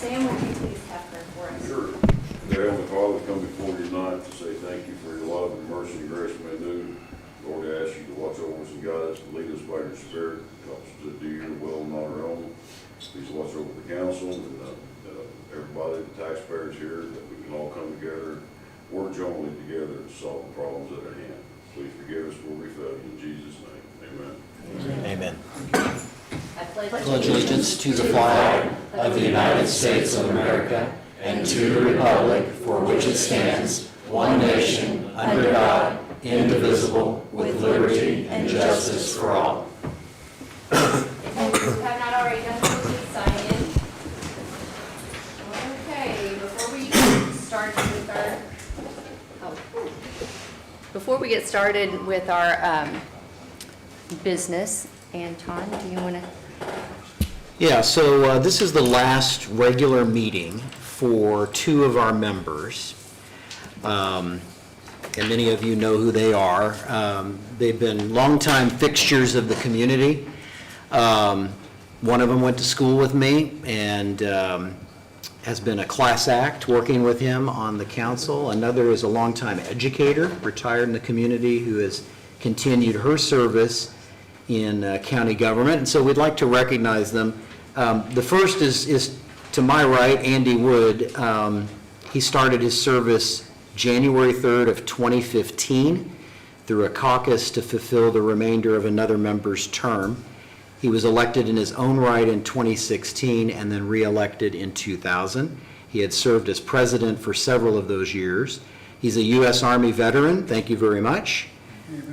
Sam, would you please have prayer for us? Sure. Dear Heavenly Father, we come before you tonight to say thank you for your love and mercy and grace we do. Lord, I ask you to watch over us and guide us and lead us by your Spirit. Help us to do your will and not our own. Please watch over the council and everybody, the taxpayers here, that we can all come together, work jointly together to solve the problems at our hand. Please forgive us where we failed you. In Jesus' name, amen. Amen. I pledge Pledge allegiance to the flag of the United States of America and to the republic for which it stands, one nation, under God, indivisible, with liberty and justice for all. If you have not already done so, please sign in. Okay, before we get started with our business, Anton, do you want to? Yeah, so this is the last regular meeting for two of our members. And many of you know who they are. They've been longtime fixtures of the community. One of them went to school with me and has been a class act working with him on the council. Another is a longtime educator, retired in the community, who has continued her service in county government. And so we'd like to recognize them. The first is to my right, Andy Wood. He started his service January 3rd of 2015 through a caucus to fulfill the remainder of another member's term. He was elected in his own right in 2016 and then re-elected in 2000. He had served as president for several of those years. He's a U.S. Army veteran, thank you very much,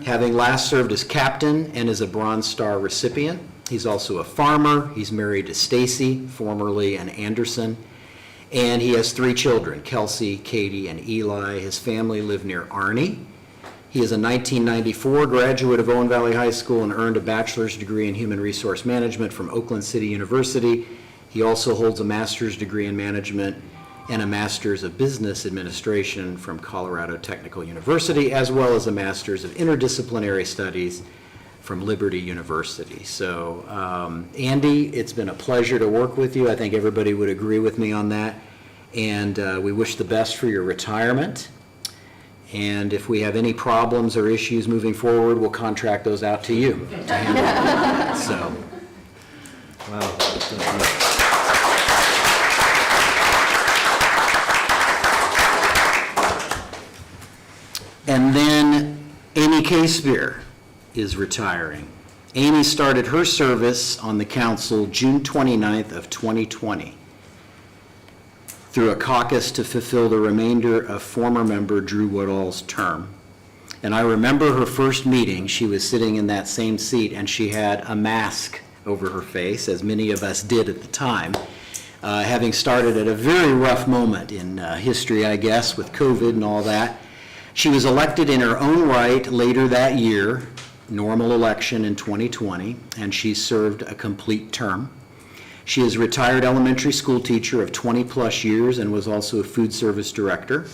having last served as captain and is a Bronze Star recipient. He's also a farmer. He's married to Stacy, formerly an Anderson, and he has 3 children, Kelsey, Katie, and Eli. His family live near Arnie. He is a 1994 graduate of Owen Valley High School and earned a bachelor's degree in human resource management from Oakland City University. He also holds a master's degree in management and a master's of business administration from Colorado Technical University, as well as a master's of interdisciplinary studies from Liberty University. So, Andy, it's been a pleasure to work with you. I think everybody would agree with me on that. And we wish the best for your retirement. And if we have any problems or issues moving forward, we'll contract those out to you to handle. So, Wow. and then Amy Casebeer is retiring. Amy started her service on the council June 29th of 2020 through a caucus to fulfill the remainder of former member Drew Woodall's term. And I remember her first meeting. She was sitting in that same seat and she had a mask over her face, as many of us did at the time, having started at a very rough moment in history, I guess, with COVID and all that. She was elected in her own right later that year, normal election in 2020, and she served a complete term. She is a retired elementary school teacher of 20 plus years and was also a food service director.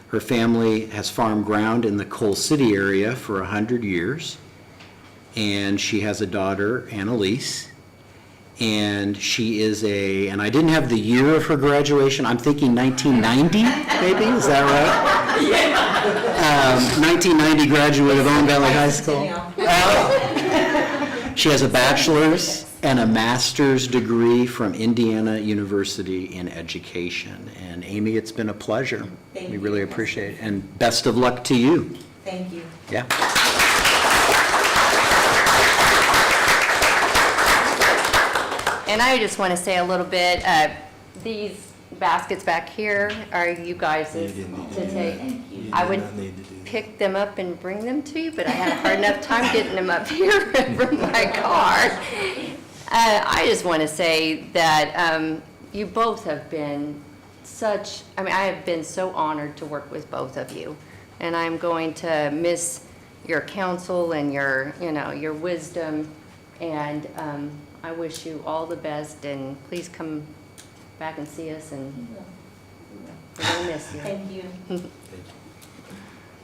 Her family has farmed ground in the Coal City area for 100 years. And she has a daughter, Annalise. And she is and I didn't have the year of her graduation. I'm thinking 1990, maybe, is that right? Yeah. 1990 graduate of Owen Valley High School. She has a bachelor's and a master's degree from Indiana University in education. And Amy, it's been a pleasure. We really appreciate it. And best of luck to you. Thank you. Yeah. And I just want to say a little bit, these baskets back here are you guys' to take. I would pick them up and bring them to you, but I had a hard enough time getting them up here from my car. I just want to say that you both have been I have been so honored to work with both of you. And I'm going to miss your counsel and your wisdom. And I wish you all the best, and please come back and see us, and we're going to miss you. Thank you.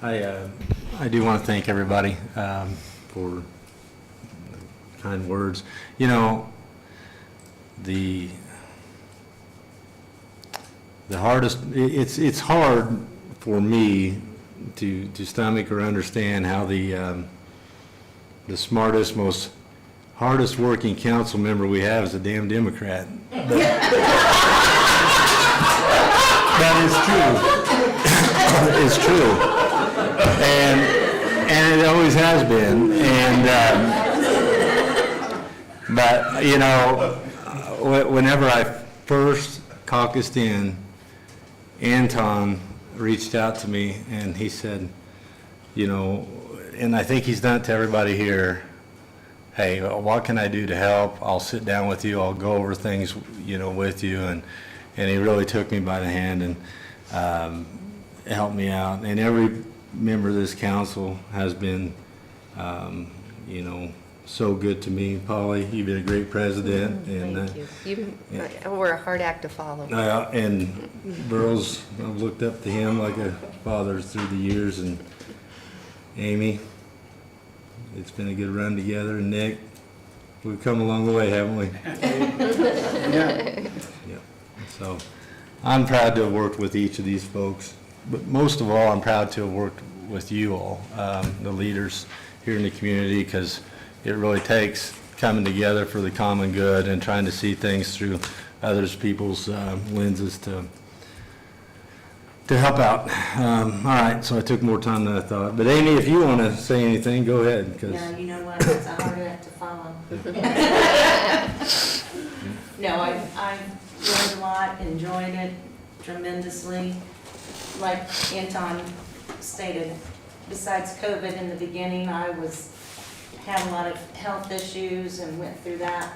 I do want to thank everybody for kind words. You know, the the hardest, it's hard for me to stomach or understand how the smartest, most hardest working council member we have is a damn Democrat. That is true. It's true. And it always has been. But, you know, whenever I first caucused in, Anton reached out to me and he said, you know, and I think he's done it to everybody here, hey, what can I do to help? I'll sit down with you, I'll go over things, you know, with you, and he really took me by the hand and helped me out. And every member of this council has been, you know, so good to me. Polly, you've been a great president. Thank you. You were a hard act to follow. And Burroughs, I've looked up to him like a father through the years, and Amy, it's been a good run together, and Nick, we've come a long way, haven't we? Yeah. So I'm proud to have worked with each of these folks, but most of all, I'm proud to have worked with you all, the leaders here in the community, because it really takes coming together for the common good and trying to see things through others people's lenses to help out. All right, so I took more time than I thought. But Amy, if you want to say anything, go ahead. No, you know what, it's a hard act to follow. No, I learned a lot, enjoyed it tremendously. Like Anton stated, besides COVID in the beginning, had a lot of health issues and went through that.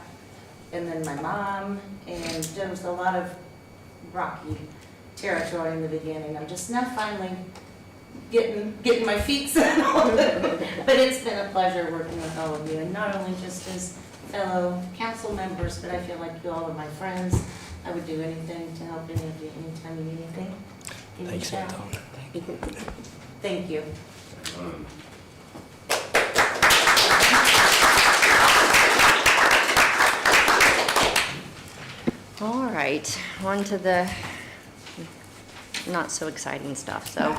And then my mom, and there was a lot of rocky territory in the beginning. I'm just now finally getting my feet settled. But it's been a pleasure working with all of you, and not only just as fellow council members, but I feel like you all are my friends. I would do anything to help any of you anytime you need anything. Give me a shout. Thank you. All right, on to the not so exciting stuff. So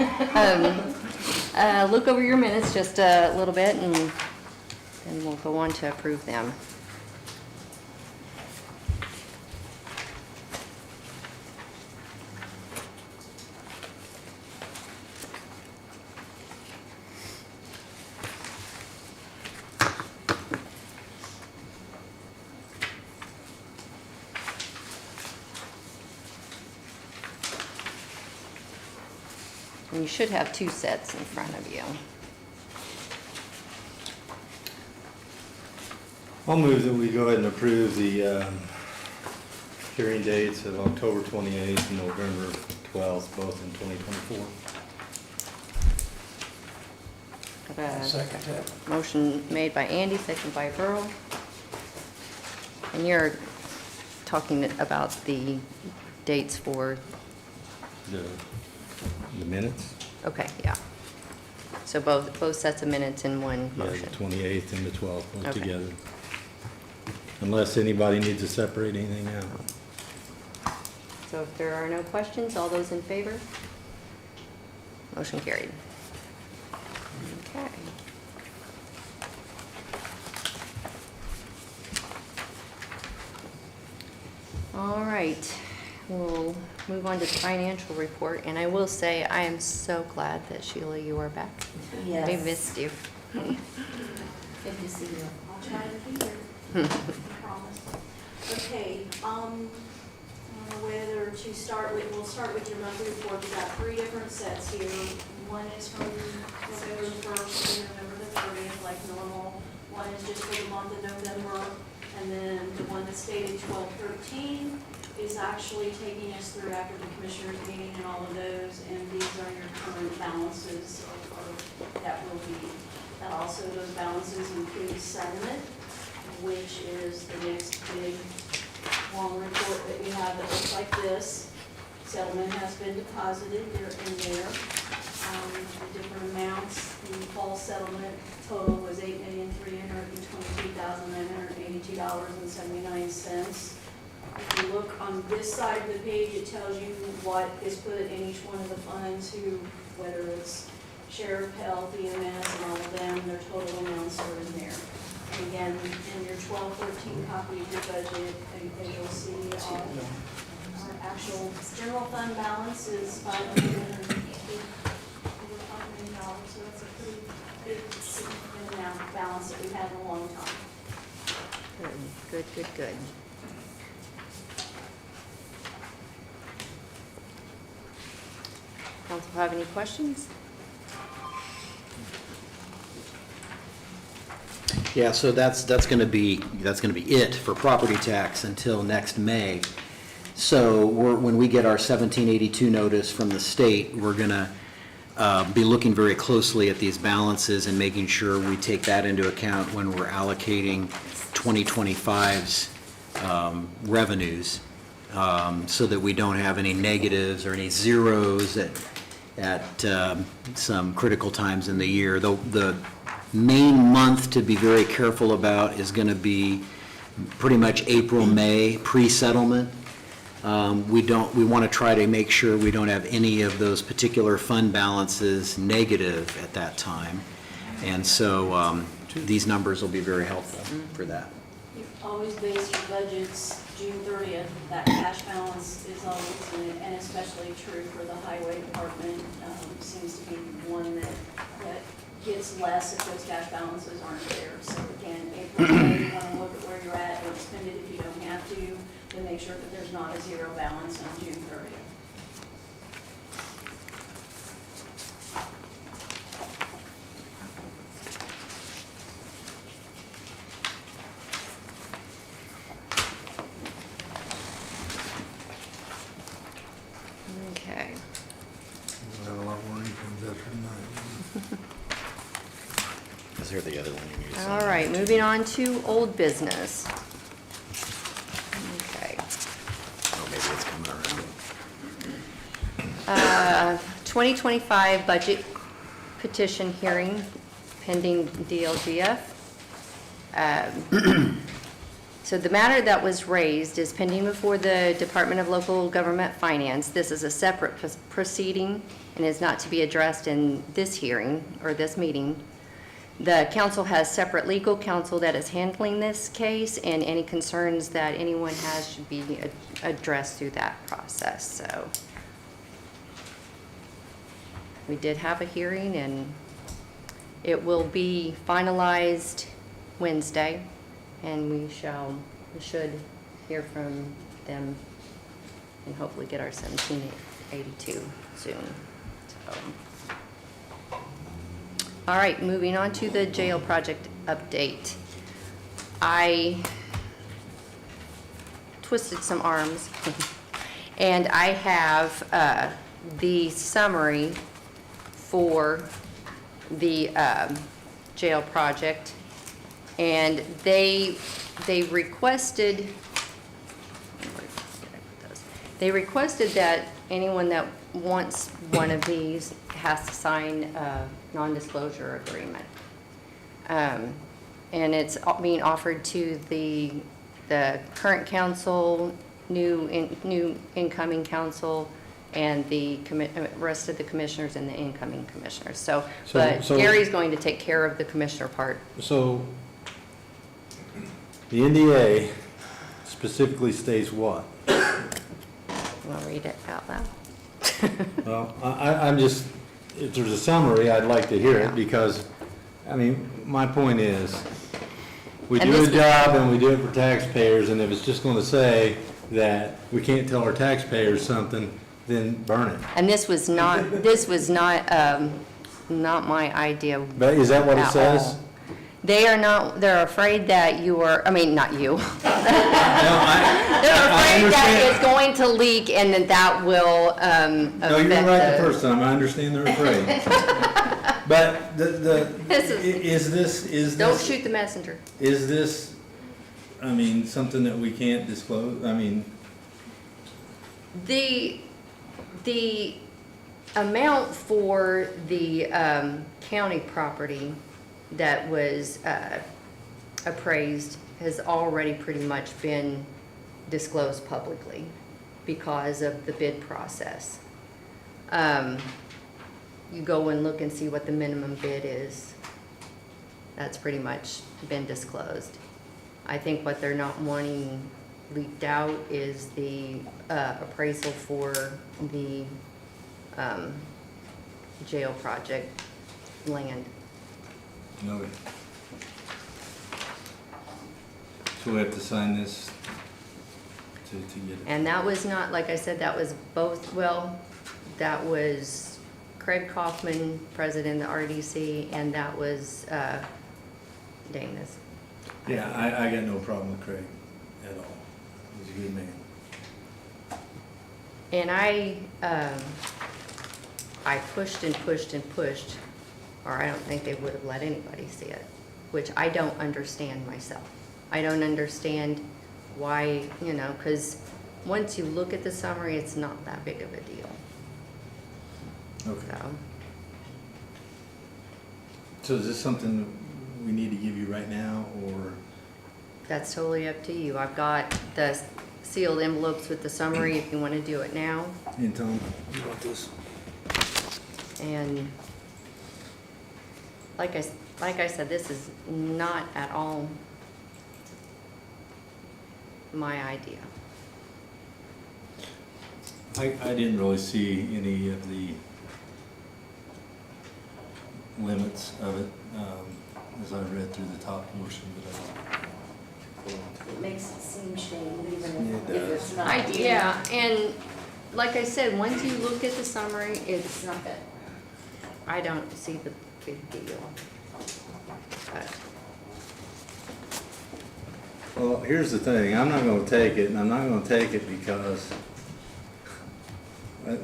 look over your minutes just a little bit, and we'll go on to approve them. And you should have two sets in front of you. I'll move that we go ahead and approve the hearing dates of October 28th and November 12th, both in 2024. Got a motion made by Andy, second by Earl. And you're talking about the dates for, The minutes? okay, yeah. So both sets of minutes in one Yeah, motion. the 28th and the 12th, both Okay. together. Unless anybody needs to separate anything out. So if there are no questions, all those in favor? Motion carried. Okay. All right, we'll move on to the financial report, and I will say, I am so glad that Sheila, you are back. Yes. We missed you. Good to see you. I'll try to be here, I promise. Okay, I don't know whether to start with, we'll start with your monthly report. We've got three different sets here. One is from November the 1st to November the 30th, like normal. One is just for the month of November, and then the one that's dated 12/13 is actually taking us through after the commissioners meeting and all of those, and these are your current balances that will be. Also, those balances include settlement, which is the next big long report that we have that looks like this. Settlement has been deposited there and there. The different amounts, the fall settlement total was $8,322,982.79. If you look on this side of the page, it tells you what is put in each one of the funds, whether it's sheriff, health, EMS, and all of them, their total amounts are in there. And again, in your 1213 copy of your budget, you'll see our actual general fund balance is $550 over $5 million, so that's a pretty big, significant amount of balance that we've had in a long time. Good, good, good. Council have any questions? Yeah, so that's going to be it for property tax until next May. So when we get our 1782 notice from the state, we're going to be looking very closely at these balances and making sure we take that into account when we're allocating 2025's revenues, so that we don't have any negatives or any zeros at some critical times in the year. The main month to be very careful about is going to be pretty much April, May, pre-settlement. We want to try to make sure we don't have any of those particular fund balances negative at that time. And so these numbers will be very helpful for that. You always base your budgets June 30th, that cash balance is always, and especially true for the highway department, seems to be one that gets less if those cash balances aren't there. So again, April, May, you want to look at where you're at, don't spend it if you don't have to, then make sure that there's not a zero balance on June 30th. Okay. We'll have a lot more incomes after tonight. Is there the other one you need to sign? All right, moving on to old business. Okay. Oh, maybe it's coming around. 2025 budget petition hearing pending DLGF. So the matter that was raised is pending before the Department of Local Government Finance. This is a separate proceeding and is not to be addressed in this hearing or this meeting. The council has separate legal counsel that is handling this case, and any concerns that anyone has should be addressed through that process. So we did have a hearing, and it will be finalized Wednesday, and we should hear from them and hopefully get our 1782 soon. So. All right, moving on to the jail project update. I twisted some arms, and I have the summary for the jail project, and they requested that anyone that wants one of these has to sign a non-disclosure agreement. And it's being offered to the current council, new incoming council, and the rest of the commissioners and the incoming commissioners. But Gary's going to take care of the commissioner part. So, the NDA specifically states what? You want to read it out loud? Well, I'm just, if there's a summary, I'd like to hear Yeah. it, because, I mean, my point is, we And do a this- job and we do it for taxpayers, and if it's just gonna say that we can't tell our taxpayers something, then burn it. And this was not my idea. But is that what it at says? all. They're afraid that not you. No, They're afraid that understand. it's going to leak and that will No, you were affect right the first time, I understand they're afraid. But This is- Don't this, shoot the messenger. is this, I mean, something that we can't disclose? I mean, The amount for the county property that was appraised has already pretty much been disclosed publicly because of the bid process. You go and look and see what the minimum bid is. That's pretty much been disclosed. I think what they're not wanting leaked out is the appraisal for the jail project land. Okay. So we have to sign this to get it? And that was not, like I said, that was both, well, that was Craig Kaufman, president of the RDC, and that was Dana's. Yeah, I got no problem with Craig at all. He's a good man. And I pushed and pushed and pushed, or I don't think they would have let anybody see it, which I don't understand myself. I don't understand why, you know, because once you look at the summary, it's not that big of a deal. Okay. So, So is this something we need to give you right now, or? that's totally up to you. I've got the sealed envelopes with the summary if you want to do it now. And Tom, you want this? And like I said, this is not at all my idea. I didn't really see any of the limits of it, as I read through the top portion, but It makes it seem shady, Yeah, even it if does. it's not. Yeah, and like I said, once you look at the summary, It's not that. I don't see the big deal. But Well, here's the thing, I'm not gonna take it, and I'm not gonna take it because,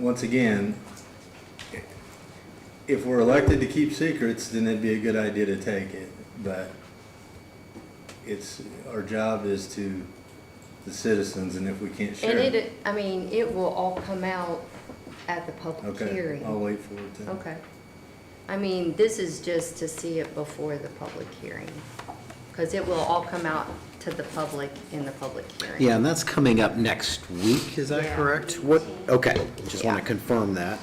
once again, if we're elected to keep secrets, then it'd be a good idea to take it, but our job is to the citizens, and if we can't share And it. I mean, it will all come out at the public Okay, hearing. I'll wait for it then. Okay. I mean, this is just to see it before the public hearing, because it will all come out to the public in the public hearing. Yeah, and that's coming up next week, is that Yeah. correct? What, okay, just want Yeah. to confirm that.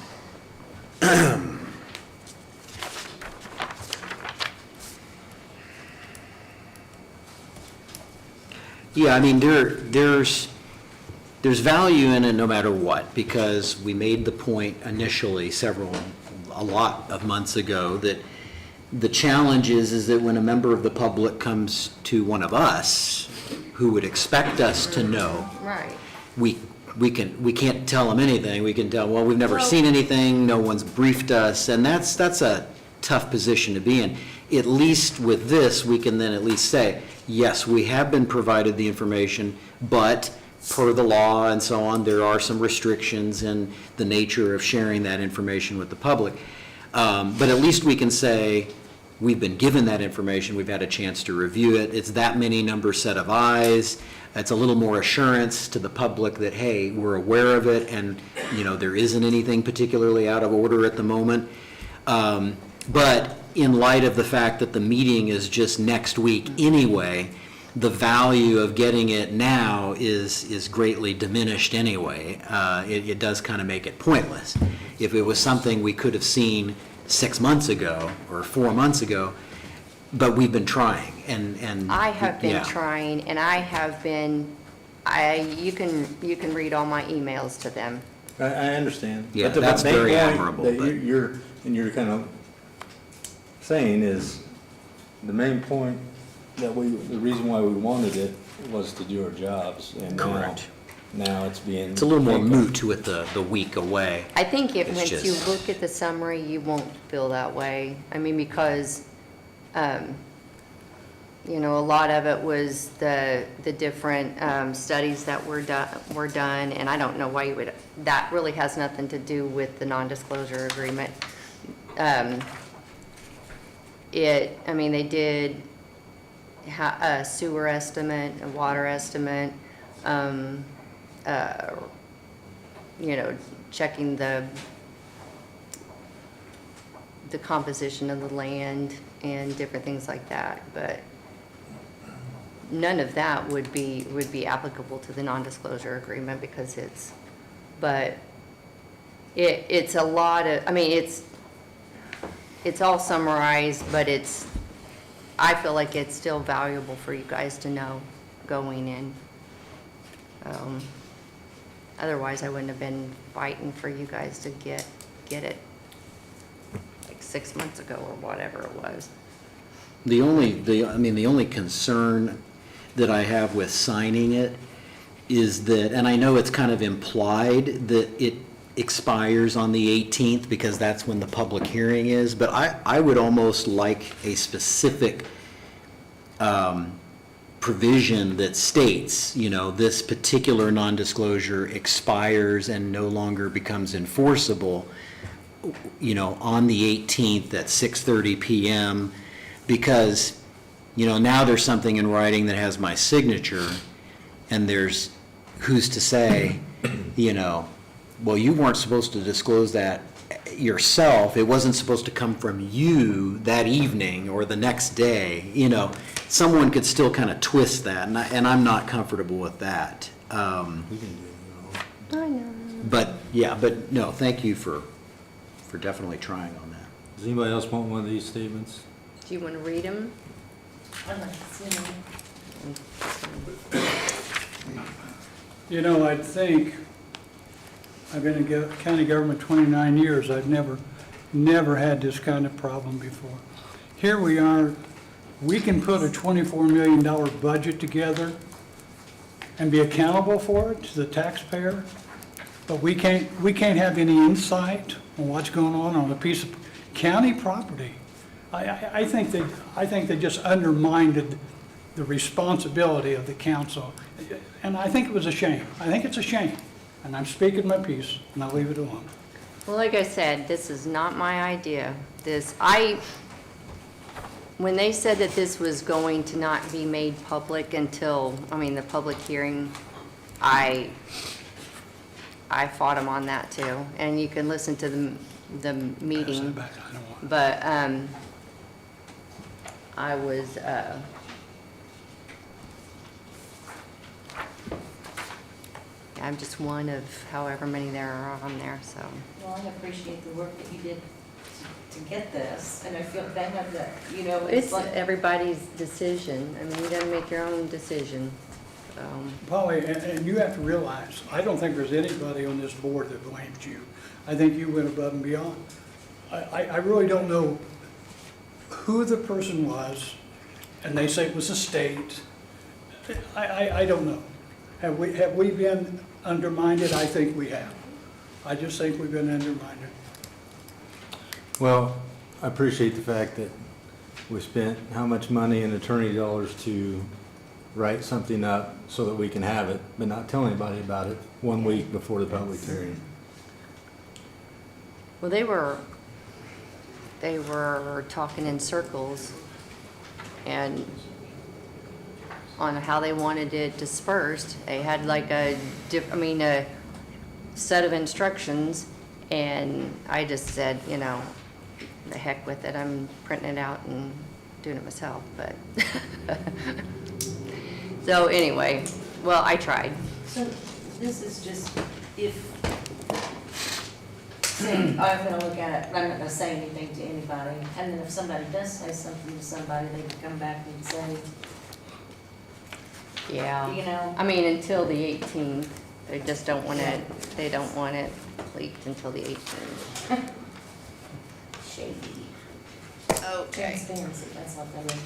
Yeah, I mean, there's value in it no matter what, because we made the point initially a lot of months ago, that the challenge is that when a member of the public comes to one of us, who would expect us to know, Right. we can't tell them anything. We can tell, well, we've never Well- seen anything, no one's briefed us, and that's a tough position to be in. At least with this, we can then at least say, yes, we have been provided the information, but per the law and so on, there are some restrictions in the nature of sharing that information with the public. But at least we can say, we've been given that information, we've had a chance to review it, it's that many number set of eyes, it's a little more assurance to the public that, hey, we're aware of it, and, you know, there isn't anything particularly out of order at the moment. But in light of the fact that the meeting is just next week anyway, the value of getting it now is greatly diminished anyway. It does kind of make it pointless. If it was something we could have seen 6 months ago or 4 months ago, but we've been trying, and. I have been yeah. trying, and you can read all my emails to them. I understand. Yeah, But the that's main very point admirable, that but- you're kind of saying is, the main point that the reason why we wanted it was to do our jobs, and Correct. now it's being. It's a little more handcuffed. moot with the week away. I think It's once you just- look at the summary, you won't feel that way. I mean, because, you know, a lot of it was the different studies that were done, and I don't know why you would, that really has nothing to do with the non-disclosure agreement. I mean, they did a sewer estimate, a water estimate, you know, checking the composition of the land and different things like that, but none of that would be applicable to the non-disclosure agreement because but it's a lot of, I mean, it's all summarized, but I feel like it's still valuable for you guys to know going in. Otherwise, I wouldn't have been fighting for you guys to get it like 6 months ago or whatever it was. The only concern that I have with signing it is that, and I know it's kind of implied that it expires on the 18th because that's when the public hearing is, but I would almost like a specific provision that states, this particular non-disclosure expires and no longer becomes enforceable, on the 18th at 6:30 p.m. because, now there's something in writing that has my signature, and there's, who's to say, well, you weren't supposed to disclose that yourself. It wasn't supposed to come from you that evening or the next day. Someone could still kind of twist that, and I'm not comfortable with that. I know. But no, thank you for definitely trying on that. Does anybody else want one of these statements? Do you want to read them? I'd like to see them. I think, I've been in county government 29 years, I've never had this kind of problem before. Here we are, we can put a $24 million budget together and be accountable for it to the taxpayer, but we can't have any insight on what's going on a piece of county property. I think they just undermined the responsibility of the council, and I think it was a shame. I think it's a shame, and I'm speaking my piece, and I'll leave it alone. Well, like I said, this is not my idea. When they said that this was going to not be made public until, the public hearing, I fought them on that too. And you can listen to the meeting. Pass that back, I don't want it. But I was, I'm just one of however many there are on there, so. Well, I appreciate the work that you did to get this, and I feel they have the, It's like. everybody's decision. You gotta make your own decision. Polly, and you have to realize, I don't think there's anybody on this board that blames you. I think you went above and beyond. I really don't know who the person was, and they say it was the state. I don't know. Have we been undermined? I think we have. I just think we've been undermined. Well, I appreciate the fact that we spent how much money in attorney dollars to write something up so that we can have it, but not tell anybody about it 1 week before the public hearing. Well, they were talking in circles and on how they wanted it dispersed. They had like a set of instructions, and I just said, the heck with it. I'm printing it out and doing it myself, but. So anyway, well, I tried. So this is just, I'm gonna look at it, I'm not gonna say anything to anybody, and then if somebody does say something to somebody, they can come back and say, Yeah. Until the 18th. They just don't want it leaked until the 18th. shady. Okay. Transparency, that's what that is.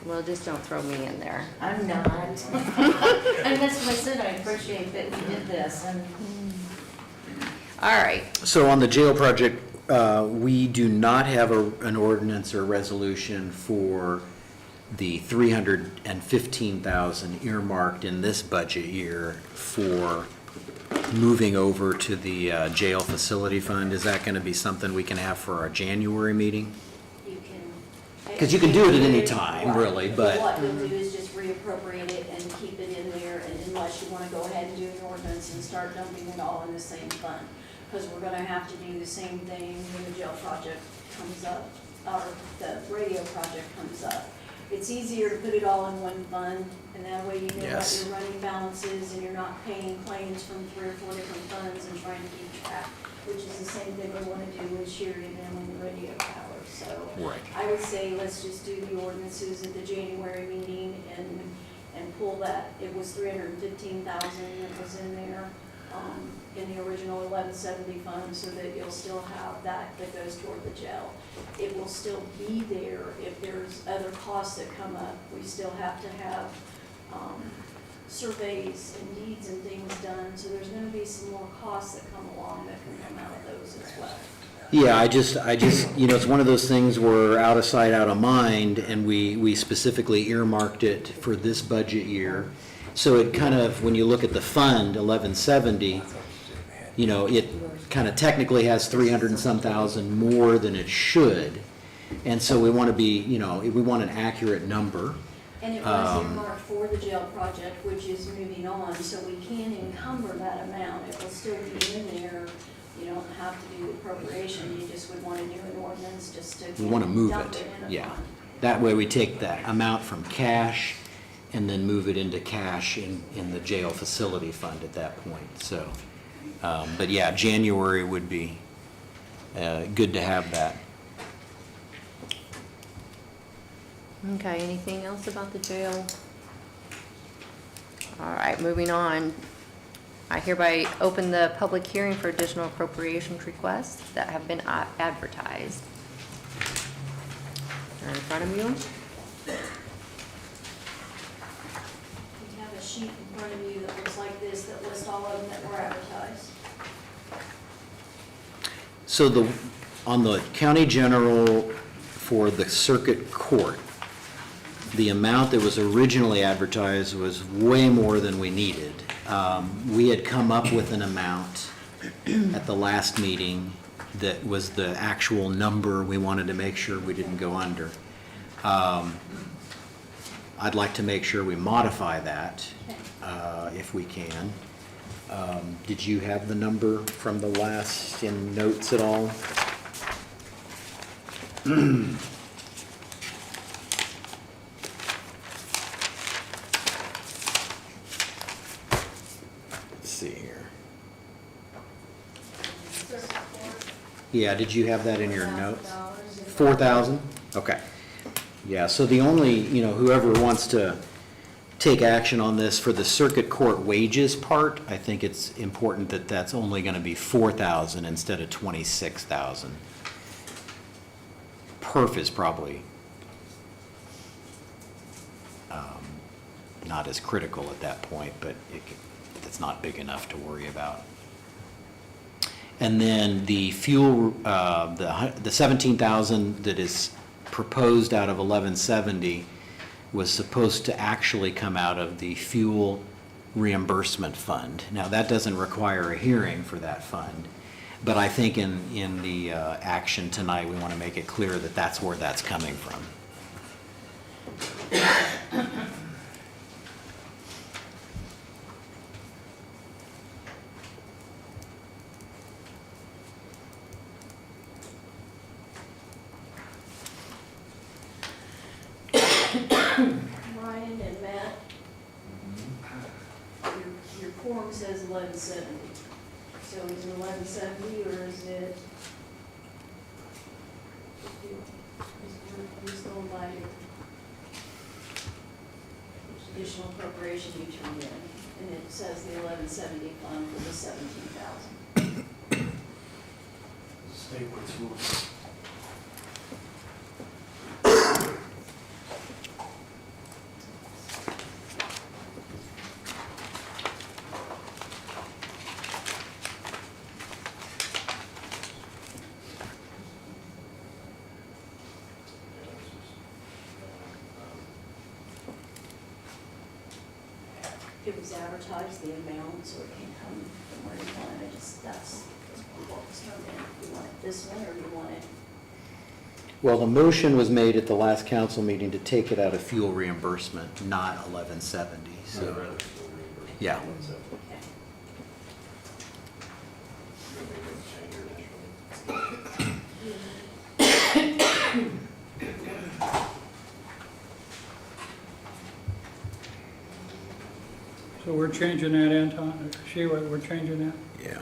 Well, just don't throw me in there. I'm not. And that's what I said, I appreciate that we did this, and All right. So on the jail project, we do not have an ordinance or resolution for the $315,000 earmarked in this budget year for moving over to the jail facility fund. Is that going to be something we can have for our January meeting? You can. Because you can do it at any time, really, but. What you'll do is just reappropriate it and keep it in there, and unless you want to go ahead and do an ordinance and start dumping it all in the same fund. Because we're going to have to do the same thing when the jail project comes up, or the radio project comes up. It's easier to put it all in one fund, and that way you know what Yes. your running balance is, and you're not paying claims from 3 or 4 different funds and trying to keep track, which is the same thing we want to do with Sheridan and the radio tower, so. Right. I would say let's just do the ordinances at the January meeting and pull that. It was 315,000 that was in there, in the original 1170 fund, so that you'll still have that goes toward the jail. It will still be there if there's other costs that come up. We still have to have, surveys and deeds and things done, so there's gonna be some more costs that come along that can come out of those as well. Yeah, I just, it's one of those things where out of sight, out of mind, and we specifically earmarked it for this budget year. So it kind of, when you look at the fund, 1170, it kind of technically has 300 and some thousand more than it should. And so we want to be, we want an accurate number. And it was earmarked for the jail project, which is moving on, so we can encumber that amount. It will still be in there. You don't have to do appropriation, you just would want to do an ordinance just to. We want to move dump it, in a yeah. fund. That way we take that amount from cash and then move it into cash in the jail facility fund at that point, so. But yeah, January would be good to have that. Okay, anything else about the jail? All right, moving on. I hereby open the public hearing for additional appropriations requests that have been advertised. They're in front of you. You have a sheet in front of you that looks like this, that lists all of them that were advertised. So on the county general for the circuit court, the amount that was originally advertised was way more than we needed. We had come up with an amount at the last meeting that was the actual number we wanted to make sure we didn't go under. I'd like to make sure we modify that, if we can. Did you have the number from the last in notes at all? Let's see here. Yeah, did you have that in your notes? 4,000? Okay. Yeah, so the only, whoever wants to take action on this for the circuit court wages part, I think it's important that that's only going to be 4,000 instead of 26,000. Perf is probably not as critical at that point, but it's not big enough to worry about. And then the fuel, the 17,000 that is proposed out of 1170 was supposed to actually come out of the fuel reimbursement fund. Now, that doesn't require a hearing for that fund, but I think in the action tonight, we want to make it clear that that's where that's coming from. Ryan and Matt, your form says 1170. So is it 1170 or is it? Who's going by your additional appropriation you turned in? And it says the 1170 fund for the 17,000. Stay with you. It was advertised, the amount, so it can come from where you want it. That's what was turned in. You want it this one or you want it? Well, the motion was made at the last council meeting to take it out of fuel reimbursement, not 1170, so, yeah. Okay. So we're changing that, Anton, Sheila, we're changing that? Yeah.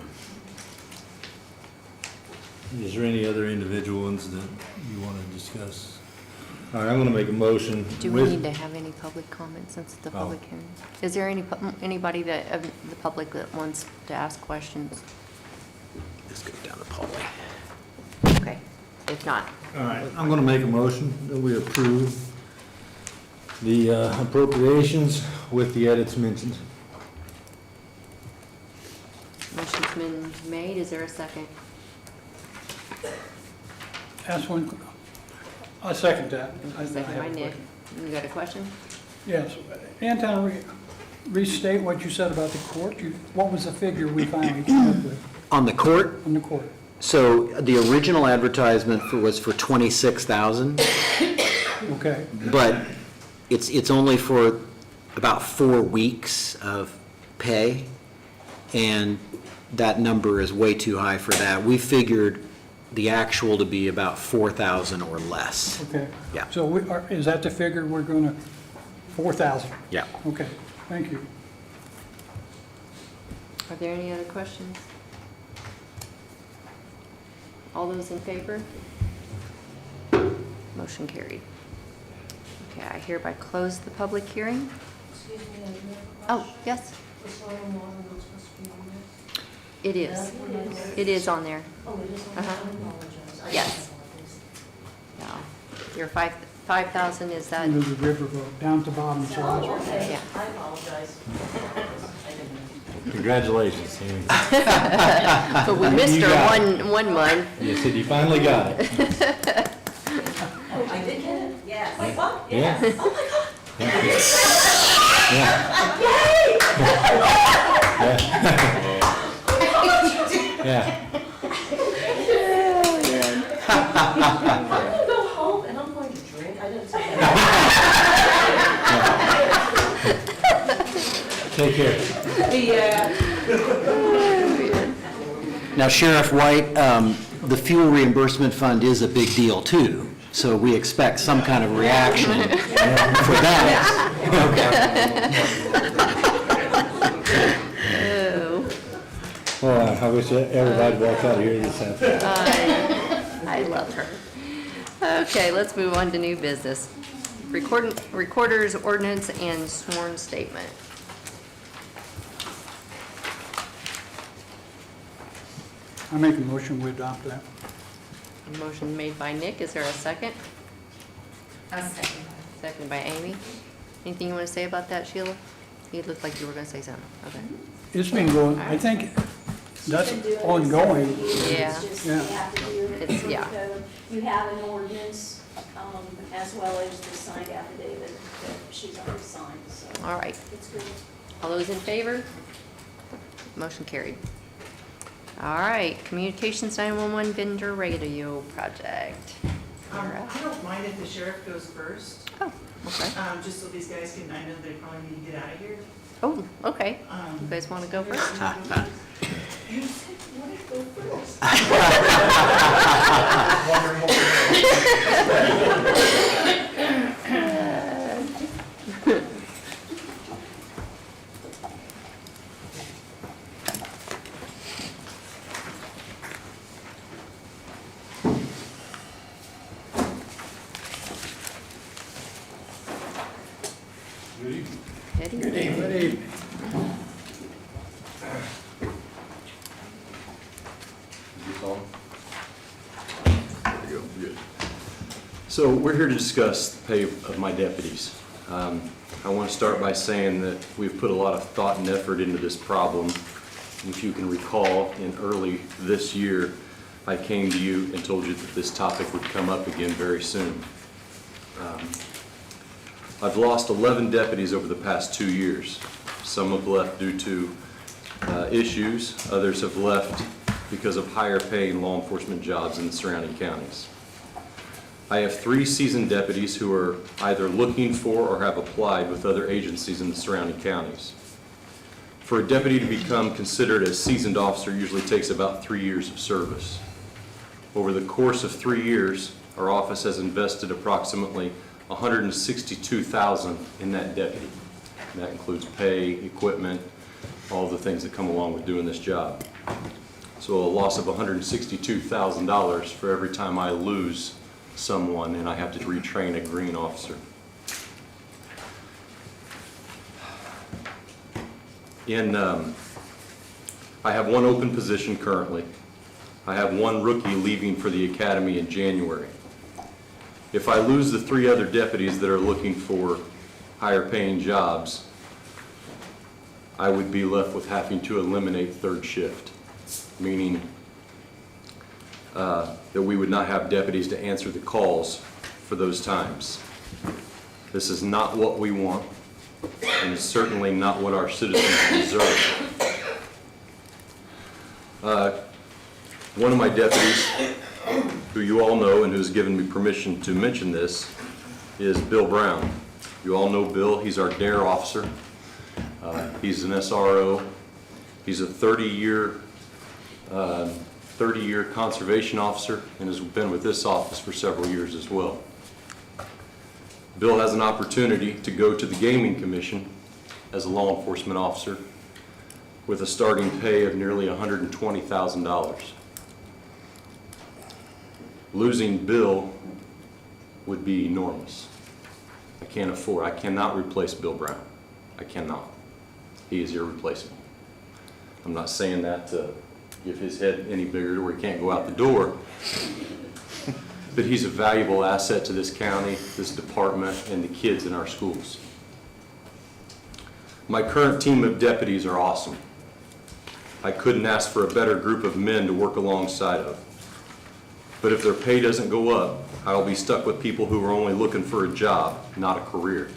Is there any other individual ones that you want to discuss? All right, I'm going to make a motion. Do we with- need to have any public comments since it's the Oh. public hearing? Is there anybody that, of the public that wants to ask questions? This goes down to Polly. Okay, if not, All right, I'm going to make a motion that we approve the appropriations with the edits mentioned. motion's been made, is there a second? Ask one, I second that. Second by Nick. You got a question? Yes. Anton, restate what you said about the court. What was the figure we finally came up with On the court, on the court? so the original advertisement was for 26,000, Okay, but it's only for about 4 weeks of pay, and that number is way too high for that. We figured the actual to be about 4,000 or less. okay. Yeah. So is that the figure we're going to, 4,000? Yeah. Okay, thank you. Are there any other questions? All those in favor? Motion carried. Okay, I hereby close the public hearing. Excuse me, I have a Oh, question. yes, The soil and water was supposed to be on it there? is. It is. It is on there. Oh, it is on there, Uh-huh. I apologize. I Yes. apologize. No. Your 5,000, is that? Into the riverboat, down to the bottom, so Oh, that's- okay, Yeah. I apologize. I didn't know. Congratulations, Tammy. But we missed You her got it. one month. You said you finally got it. Oh, I did get it? Yes. Wait, what? Yeah. Oh, my God. Yeah. I'm gonna go home and I'm going to drink. I didn't say that. Take care. Yeah. Now, Sheriff White, the fuel reimbursement fund is a big deal too, so we expect some kind of reaction for that. Oh, Well, I wish everybody walked out of here this afternoon. I love her. Okay, let's move on to new business. Recorder's ordinance and sworn statement. I make a motion, we adopt that. A motion made by Nick, is there a second? A second. Seconded by Amy. Anything you want to say about that, Sheila? You looked like you were going to say something. Okay. It's been going, I think that's Been doing it ongoing. for years. Yeah. It's just, Yeah. you have to do it It's- through yeah. code. You have an ordinance, as well as the signed affidavit that she's already signed, so All right. it's good. All those in favor? Motion carried. All right, Communications 911 vendor radio project. You're up. I don't mind if the sheriff goes first, Oh, okay. just so these guys can, I know they probably need to get out of here. Oh, okay. Um, You guys want to go first? You said you wanted to go first. Good evening. Good evening. So we're here to discuss the pay of my deputies. I want to start by saying that we've put a lot of thought and effort into this problem. If you can recall, in early this year, I came to you and told you that this topic would come up again very soon. I've lost 11 deputies over the past 2 years. Some have left due to issues, others have left because of higher paying law enforcement jobs in the surrounding counties. I have 3 seasoned deputies who are either looking for or have applied with other agencies in the surrounding counties. For a deputy to become considered a seasoned officer usually takes about 3 years of service. Over the course of 3 years, our office has invested approximately $162,000 in that deputy. And that includes pay, equipment, all the things that come along with doing this job. So a loss of $162,000 for every time I lose someone and I have to retrain a green officer. I have one open position currently. I have one rookie leaving for the academy in January. If I lose the 3 other deputies that are looking for higher paying jobs, I would be left with having to eliminate third shift, meaning that we would not have deputies to answer the calls for those times. This is not what we want, and it's certainly not what our citizens deserve. One of my deputies, who you all know and who's given me permission to mention this, is Bill Brown. You all know Bill. He's our DARE officer. He's an SRO. He's a 30-year conservation officer and has been with this office for several years as well. Bill has an opportunity to go to the Gaming Commission as a law enforcement officer with a starting pay of nearly $120,000. Losing Bill would be enormous. I cannot replace Bill Brown. I cannot. He is irreplaceable. I'm not saying that to give his head any bigger to where he can't go out the door, but he's a valuable asset to this county, this department, and the kids in our schools. My current team of deputies are awesome. I couldn't ask for a better group of men to work alongside of. But if their pay doesn't go up, I will be stuck with people who are only looking for a job, not a career.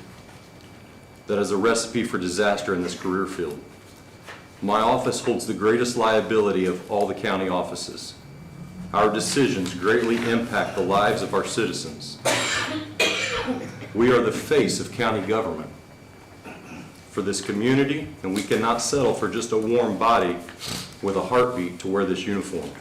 That is a recipe for disaster in this career field. My office holds the greatest liability of all the county offices. Our decisions greatly impact the lives of our citizens. We are the face of county government for this community, and we cannot settle for just a warm body with a heartbeat to wear this uniform.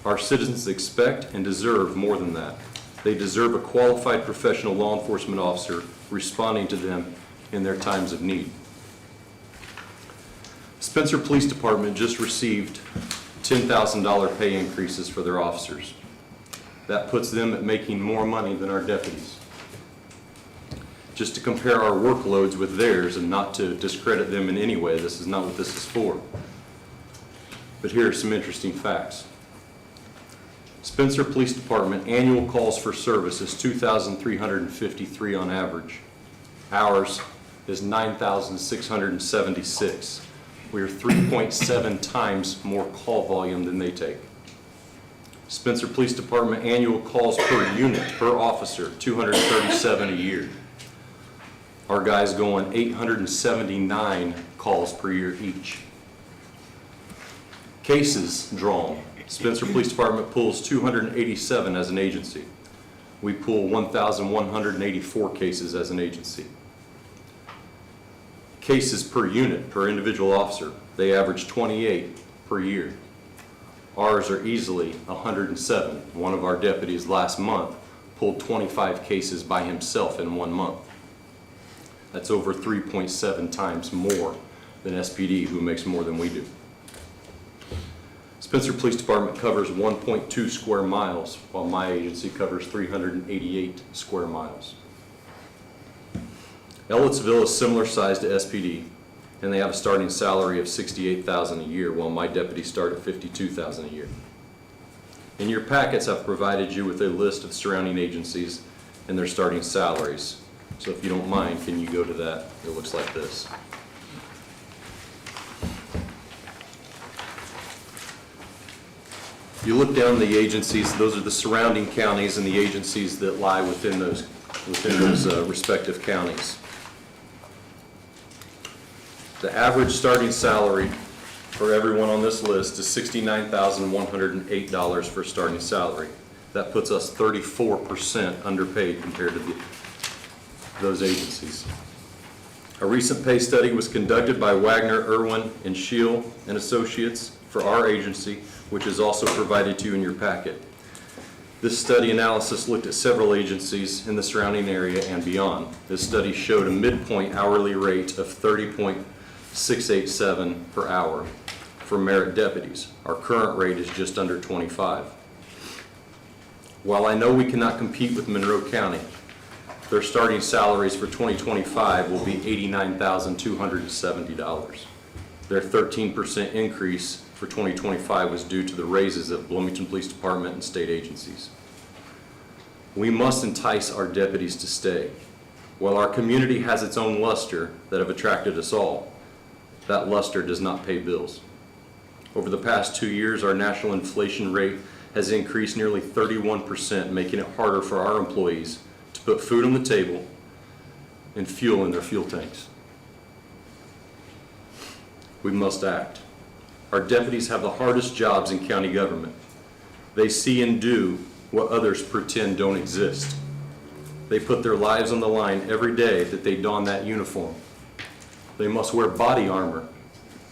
Our citizens expect and deserve more than that. They deserve a qualified professional law enforcement officer responding to them in their times of need. Spencer Police Department just received $10,000 pay increases for their officers. That puts them at making more money than our deputies. Just to compare our workloads with theirs and not to discredit them in any way, this is not what this is for. But here are some interesting facts. Spencer Police Department annual calls for service is 2,353 on average. Ours is 9,676. We are 3.7 times more call volume than they take. Spencer Police Department annual calls per unit, per officer, 237 a year. Our guys go on 879 calls per year each. Cases drawn. Spencer Police Department pulls 287 as an agency. We pull 1,184 cases as an agency. Cases per unit, per individual officer, they average 28 per year. Ours are easily 107. One of our deputies last month pulled 25 cases by himself in 1 month. That's over 3.7 times more than SPD, who makes more than we do. Spencer Police Department covers 1.2 square miles, while my agency covers 388 square miles. Ellettsville is similar size to SPD, and they have a starting salary of $68,000 a year, while my deputies start at $52,000 a year. In your packets, I've provided you with a list of surrounding agencies and their starting salaries. So if you don't mind, can you go to that? It looks like this. You look down the agencies, those are the surrounding counties and the agencies that lie within those respective counties. The average starting salary for everyone on this list is $69,108 for starting salary. That puts us 34% underpaid compared to those agencies. A recent pay study was conducted by Wagner, Irwin, and Scheel and Associates for our agency, which is also provided to you in your packet. This study analysis looked at several agencies in the surrounding area and beyond. This study showed a midpoint hourly rate of $30.687 per hour for merit deputies. Our current rate is just under 25. While I know we cannot compete with Monroe County, their starting salaries for 2025 will be $89,270. Their 13% increase for 2025 was due to the raises of Bloomington Police Department and state agencies. We must entice our deputies to stay. While our community has its own luster that have attracted us all, that luster does not pay bills. Over the past 2 years, our national inflation rate has increased nearly 31%, making it harder for our employees to put food on the table and fuel in their fuel tanks. We must act. Our deputies have the hardest jobs in county government. They see and do what others pretend don't exist. They put their lives on the line every day that they don that uniform. They must wear body armor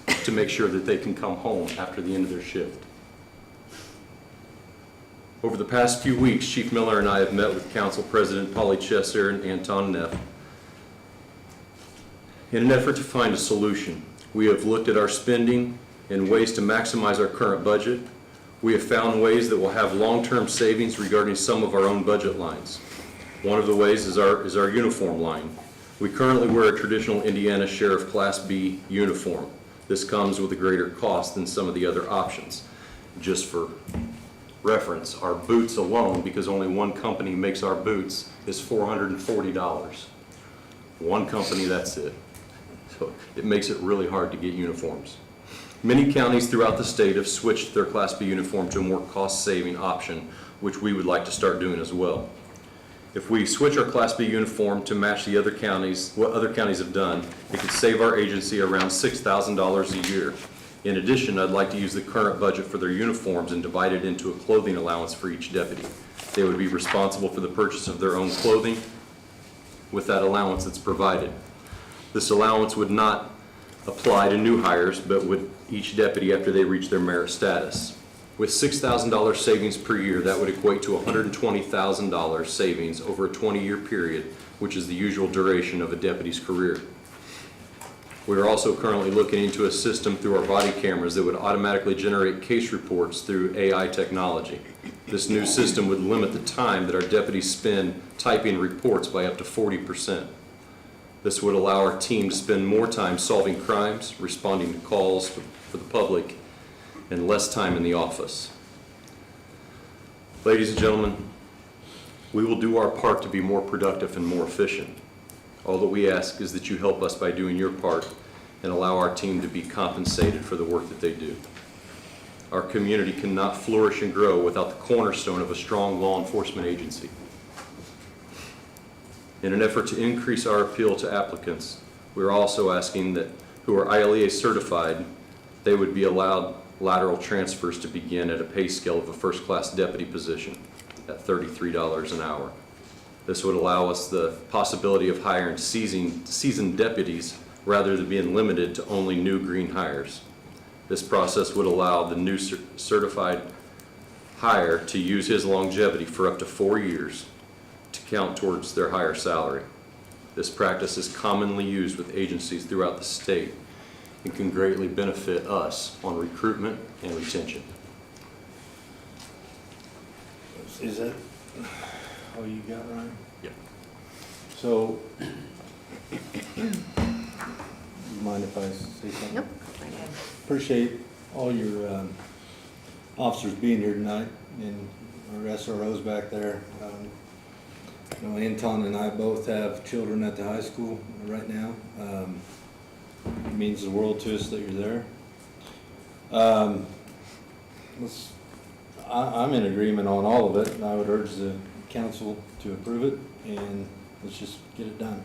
to make sure that they can come home after the end of their shift. Over the past few weeks, Chief Miller and I have met with Council President Polly Chesser and Anton Neff in an effort to find a solution. We have looked at our spending and ways to maximize our current budget. We have found ways that will have long-term savings regarding some of our own budget lines. One of the ways is our uniform line. We currently wear a traditional Indiana Sheriff Class B uniform. This comes with a greater cost than some of the other options. Just for reference, our boots alone, because only one company makes our boots, is $440. One company, that's it. So it makes it really hard to get uniforms. Many counties throughout the state have switched their Class B uniform to a more cost-saving option, which we would like to start doing as well. If we switch our Class B uniform to match the other counties, what other counties have done, it could save our agency around $6,000 a year. In addition, I'd like to use the current budget for their uniforms and divide it into a clothing allowance for each deputy. They would be responsible for the purchase of their own clothing with that allowance that's provided. This allowance would not apply to new hires, but would each deputy after they reach their merit status. With $6,000 savings per year, that would equate to $120,000 savings over a 20-year period, which is the usual duration of a deputy's career. We are also currently looking into a system through our body cameras that would automatically generate case reports through AI technology. This new system would limit the time that our deputies spend typing reports by up to 40%. This would allow our team to spend more time solving crimes, responding to calls for the public, and less time in the office. Ladies and gentlemen, we will do our part to be more productive and more efficient. All that we ask is that you help us by doing your part and allow our team to be compensated for the work that they do. Our community cannot flourish and grow without the cornerstone of a strong law enforcement agency. In an effort to increase our appeal to applicants, we are also asking that who are ILEA certified, they would be allowed lateral transfers to begin at a pay scale of a first-class deputy position at $33 an hour. This would allow us the possibility of hiring seasoned deputies rather than being limited to only new green hires. This process would allow the new certified hire to use his longevity for up to 4 years to count towards their higher salary. This practice is commonly used with agencies throughout the state and can greatly benefit us on recruitment and retention. Is that all you got, Ryan? Yeah. So, mind if I say something? Nope. Appreciate all your officers being here tonight and our SROs back there. You know, Anton and I both have children at the high school right now. It means the world to us that you're there. I'm in agreement on all of it, and I would urge the council to approve it, and let's just get it done.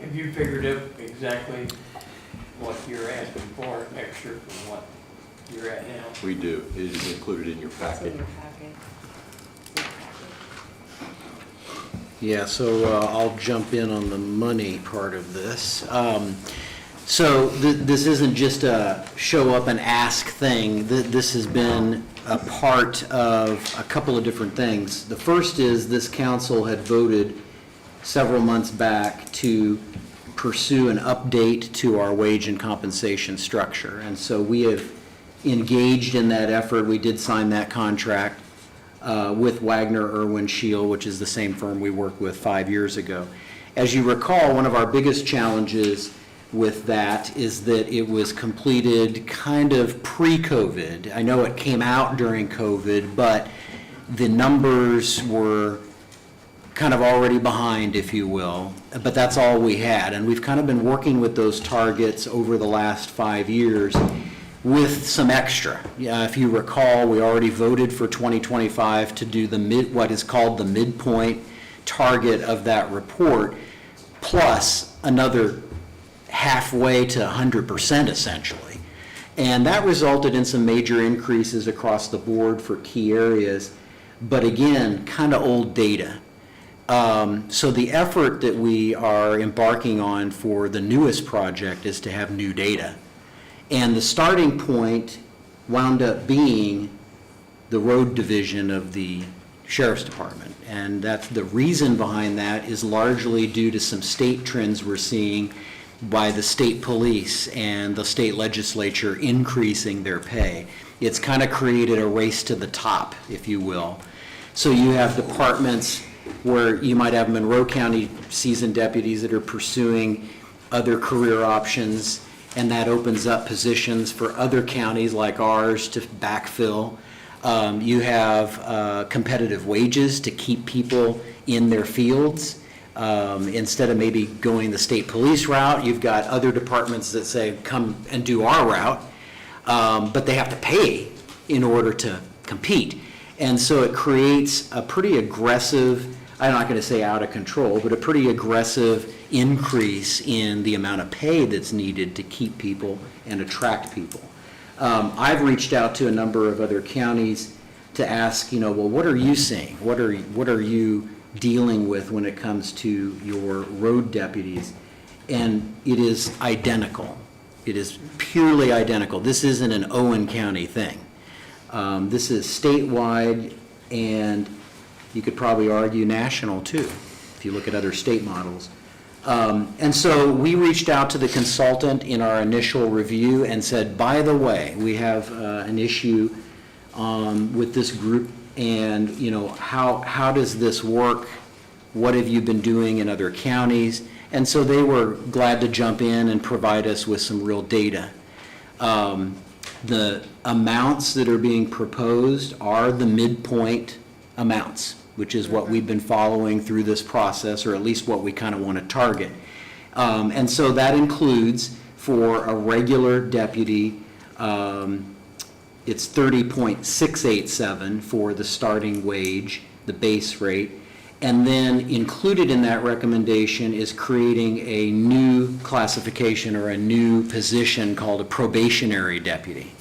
Have you figured out exactly what you're asking for extra from what you're at now? We do. It is included in your It's in packet. your packet. Yeah, so I'll jump in on the money part of this. So this isn't just a show up and ask thing. This has been a part of a couple of different things. The first is this council had voted several months back to pursue an update to our wage and compensation structure. And so we have engaged in that effort. We did sign that contract with Wagner Irwin Scheel, which is the same firm we worked with 5 years ago. As you recall, one of our biggest challenges with that is that it was completed kind of pre-COVID. I know it came out during COVID, but the numbers were kind of already behind, if you will, but that's all we had. And we've kind of been working with those targets over the last 5 years with some extra. If you recall, we already voted for 2025 to do what is called the midpoint target of that report, plus another halfway to 100% essentially. And that resulted in some major increases across the board for key areas, but again, kind of old data. So the effort that we are embarking on for the newest project is to have new data. And the starting point wound up being the road division of the Sheriff's Department. And that's the reason behind that is largely due to some state trends we're seeing by the state police and the state legislature increasing their pay. It's kind of created a race to the top, if you will. So you have departments where you might have Monroe County seasoned deputies that are pursuing other career options, and that opens up positions for other counties like ours to backfill. You have competitive wages to keep people in their fields. Instead of maybe going the state police route, you've got other departments that say, come and do our route, but they have to pay in order to compete. And so it creates a pretty aggressive, I'm not going to say out of control, but a pretty aggressive increase in the amount of pay that's needed to keep people and attract people. I've reached out to a number of other counties to ask, well, what are you seeing? What are you dealing with when it comes to your road deputies? And it is identical. It is purely identical. This isn't an Owen County thing. This is statewide, and you could probably argue national too, if you look at other state models. And so we reached out to the consultant in our initial review and said, by the way, we have an issue with this group, and how does this work? What have you been doing in other counties? And so they were glad to jump in and provide us with some real data. The amounts that are being proposed are the midpoint amounts, which is what we've been following through this process, or at least what we kind of want to target. And so that includes, for a regular deputy, it's 30.687 for the starting wage, the base rate. And then included in that recommendation is creating a new classification or a new position called a probationary deputy.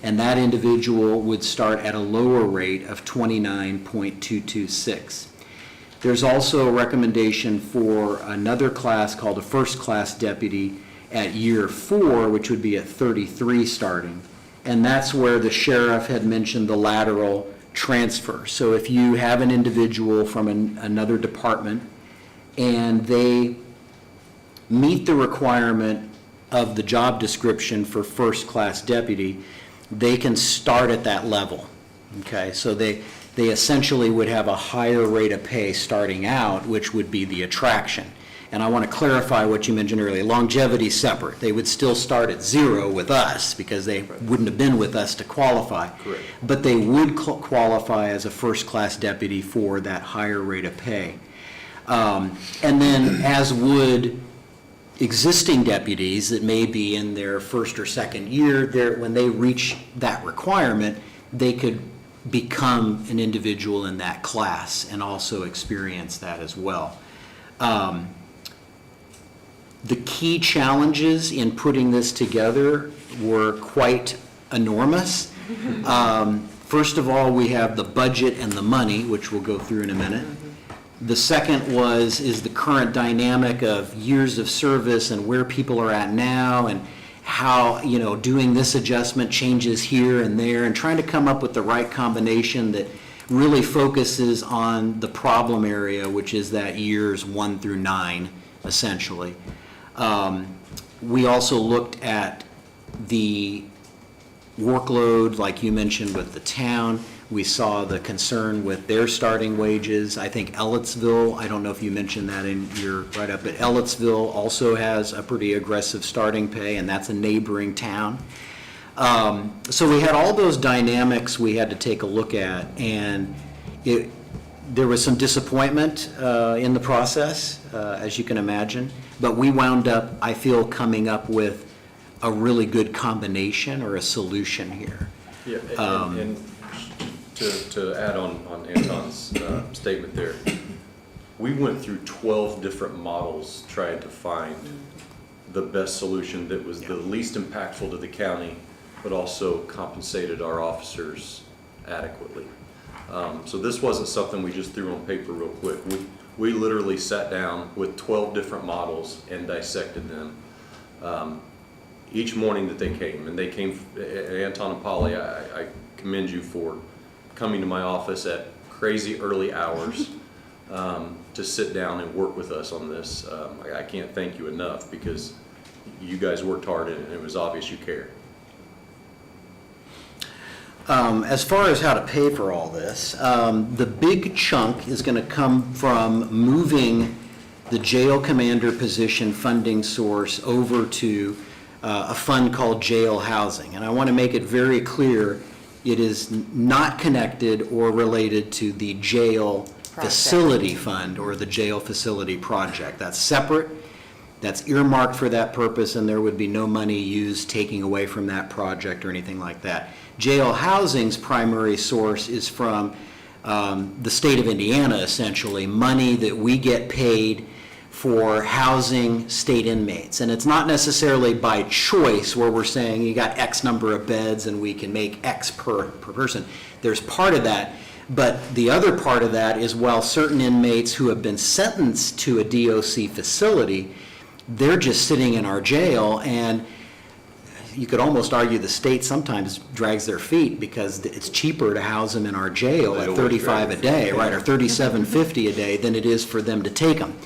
And that individual would start at a lower rate of 29.226. There's also a recommendation for another class called a first class deputy at year 4, which would be at 33 starting. And that's where the sheriff had mentioned the lateral transfer. So if you have an individual from another department and they meet the requirement of the job description for first class deputy, they can start at that level. Okay, so they essentially would have a higher rate of pay starting out, which would be the attraction. And I want to clarify what you mentioned earlier. Longevity is separate. They would still start at 0 with us because they wouldn't have been with us to qualify. Correct. But they would qualify as a first-class deputy for that higher rate of pay. And then, as would existing deputies that may be in their first or second year, when they reach that requirement, they could become an individual in that class and also experience that as well. The key challenges in putting this together were quite enormous. First of all, we have the budget and the money, which we'll go through in a minute. The second is the current dynamic of years of service and where people are at now and how, doing this adjustment changes here and there, and trying to come up with the right combination that really focuses on the problem area, which is that years 1 through 9, essentially. We also looked at the workload, like you mentioned, with the town. We saw the concern with their starting wages. I think Ellettsville, I don't know if you mentioned that in your write-up, but Ellettsville also has a pretty aggressive starting pay, and that's a neighboring town. So we had all those dynamics we had to take a look at, and there was some disappointment in the process, as you can imagine, but we wound up, I feel, coming up with a really good combination or a solution here. Yeah, and to add on Anton's statement there, we went through 12 different models trying to find the best solution that was the least impactful to the county, but also compensated our officers adequately. So this wasn't something we just threw on paper real quick. We literally sat down with 12 different models and dissected them. Each morning that they came, and they came, Anton and Polly, I commend you for coming to my office at crazy early hours to sit down and work with us on this. I can't thank you enough, because you guys worked hard and it was obvious you cared. As far as how to pay for all this, the big chunk is going to come from moving the jail commander position funding source over to a fund called jail housing. And I want to make it very clear, it is not connected or related to the jail facility fund or the jail facility project. That's separate. That's earmarked for that purpose, and there would be no money used taking away from that project or anything like that. Jail housing's primary source is from the state of Indiana, essentially, money that we get paid for housing state inmates. And it's not necessarily by choice where we're saying you got X number of beds and we can make X per person. There's part of that. But the other part of that is, while certain inmates who have been sentenced to a DOC facility, they're just sitting in our jail, and you could almost argue the state sometimes drags their feet because it's cheaper to house them in our jail at $35 a day, right, or $37.50 a day than it is for them to take them.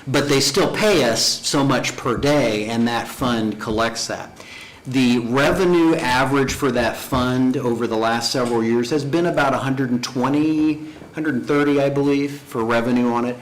But they still pay us so much per day, and that fund collects that. The revenue average for that fund over the last several years has been about 120, 130, I believe, for revenue on it.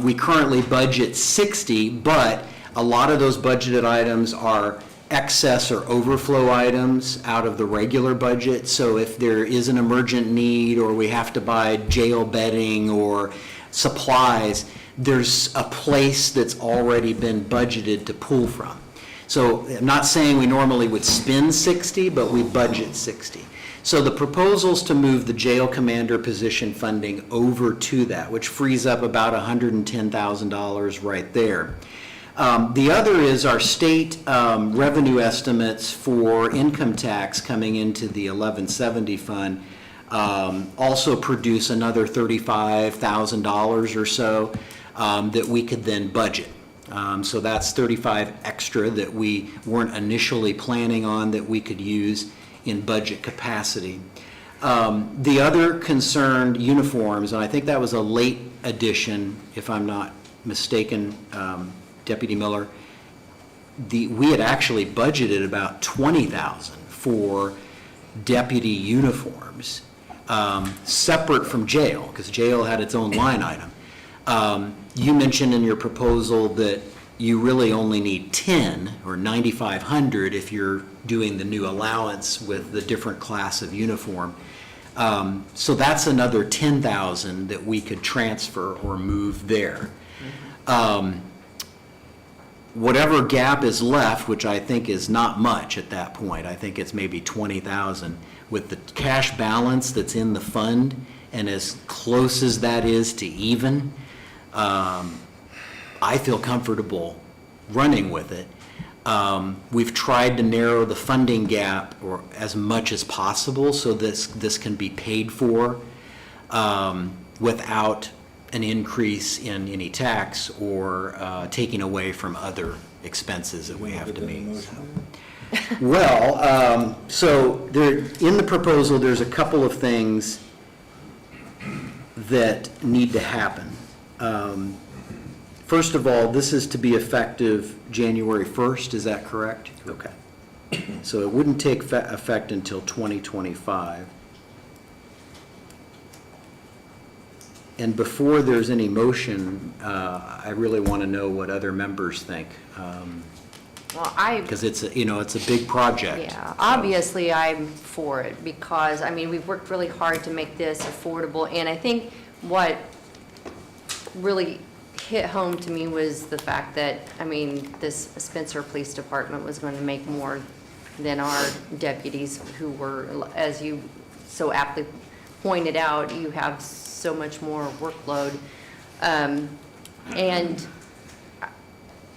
We currently budget 60, but a lot of those budgeted items are excess or overflow items out of the regular budget. So if there is an emergent need, or we have to buy jail bedding or supplies, there's a place that's already been budgeted to pull from. So I'm not saying we normally would spend 60, but we budget 60. So the proposal's to move the jail commander position funding over to that, which frees up about $110,000 right there. The other is our state revenue estimates for income tax coming into the 1170 fund also produce another $35,000 or so that we could then budget. So that's 35 extra that we weren't initially planning on that we could use in budget capacity. The other concerned uniforms, and I think that was a late addition, if I'm not mistaken, Deputy Miller, we had actually budgeted about $20,000 for deputy uniforms, separate from jail, because jail had its own line item. You mentioned in your proposal that you really only need 10 or 9,500 if you're doing the new allowance with the different class of uniform. So that's another 10,000 that we could transfer or move there. Whatever gap is left, which I think is not much at that point, I think it's maybe 20,000, with the cash balance that's in the fund, and as close as that is to even, I feel comfortable running with it. We've tried to narrow the funding gap or as much as possible so this can be paid for without an increase in any tax or taking away from other expenses that we have to meet. Well, so there, in the proposal, there's a couple of things that need to happen. First of all, this is to be effective January 1st, is that correct? Okay. So it wouldn't take effect until 2025. And before there's any motion, I really want to know what other members think. Well, Because it's, it's a big project. yeah, obviously I'm for it because, I mean, we've worked really hard to make this affordable. And I think what really hit home to me was the fact that, I mean, this Spencer Police Department was going to make more than our deputies who were, as you so aptly pointed out, you have so much more workload. And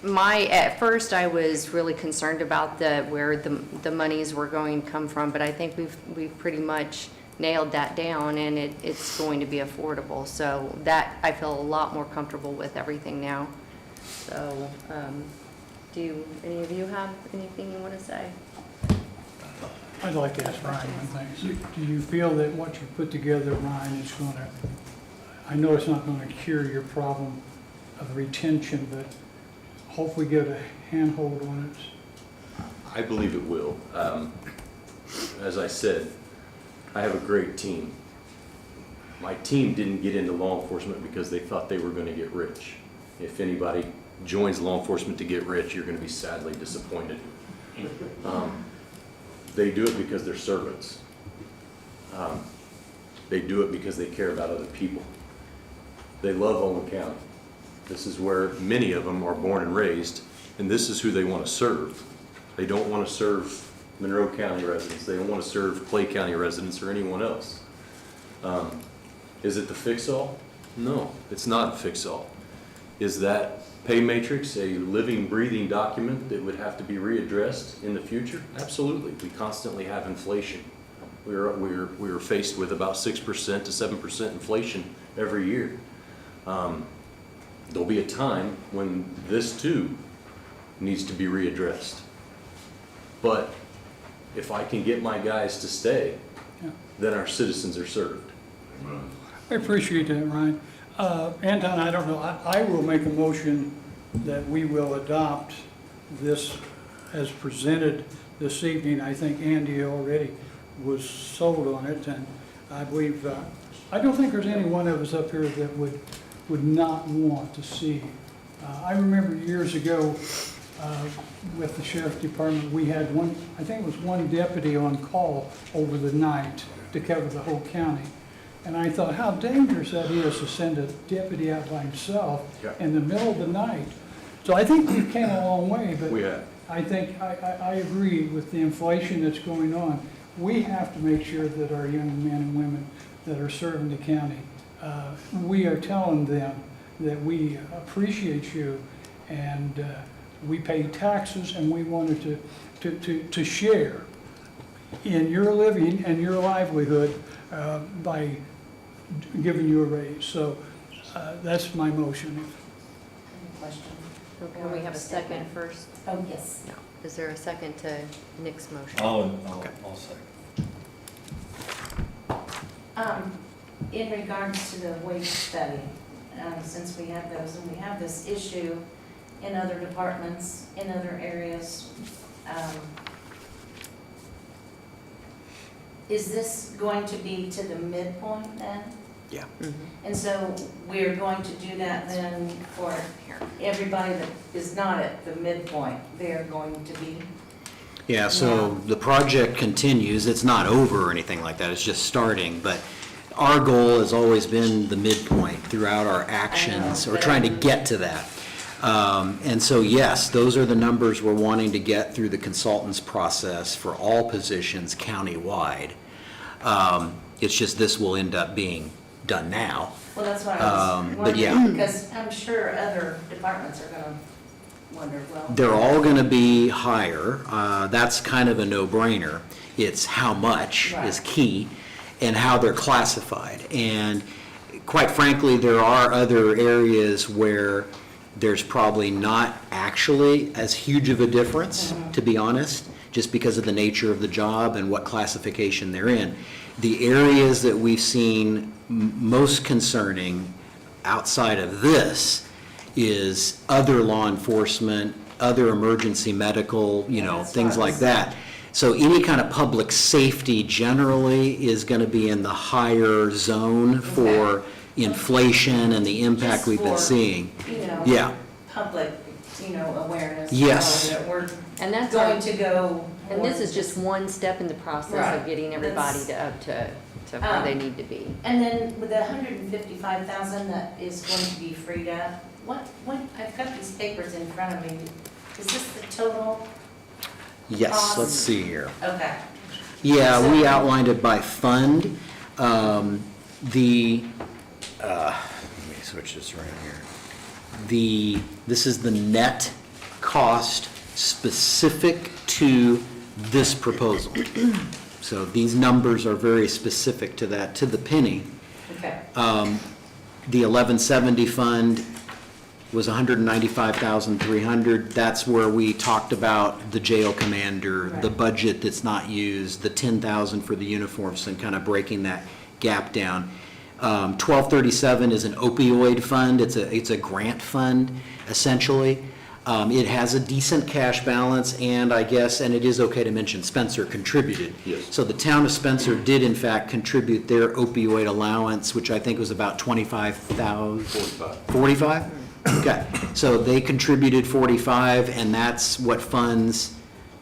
at first I was really concerned about where the monies were going to come from, but I think we've pretty much nailed that down, and it's going to be affordable. So that, I feel a lot more comfortable with everything now. So, do any of you have anything you want to say? I'd like to ask Ryan one thing. Do you feel that what you put together, Ryan, is going to, I know it's not going to cure your problem of retention, but hopefully get a handhold on it? I believe it will. As I said, I have a great team. My team didn't get into law enforcement because they thought they were going to get rich. If anybody joins law enforcement to get rich, you're going to be sadly disappointed. They do it because they're servants. They do it because they care about other people. They love Owen County. This is where many of them are born and raised, and this is who they want to serve. They don't want to serve Monroe County residents. They don't want to serve Clay County residents or anyone else. Is it the fix-all? No, it's not a fix-all. Is that pay matrix a living, breathing document that would have to be readdressed in the future? Absolutely. We constantly have inflation. We're faced with about 6% to 7% inflation every year. There'll be a time when this too needs to be readdressed. But if I can get my guys to stay, then our citizens are served. I appreciate that, Ryan. Anton, I don't know, I will make a motion that we will adopt this as presented this evening. I think Andy already was sold on it, and I believe, I don't think there's any one of us up here that would not want to see. I remember years ago with the sheriff's department, we had one, I think it was one deputy on call over the night to cover the whole county. And I thought how dangerous that is to send a deputy out by himself in the middle of the night. So I think we came a long way, but We have. I think, I agree with the inflation that's going on. We have to make sure that our young men and women that are serving the county, we are telling them that we appreciate you and we pay taxes and we wanted to share in your living and your livelihood by giving you a raise. So that's my motion. Any question? Can we have a second first? Oh, yes. No. Is there a second to Nick's motion? I'll second. In regards to the wage study, since we have those and we have this issue in other departments, in other areas, is this going to be to the midpoint then? Yeah. And so we're going to do that then for everybody that is not at the midpoint, they're going to be? Yeah, so the project continues. It's not over or anything like that. It's just starting, but our goal has always been the midpoint throughout our actions. We're trying to get to that. And so, yes, those are the numbers we're wanting to get through the consultants process for all positions countywide. It's just this will end up being done now. Well, that's what I was but yeah. wondering, because I'm sure other departments are gonna wonder, well. They're all going to be higher. That's kind of a no-brainer. It's how much is key and how they're classified. And quite frankly, there are other areas where there's probably not actually as huge of a difference, to be honest. just because of the nature of the job and what classification they're in. The areas that we've seen most concerning outside of this is other law enforcement, other emergency medical, That's things what I like was- that. So any kind of public safety generally is going to be in the higher zone for inflation and the impact Just we've been for, seeing. Yeah. Yeah, Public, awareness. Yes. That we're And that's going our, to go. and this is just one step in the process Right. of getting everybody That's- to where they need to be. And then with the 155,000 that is going to be freed up, I've got these papers in front of me. Is this the total? yes, let's see here. Okay. Yeah, So- we outlined it by fund. Let me switch this right here. This is the net cost specific to this proposal. So these numbers are very specific to that, to the penny. Okay. The 1170 fund was 195,300. That's where we talked about the jail commander, the Right. budget that's not used, the 10,000 for the uniforms, and kind of breaking that gap down. 1237 is an opioid fund. It's a grant fund, essentially. It has a decent cash balance, and I guess, and it is okay to mention, Spencer contributed. Yes. So the town of Spencer did in fact contribute their opioid allowance, which I think was about 25,000. 45. 45? Okay, so they contributed 45, and that's what funds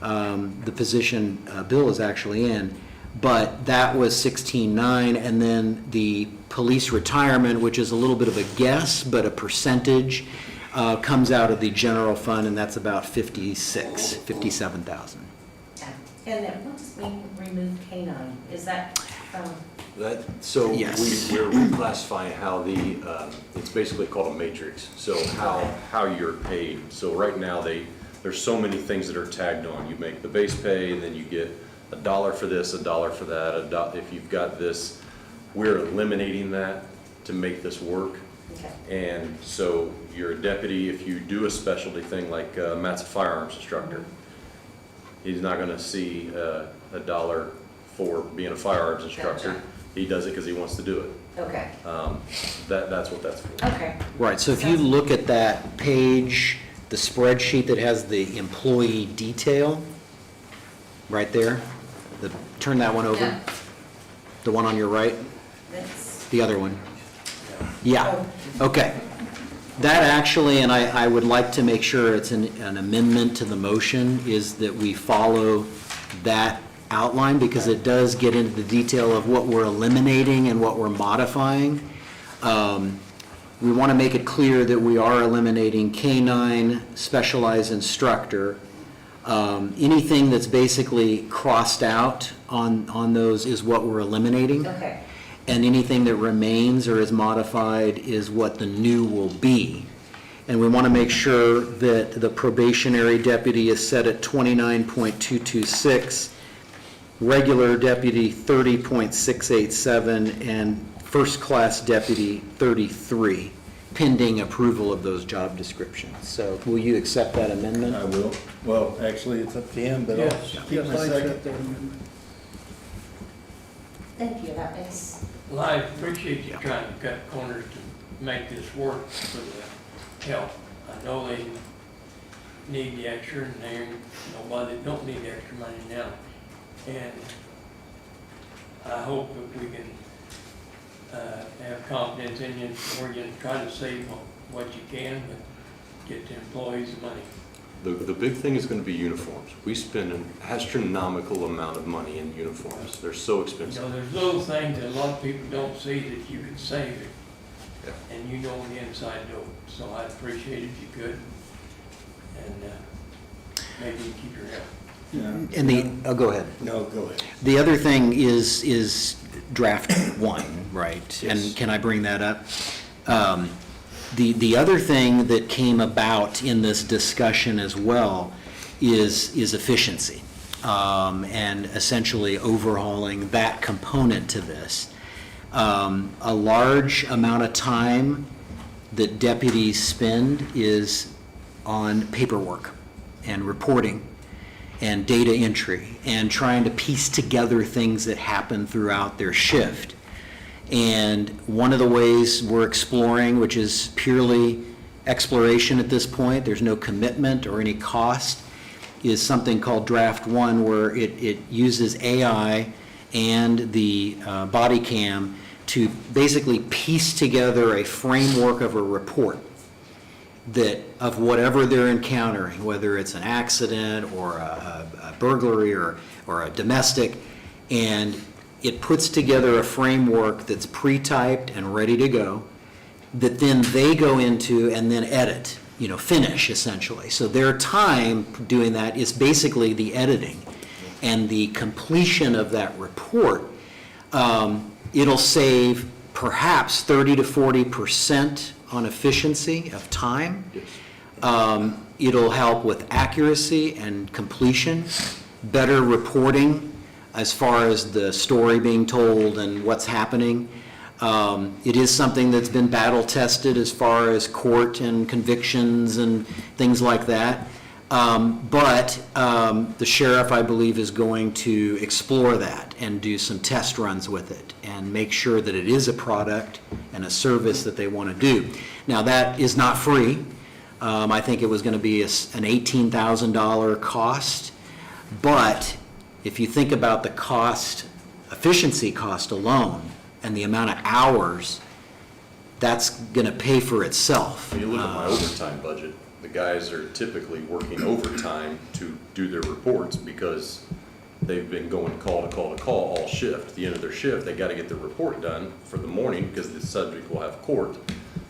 the position Bill is actually in. But that was 16.9, and then the police retirement, which is a little bit of a guess, but a percentage, comes out of the general fund, and that's about 57,000. And then what does mean remove canine? Is that from, So Yes. we're reclassifying how it's basically called a matrix, so how you're paid. So right now, there's so many things that are tagged on. You make the base pay, and then you get $1 for this, $1 for that, if you've got this. We're eliminating that to make this work. okay, And so you're a deputy, if you do a specialty thing like Matt's a firearms instructor, he's not gonna see $1 for being a firearms instructor. Gotcha. He does it because he wants to do it. okay, That's what that's for. okay. Right, so if you look at that page, the spreadsheet that has the employee detail, right there, turn that one over. Yeah. The one on your right, That's, the other one. Yeah, okay. That actually, and I would like to make sure it's an amendment to the motion, is that we follow that outline, because it does get into the detail of what we're eliminating and what we're modifying. We want to make it clear that we are eliminating K-9, specialized instructor. Anything that's basically crossed out on those is what we're eliminating. okay, And anything that remains or is modified is what the new will be. And we want to make sure that the probationary deputy is set at 29.226, regular deputy 30.687, and first-class deputy 33, pending approval of those job descriptions. So will you accept that amendment? I will. Well, actually, it's up to him, but I'll Yes, keep yes, my I second. accept that amendment. thank you, that makes, Well, I appreciate you trying to cut corners to make this work for the help. I know they need the extra, and there's nobody that don't need the extra money now. And I hope that we can have confidence in you, or you try to save what you can, but get the employees the money. The big thing is going to be uniforms. We spend an astronomical amount of money in uniforms. They're so You expensive. know, there's little things that a lot of people don't see that you can save it, Yeah. and you know the inside dope. So I'd appreciate it if you could, and maybe you keep your help. Yeah. And go ahead. No, go ahead. The other thing is draft one, right? Yes. And can I bring that up? The other thing that came about in this discussion as well is efficiency, and essentially overhauling that component to this. A large amount of time that deputies spend is on paperwork and reporting. and data entry and trying to piece together things that happen throughout their shift. And one of the ways we're exploring, which is purely exploration at this point, there's no commitment or any cost, is something called Draft One, where it uses AI and the body cam to basically piece together a framework of a report that, of whatever they're encountering, whether it's an accident or a burglary or a domestic, and it puts together a framework that's pre-typed and ready to go, that then they go into and then edit, finish essentially. So their time doing that is basically the editing and the completion of that report. It'll save perhaps 30 to 40% on efficiency of time. It'll help with accuracy and completion, better reporting as far as the story being told and what's happening. It is something that's been battle tested as far as court and convictions and things like that. But the sheriff, I believe, is going to explore that and do some test runs with it and make sure that it is a product and a service that they want to do. Now, that is not free. I think it was going to be an $18,000 cost. But if you think about the cost, efficiency cost alone, and the amount of hours, that's going to pay for itself. When you look at my overtime budget, the guys are typically working overtime to do their reports because they've been going call to call to call all shift. At the end of their shift, they got to get their report done for the morning because the subject will have court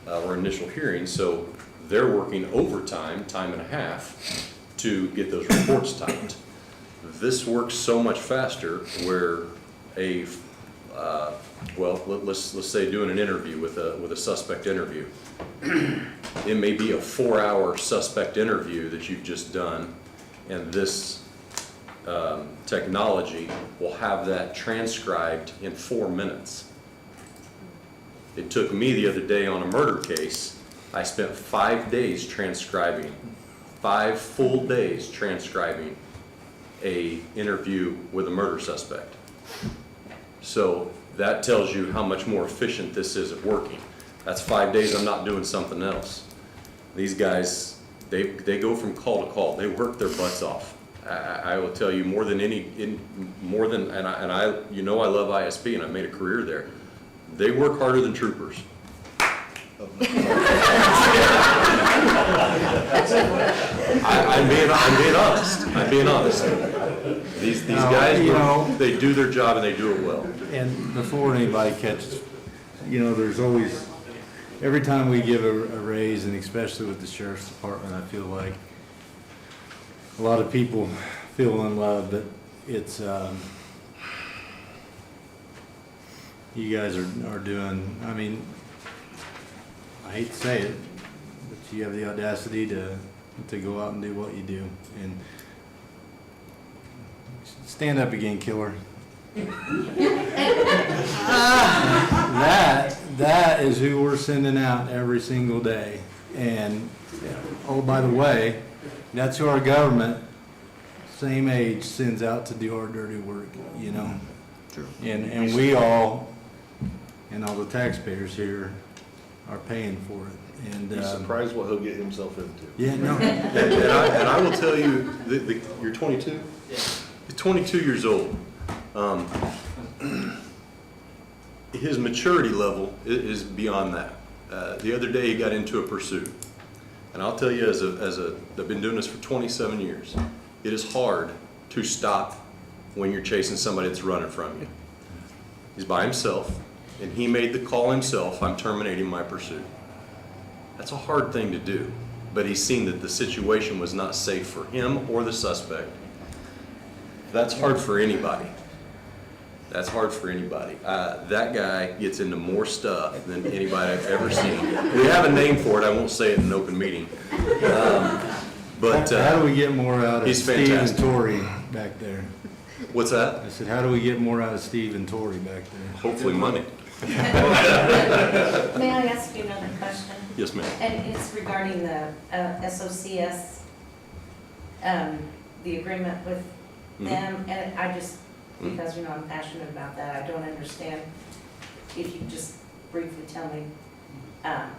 or initial hearing. So they're working overtime, time and a half, to get those reports typed. This works so much faster where let's say doing an interview with a suspect interview. It may be a 4-hour suspect interview that you've just done, and this technology will have that transcribed in 4 minutes. It took me the other day on a murder case, I spent 5 days transcribing, 5 full days transcribing a interview with a murder suspect. So that tells you how much more efficient this is at working. That's 5 days I'm not doing something else. These guys, they go from call to call. They work their butts off. I will tell you more than I love ISP and I've made a career there. They work harder than troopers. I'm being honest. These guys, they do their job and they do it well. And before anybody catches, there's always, every time we give a raise, and especially with the sheriff's department, I feel like a lot of people feel unloved, but it's, you guys are doing, I hate to say it, but you have the audacity to go out and do what you do. And stand up again, killer. That is who we're sending out every single day. And oh, by the way, that's who our government, same age, sends out to do our dirty work, True. And we all, and all the taxpayers here, are paying for it. And Be surprised what he'll get himself into. yeah, no. And I will tell you, you're 22? Yeah. He's 22 years old. His maturity level is beyond that. The other day he got into a pursuit. And I'll tell you, I've been doing this for 27 years. It is hard to stop when you're chasing somebody that's running from you. He's by himself, and he made the call himself, I'm terminating my pursuit. That's a hard thing to do, but he's seen that the situation was not safe for him or the suspect. That's hard for anybody. That's hard for anybody. That guy gets into more stuff than anybody I've ever seen. We have a name for it. I won't say it in an open meeting. But how do we get more out of he's Steve fantastic. and Tori back there? What's that? I said, how do we get more out of Steve and Tori back there? Hopefully money. May I ask you another question? Yes, ma'am. And it's regarding the SOCS the agreement with them, and I just, because, you know, I'm passionate about that, I don't understand. If you just briefly tell me,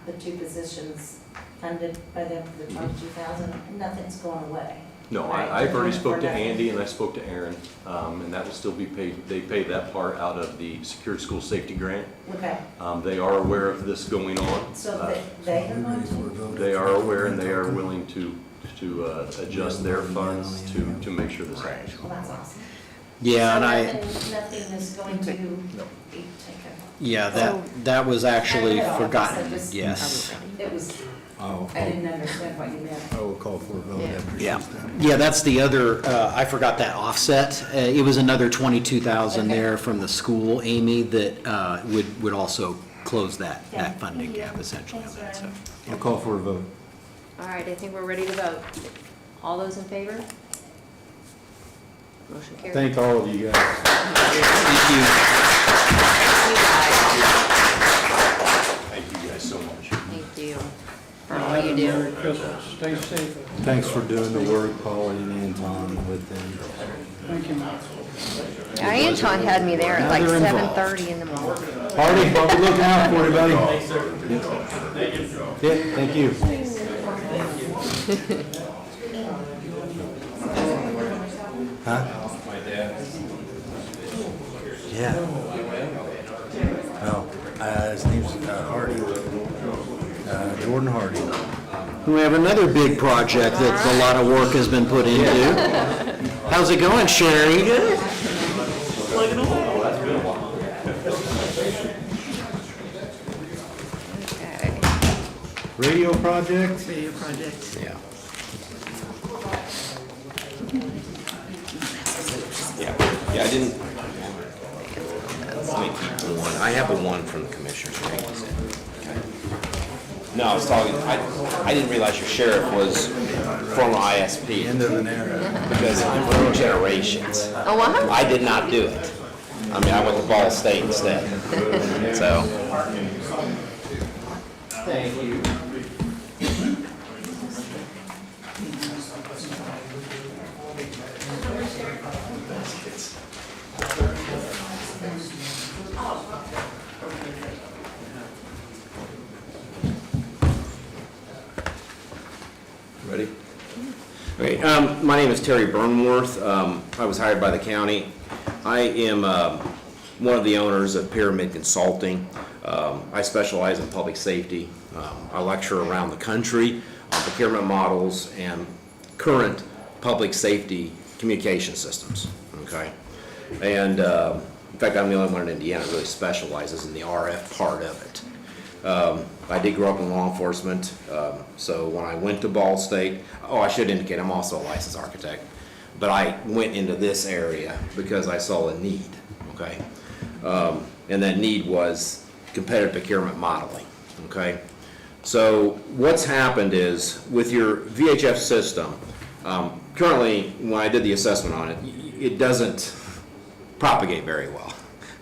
the two positions funded by them for the 22,000, nothing's going away. No, Right, I've already for spoke to nothing. Andy and I spoke to Aaron, and that will still be paid. They pay that part out of the Secure School Safety Grant. Okay, They are aware of this going on. so they are going to? They are aware and they are willing to adjust their funds to make sure this happens. Well, that's awesome. Yeah, and So nothing is going to be taken. yeah, that was actually I know, forgotten, I just- yes. It was, Oh, I didn't understand what you meant. I will call for a vote after she's Yeah, done. yeah, that's the other, I forgot that offset. It was another 22,000 Okay. there from the school, Amy, that would also close that Yeah, funding thank you. gap essentially on Thanks, that, so. Ryan. I'll call for a vote. All right, I think we're ready to vote. All those in favor? Motion carries. Thank all of you guys. Thank you. Thank you guys. Thank you guys so much. Thank you for all Have you a do. Merry Christmas. Stay safe. Thanks for doing the work, Paul and Anton, with them. Thank you. Yeah, Anton had me there at like Now they're involved. 7:30 in the morning. Hardy, I'll be looking out for you, buddy. Yeah, thank you. Huh? Yeah. Oh, his name's Hardy, Jordan Hardy. We have another big project that a lot of work has been put into. How's it going, Sherry? Good. Okay. Radio project? Yeah. Yeah, I didn't. Let me keep the one. I have the one from the commissioners. No, I was talking, I didn't realize your sheriff was former ISP. End of an era. Because for generations. Oh, what? I did not do it. I mean, I went to Ball State instead. So, Thank you. ready? Okay, my name is Terry Burnworth. I was hired by the county. I am one of the owners of Pyramid Consulting. I specialize in public safety. I lecture around the country on procurement models and current public safety communication systems, okay? And in fact, I'm the only one in Indiana that really specializes in the RF part of it. I did grow up in law enforcement, so when I went to Ball State, I should indicate I'm also a licensed architect, but I went into this area because I saw a need, okay? And that need was competitive procurement modeling, okay? So what's happened is with your VHF system, currently when I did the assessment on it, it doesn't propagate very well.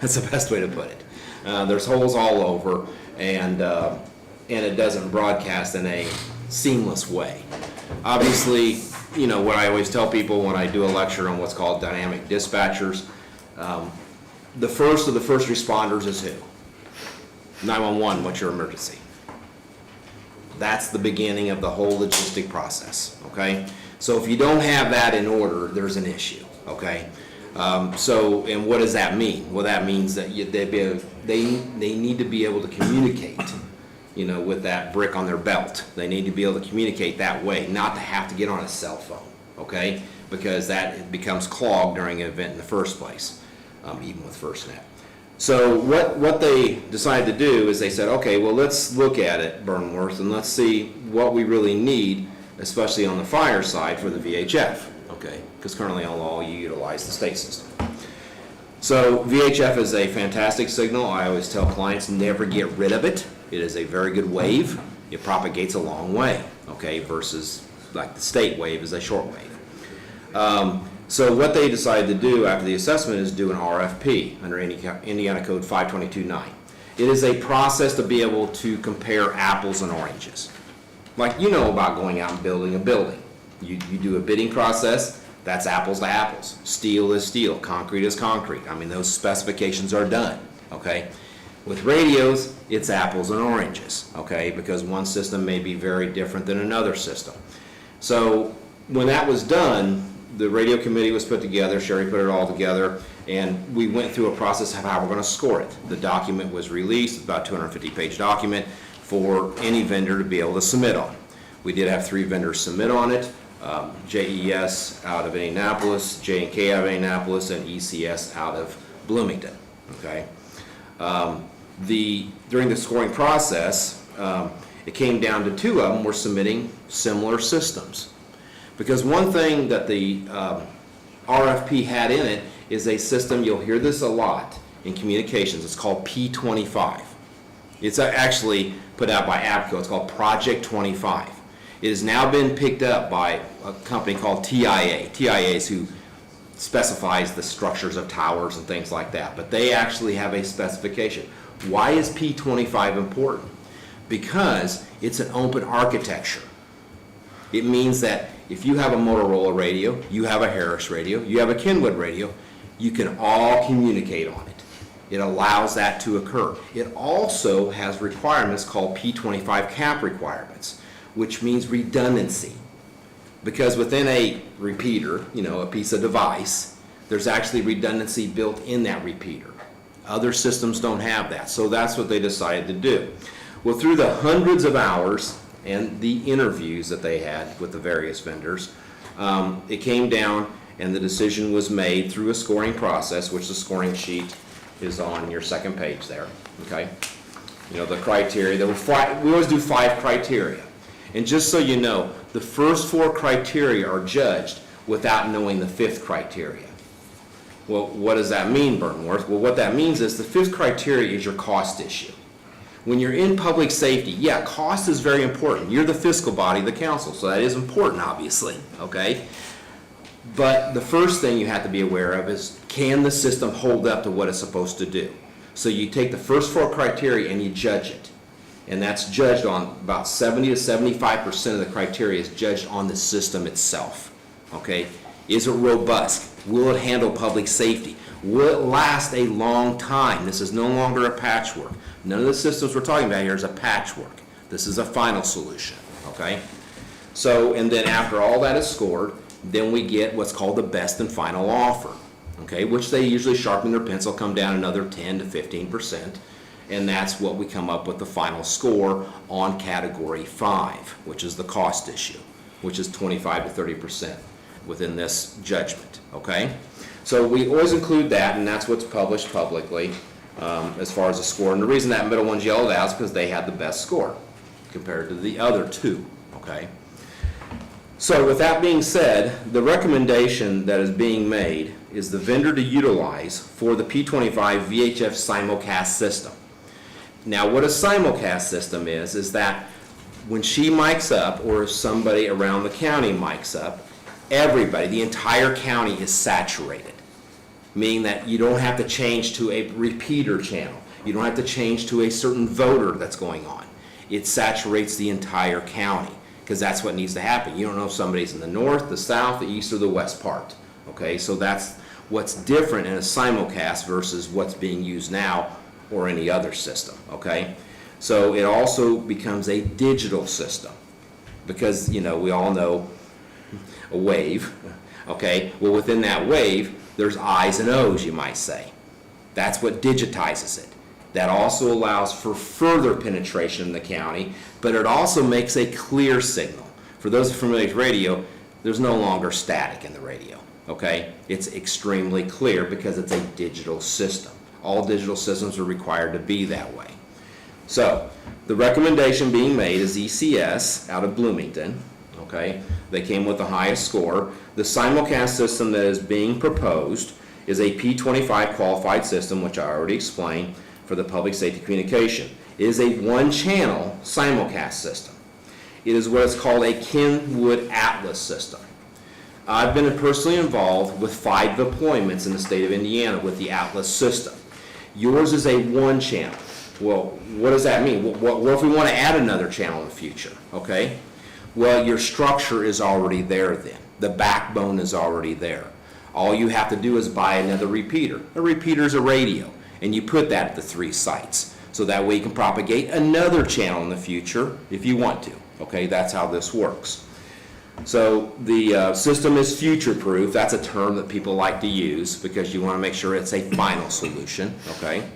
That's the best way to put it. There's holes all over, and it doesn't broadcast in a seamless way. Obviously, you know, what I always tell people when I do a lecture on what's called dynamic dispatchers, the first of the first responders is who? 911, what's your emergency? That's the beginning of the whole logistic process, okay? So if you don't have that in order, there's an issue, okay? And what does that mean? Well, that means that they need to be able to communicate, you know, with that brick on their belt. They need to be able to communicate that way, not to have to get on a cell phone, okay? Because that becomes clogged during an event in the first place, even with FirstNet. So what they decided to do is they said, okay, well, let's look at it, Burnworth, and let's see what we really need, especially on the fire side for the VHF, okay? Because currently on law, you utilize the state system. So VHF is a fantastic signal. I always tell clients never get rid of it. It is a very good wave. It propagates a long way, okay, versus like the state wave is a short wave. So what they decided to do after the assessment is do an RFP under Indiana Code 522.9. It is a process to be able to compare apples and oranges. Like you know about going out and building a building. You do a bidding process. That's apples to apples. Steel is steel, concrete is concrete. I mean, those specifications are done, okay? With radios, it's apples and oranges, okay? Because one system may be very different than another system. So when that was done, the radio committee was put together, Sherry put it all together, and we went through a process of how we're going to score it. The document was released, it's about a 250-page document for any vendor to be able to submit on. We did have 3 vendors submit on it, JES out of Indianapolis, J&K out of Indianapolis, and ECS out of Bloomington, okay? During the scoring process, it came down to 2 of them were submitting similar systems. Because one thing that the RFP had in it is a system, you'll hear this a lot in communications, it's called P25. It's actually put out by APCO, it's called Project 25. It has now been picked up by a company called TIA. TIA is who specifies the structures of towers and things like that, but they actually have a specification. Why is P25 important? Because it's an open architecture. It means that if you have a Motorola radio, you have a Harris radio, you have a Kenwood radio, you can all communicate on it. It allows that to occur. It also has requirements called P25 cap requirements, which means redundancy. Because within a repeater, a piece of device, there's actually redundancy built in that repeater. Other systems don't have that, so that's what they decided to do. Well, through the hundreds of hours and the interviews that they had with the various vendors, it came down and the decision was made through a scoring process, which the scoring sheet is on your second page there, okay? The criteria, there were 5, we always do 5 criteria. And just so you know, the first 4 criteria are judged without knowing the 5th criteria. Well, what does that mean, Burnworth? Well, what that means is the 5th criteria is your cost issue. When you're in public safety, yeah, cost is very important. You're the fiscal body of the council, so that is important, obviously, okay? But the first thing you have to be aware of is, can the system hold up to what it's supposed to do? So you take the first 4 criteria and you judge it. And that's judged on about 70 to 75% of the criteria is judged on the system itself, okay? Is it robust? Will it handle public safety? Will it last a long time? This is no longer a patchwork. None of the systems we're talking about here is a patchwork. This is a final solution, okay? So, and then after all that is scored, then we get what's called the best and final offer, okay? Which they usually sharpen their pencil, come down another 10 to 15%. And that's what we come up with the final score on category 5, which is the cost issue, which is 25 to 30% within this judgment, okay? So we always include that, and that's what's published publicly as far as the score. And the reason that middle one's yellowed out is because they had the best score compared to the other 2, okay? So with that being said, the recommendation that is being made is the vendor to utilize for the P25 VHF simulcast system. Now, what a simulcast system is that when she mics up, or if somebody around the county mics up, everybody, the entire county is saturated, meaning that you don't have to change to a repeater channel. You don't have to change to a certain voter that's going on. It saturates the entire county, because that's what needs to happen. You don't know if somebody's in the north, the south, the east, or the west part, okay? So that's what's different in a simulcast versus what's being used now or any other system, okay? So it also becomes a digital system because, we all know a wave, okay? Well, within that wave, there's I's and O's, you might say. That's what digitizes it. That also allows for further penetration in the county, but it also makes a clear signal. For those familiar with radio, there's no longer static in the radio, okay? It's extremely clear because it's a digital system. All digital systems are required to be that way. So, the recommendation being made is ECS out of Bloomington, okay? They came with the highest score. The simulcast system that is being proposed is a P25 qualified system, which I already explained, for the public safety communication. It is a 1-channel simulcast system. It is what is called a Kenwood Atlas system. I've been personally involved with 5 deployments in the state of Indiana with the Atlas system. Yours is a 1-channel. Well, what does that mean? What if we want to add another channel in the future, okay? Well, your structure is already there then. The backbone is already there. All you have to do is buy another repeater. A repeater is a radio, and you put that at the 3 sites. So that way you can propagate another channel in the future if you want to. Okay, that's how this works. So the system is future-proof. That's a term that people like to use because you want to make sure it's a final solution, okay?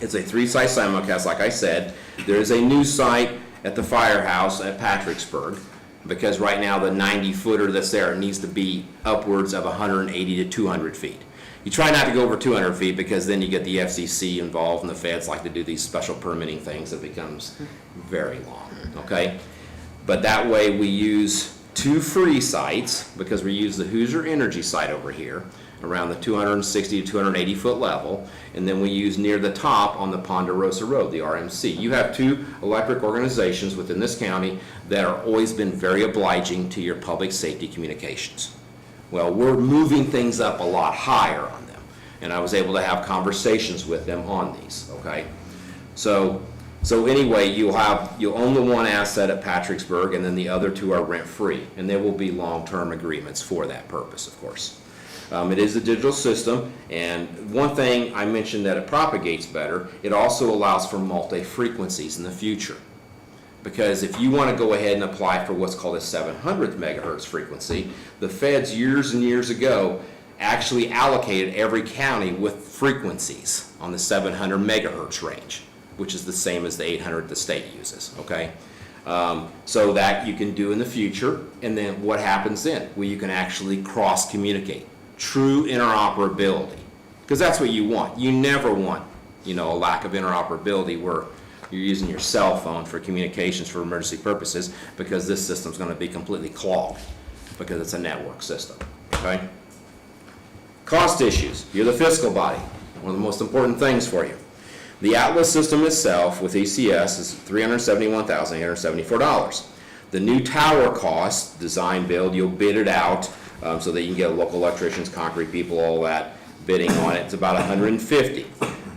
It's a 3-site simulcast, like I said. There is a new site at the firehouse at Patricksburg because right now the 90-footer that's there needs to be upwards of 180 to 200 feet. You try not to go over 200 feet because then you get the FCC involved and the feds like to do these special permitting things that becomes very long, okay? But that way we use 2 free sites because we use the Hoosier Energy site over here around the 260 to 280 foot level, and then we use near the top on the Ponderosa Road, the RMC. You have 2 electric organizations within this county that are always been very obliging to your public safety communications. Well, we're moving things up a lot higher on them, and I was able to have conversations with them on these, okay? So anyway, you'll own the 1 asset at Patricksburg, and then the other 2 are rent-free, and there will be long-term agreements for that purpose, of course. It is a digital system, and one thing I mentioned that it propagates better, it also allows for multi-frequencies in the future. Because if you want to go ahead and apply for what's called a 700 megahertz frequency, the feds years and years ago actually allocated every county with frequencies on the 700 megahertz range, which is the same as the 800 the state uses, okay? So that you can do in the future, and then what happens then? Well, you can actually cross-communicate. True interoperability, because that's what you want. You never want, a lack of interoperability where you're using your cell phone for communications for emergency purposes, because this system's going to be completely clogged because it's a network system, okay? Cost issues. You're the fiscal body. One of the most important things for you. The Atlas system itself with ECS is $371,874. The new tower cost, design build, you'll bid it out so that you can get local electricians, concrete people, all that bidding on it. It's about $150.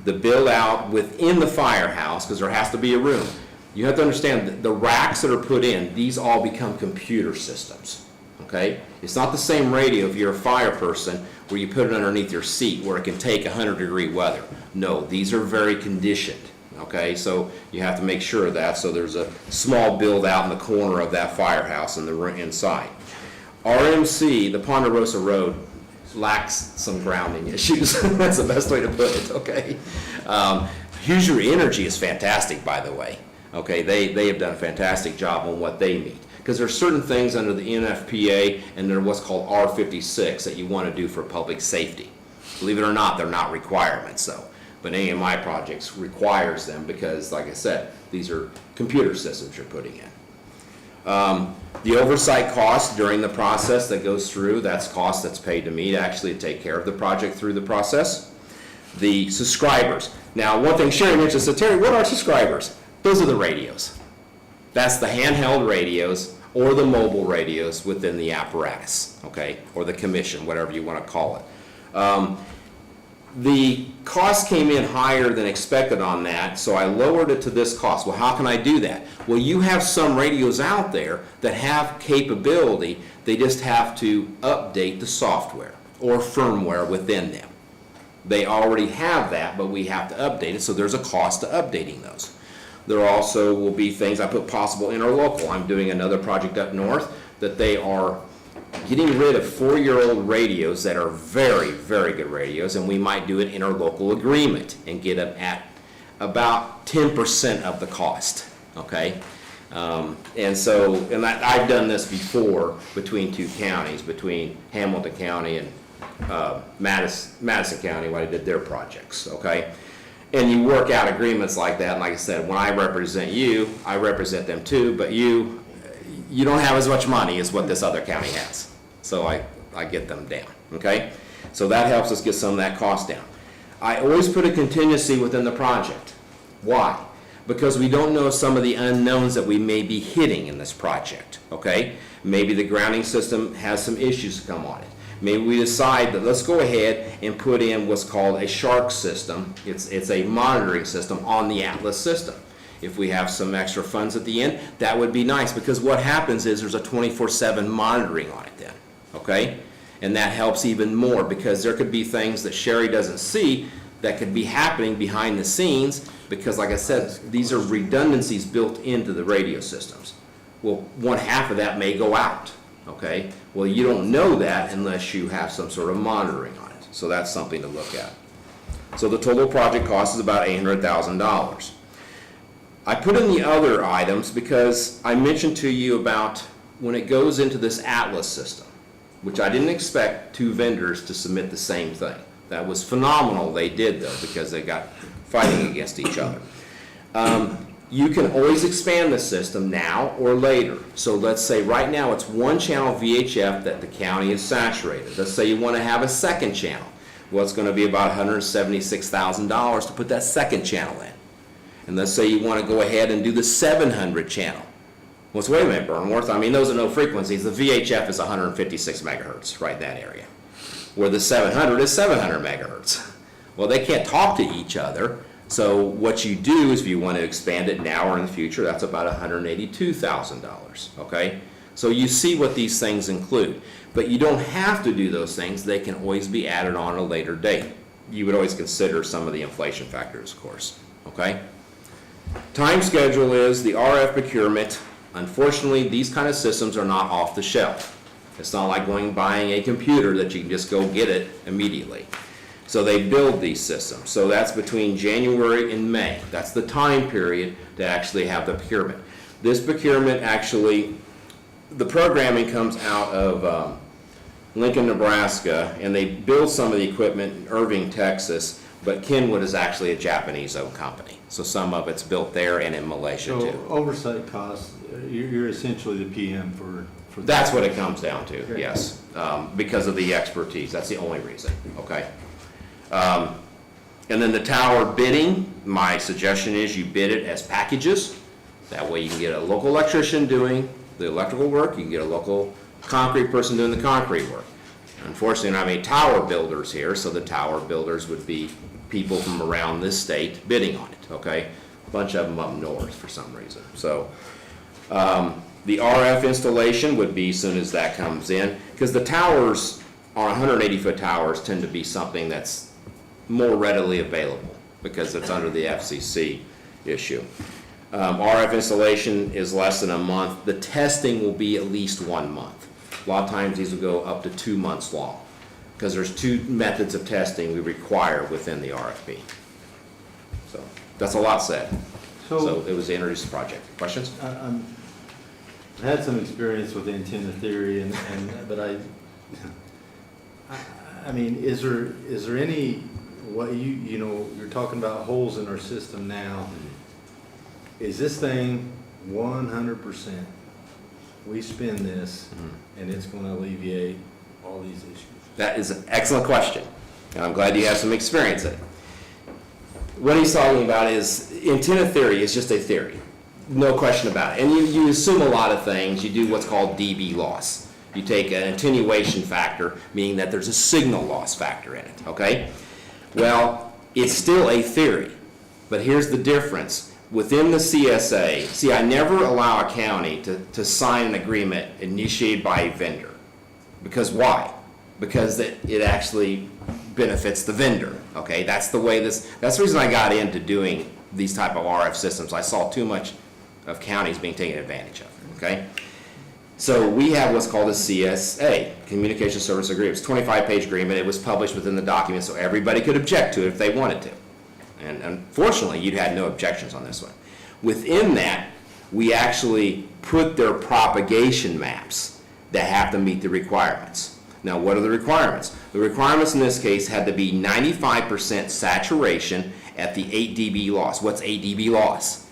The build out within the firehouse, because there has to be a room. You have to understand that the racks that are put in, these all become computer systems, okay? It's not the same radio if you're a fire person where you put it underneath your seat where it can take 100-degree weather. No, these are very conditioned, okay? So you have to make sure of that. So there's a small build out in the corner of that firehouse in the inside. RMC, the Ponderosa Road, lacks some grounding issues. That's the best way to put it, okay? Hoosier Energy is fantastic, by the way. Okay, they have done a fantastic job on what they meet. Because there are certain things under the NFPA and there are what's called R56 that you want to do for public safety. Believe it or not, they're not requirements, though. But AMI projects requires them because, like I said, these are computer systems you're putting in. The oversight cost during the process that goes through, that's cost that's paid to me to actually take care of the project through the process. The subscribers. Now, one thing Sherry mentioned, so Terry, what are subscribers? Those are the radios. That's the handheld radios or the mobile radios within the apparatus, okay, or the commission, whatever you want to call it. The cost came in higher than expected on that, so I lowered it to this cost. Well, how can I do that? Well, you have some radios out there that have capability, they just have to update the software or firmware within them. They already have that, but we have to update it, so there's a cost to updating those. There also will be things, I put possible interlocal. I'm doing another project up north that they are getting rid of 4-year-old radios that are very, very good radios, and we might do an interlocal agreement and get them at about 10% of the cost, okay? And I've done this before between 2 counties, between Hamilton County and Madison County when I did their projects, okay? And you work out agreements like that, and like I said, when I represent you, I represent them too, but you don't have as much money as what this other county has. So I get them down, okay? So that helps us get some of that cost down. I always put a contingency within the project. Why? Because we don't know some of the unknowns that we may be hitting in this project, okay? Maybe the grounding system has some issues to come on it. Maybe we decide that let's go ahead and put in what's called a SHARC system. It's a monitoring system on the Atlas system. if we have some extra funds at the end, that would be nice, because what happens is there's a 24/7 monitoring on it then, okay? And that helps even more, because there could be things that Sherry doesn't see that could be happening behind the scenes, because like I said, these are redundancies built into the radio systems. Well, one half of that may go out, okay? Well, you don't know that unless you have some sort of monitoring on it. So that's something to look at. So the total project cost is about $800,000. I put in the other items because I mentioned to you about when it goes into this Atlas system, which I didn't expect two vendors to submit the same thing. That was phenomenal they did though, because they got fighting against each other. You can always expand the system now or later. So let's say right now it's one channel VHF that the county is saturated. Let's say you want to have a second channel. Well, it's going to be about $176,000 to put that second channel in. And let's say you want to go ahead and do the 700 channel. Well, wait a minute, Burnworth, I mean, those are no frequencies. The VHF is 156 megahertz right in that area, where the 700 is 700 megahertz. Well, they can't talk to each other. So what you do is if you want to expand it now or in the future, that's about $182,000, okay? So you see what these things include. But you don't have to do those things. They can always be added on at a later date. You would always consider some of the inflation factors, of course, okay? Time schedule is the RF procurement. Unfortunately, these kind of systems are not off the shelf. It's not like going and buying a computer that you can just go get it immediately. So they build these systems. So that's between January and May. That's the time period to actually have the procurement. This procurement actually, the programming comes out of Lincoln, Nebraska, and they build some of the equipment in Irving, Texas, but Kenwood is actually a Japanese-owned company. So some of it's built there and in Malaysia too. So oversight costs, you're essentially the PM for that. That's what it comes down to, yes, because of the expertise. That's the only reason, okay? And then the tower bidding, my suggestion is you bid it as packages. That way you can get a local electrician doing the electrical work, you can get a local concrete person doing the concrete work. Unfortunately, I don't have any tower builders here, so the tower builders would be people from around this state bidding on it, okay? A bunch of them up north for some reason. So the RF installation would be as soon as that comes in, because the towers on 180-foot towers tend to be something that's more readily available because it's under the FCC issue. RF installation is less than a month. The testing will be at least 1 month. A lot of times these will go up to 2 months long because there's two methods of testing we require within the RFP. So that's a lot said. So it was to introduce the project. Questions? I had some experience with antenna theory, but I mean, is there any, what you're talking about holes in our system now. Is this thing 100%, we spend this and it's going to alleviate all these issues? That is an excellent question, and I'm glad you have some experience in it. What he's talking about is antenna theory is just a theory, no question about it. And you assume a lot of things. You do what's called dB loss. You take an attenuation factor, meaning that there's a signal loss factor in it, okay? Well, it's still a theory, but here's the difference. Within the CSA, see, I never allow a county to sign an agreement initiated by a vendor. Because why? Because it actually benefits the vendor, okay? That's the the reason I got into doing these type of RF systems. I saw too much of counties being taken advantage of, okay? So we have what's called a CSA, Communication Service Agreement. It's a 25-page agreement. It was published within the document so everybody could object to it if they wanted to. And unfortunately, you had no objections on this one. Within that, we actually put their propagation maps that have to meet the requirements. Now, what are the requirements? The requirements in this case had to be 95% saturation at the 8 dB loss. What's 8 dB loss?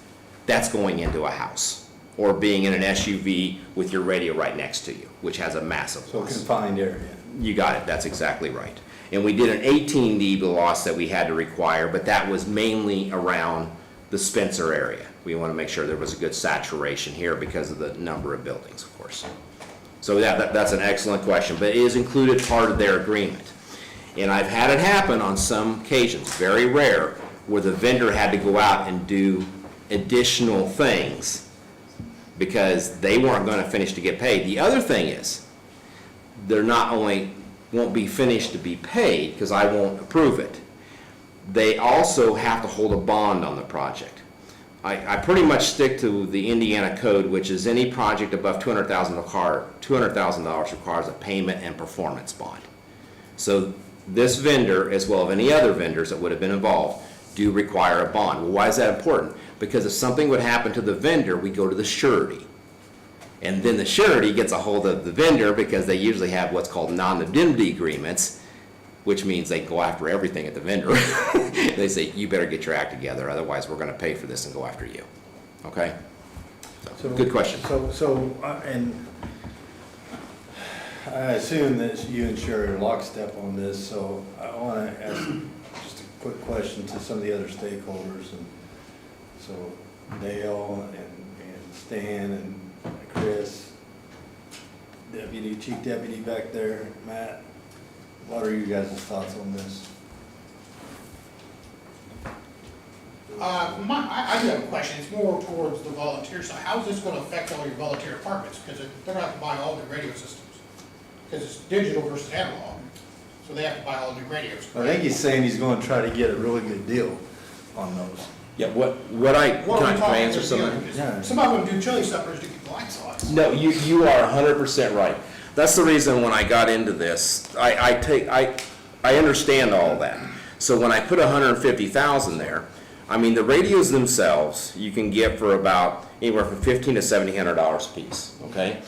That's going into a house or being in an SUV with your radio right next to you, which has a massive loss. So confined area. You got it, that's exactly right. And we did an 18 dB loss that we had to require, but that was mainly around the Spencer area. We want to make sure there was a good saturation here because of the number of buildings, of course. So that's an excellent question, but it is included part of their agreement. And I've had it happen on some occasions, very rare, where the vendor had to go out and do additional things because they weren't going to finish to get paid. The other thing is, they're not only won't be finished to be paid because I won't approve it, they also have to hold a bond on the project. I pretty much stick to the Indiana code, which is any project above $200,000 requires a payment and performance bond. So this vendor, as well as any other vendors that would have been involved, do require a bond. Well, why is that important? Because if something would happen to the vendor, we go to the surety. And then the surety gets a hold of the vendor because they usually have what's called non-indemnity agreements, which means they go after everything at the vendor. They say, you better get your act together, otherwise we're gonna pay for this and go after you. Okay? So, good question. And I assume that you and Sherry are lockstep on this, so I want to ask just a quick question to some of the other stakeholders. And so Dale and Stan and Chris, Chief Deputy back there, Matt, what are you guys' thoughts on this? I do have a question. It's more towards the volunteer side. How is this going to affect all your volunteer departments? Because they're going to have to buy all new radio systems. Because it's digital versus analog. So they have to buy all new radios. I think he's saying he's going to try to get a really good deal on those. Yeah, can I answer some of that? Yeah. Some of them do chili suppers to keep the lights on. No, you are 100% right. That's the reason when I got into this, I understand all that. So when I put 150,000 there, I mean, the radios themselves, you can get for about anywhere from $1,500 to $1,700 a piece, okay?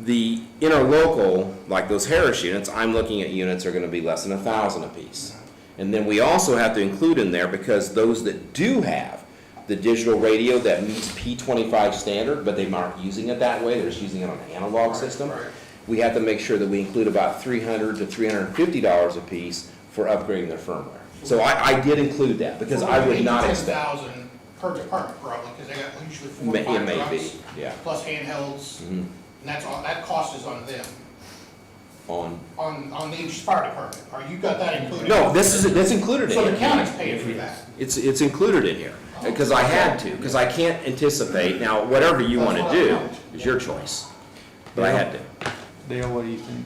The interlocal, like those Harris units, I'm looking at units are gonna be less than 1,000 a piece. And then we also have to include in there, because those that do have the digital radio that meets P25 standard, but they aren't using it that way, they're just using it on an analog system, we have to make sure that we include about $300 to $350 a piece for upgrading their firmware. So I did include that, because I would not expect. 10,000 per department probably, because they got usually 4 or 5 It may trucks, be, yeah. plus handhelds, Mhm. and that's all, that cost is on them, On, on each fire department. Or you got that included? no, that's included in So here. the county's paying for that? It's included in here, because I had to, because I can't anticipate, now, whatever you want to do is your choice, but I had to. Dale, what do you think?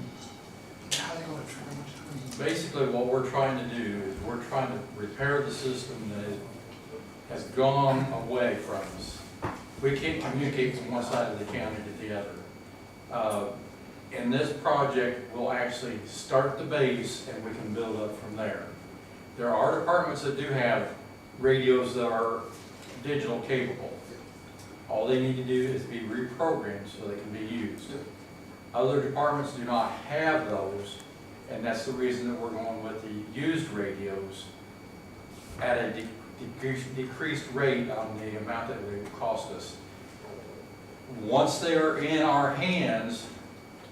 How they gonna try? Basically, what we're trying to do is we're trying to repair the system that has gone away from us. We can't communicate from one side of the county to the other. And this project will actually start the base and we can build up from there. There are departments that do have radios that are digital capable. All they need to do is be reprogrammed so they can be used. Other departments do not have those, and that's the reason that we're going with the used radios at a decreased rate on the amount that it would cost us. Once they are in our hands,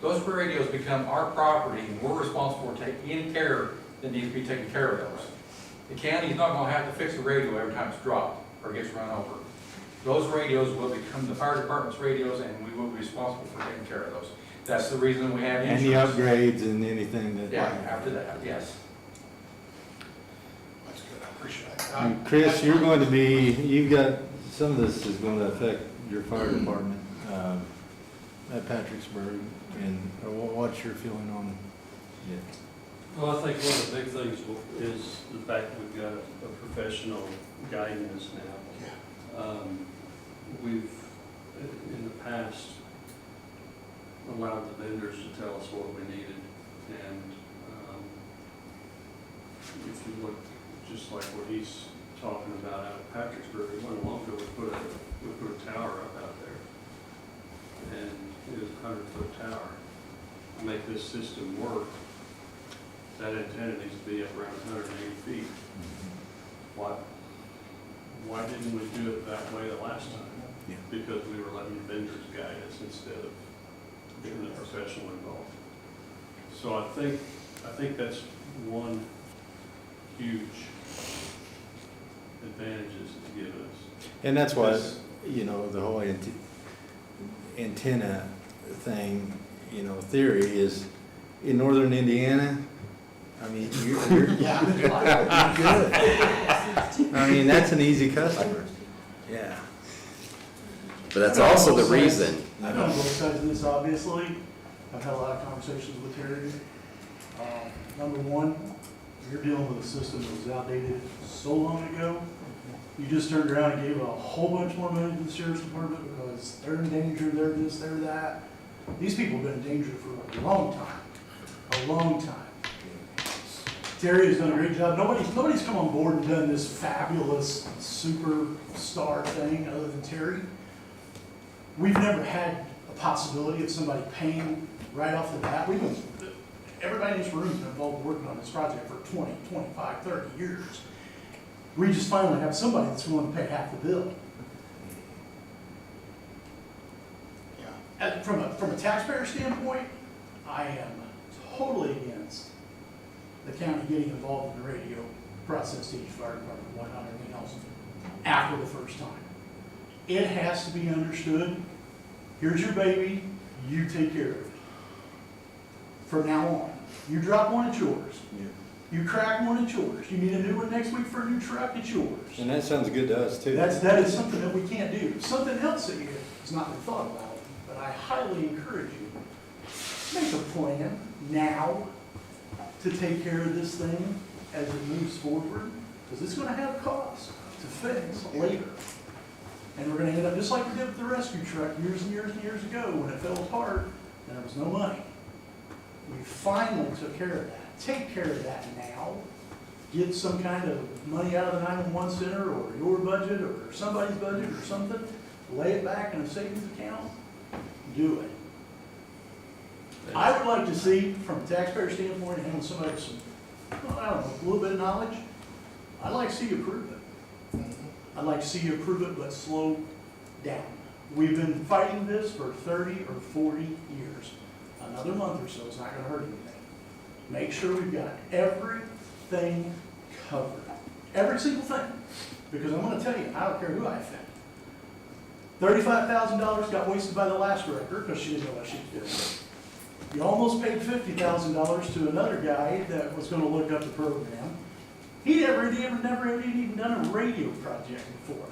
those radios become our property, and we're responsible for taking care that needs to be taken care of those. The county's not gonna have to fix a radio every time it's dropped or gets run over. Those radios will become the fire department's radios, and we will be responsible for taking care of those. That's the reason we have And insurance. the upgrades and anything that. Yeah, after that, yes. That's good, I appreciate that. And Chris, you're going to be, you got, some of this is going to affect your fire department at Patricksburg, and what's your feeling on it? Well, I think one of the big things is the fact that we've got a professional guiding us now. We've, in the past, allowed the vendors to tell us what we needed, and if you look, just like what he's talking about out of Patricksburg, it wasn't long ago we put a tower up out there, and it was a 100-foot tower. To make this system work, that antenna needs to be up around 180 feet. Why didn't we do it that way the last time? Yeah. Because we were letting vendors guide us instead of getting the professional involved. So I think that's one huge advantages it's given us. And that's why, you know, the whole antenna thing, you know, theory is, in northern Indiana, I mean, you're good. I mean, that's an easy customer. Yeah. But that's also the reason, I've been on both sides of this, obviously. I've had a lot of conversations with Terry. Number one, you're dealing with a system that was outdated so long ago. You just turned around and gave a whole bunch more money to the sheriff's department because they're in danger, they're this, they're that. These people have been in danger for a long time, a long time. Terry has done a great job. Nobody's come on board and done this fabulous superstar thing other than Terry. We've never had a possibility of somebody paying right off the bat. Everybody in this room has been involved working on this project for 20, 25, 30 years. We just finally have somebody that's willing to pay half the bill. From a taxpayer standpoint, I am totally against the county getting involved in the radio process to each fire department, whatnot, everything else, after the first time. It has to be understood, here's your baby, you take care of it. From now on, you drop one, it's yours. You crack one, it's yours. You need a new one next week for a new truck, it's yours. And that sounds good to us too. That is something that we can't do. Something else that has not been thought about, but I highly encourage you, make a plan now to take care of this thing as it moves forward, because it's gonna have cost to fix later. And we're gonna end up just like we did with the rescue truck years and years and years ago when it fell apart and there was no money. We finally took care of that. Take care of that now. Get some kind of money out of the 911 center or your budget or somebody's budget or something. Lay it back in a savings account. Do it. I would like to see, from a taxpayer standpoint, and having somebody with some, well, I don't know, a little bit of knowledge, I'd like to see you approve it. I'd like to see you approve it, but slow down. We've been fighting this for 30 or 40 years. Another month or so is not going to hurt anything. Make sure we've got everything covered. Every single thing. Because I'm going to tell you, I don't care who I offend. $35,000 got wasted by the last director because she didn't know what she was doing. You almost paid $50,000 to another guy that was going to look up the program. He never had even done a radio project before.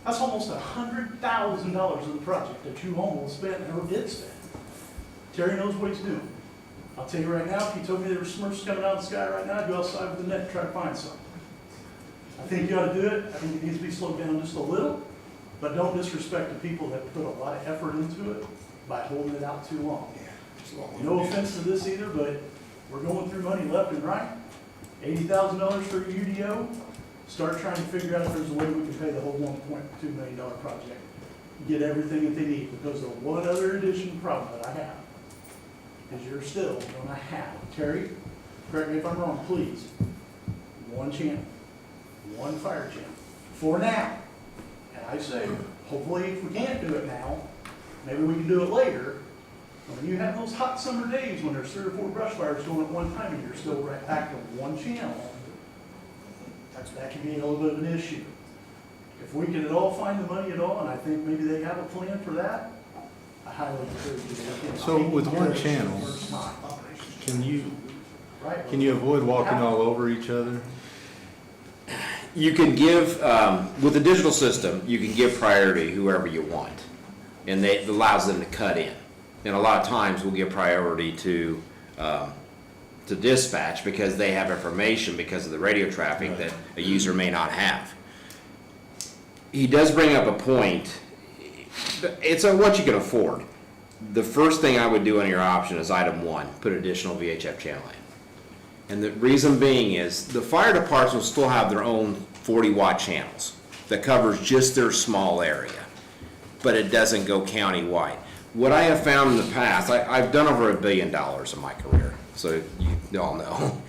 That's almost $100,000 of the project that you almost spent or did spend. Terry knows what he's doing. I'll tell you right now, if you told me there were Smurfs coming out of the sky right now, I'd go outside with the net and try to find something. I think you ought to do it. I think it needs to be slowed down just a little, but don't disrespect the people that put a lot of effort into it by holding it out too long. No offense to this either, but we're going through money left and right. $80,000 for a UDO. Start trying to figure out if there's a way we can pay the whole $1.2 million project. Get everything that they need, because the one other additional problem that I have is you're still going to have, Terry, correct me if I'm wrong, please, one channel, one fire channel, for now. And I say, hopefully if we can't do it now, maybe we can do it later. When you have those hot summer days when there's 3 or 4 brush fires going at one time and you're still right back to one channel, that can be a little bit of an issue. If we can at all find the money at all, and I think maybe they have a plan for that, I highly encourage you to look into it. So with one channel, can you avoid walking all over each other? you can give, with the digital system, you can give priority whoever you want. And it allows them to cut in. And a lot of times we'll give priority to dispatch because they have information because of the radio traffic that a user may not have. He does bring up a point. It's what you can afford. The first thing I would do on your option is item 1, put additional VHF channel in. And the reason being is the fire departments will still have their own 40-watt channels that covers just their small area, but it doesn't go county-wide. What I have found in the past, I've done over $1 billion in my career, so you all know.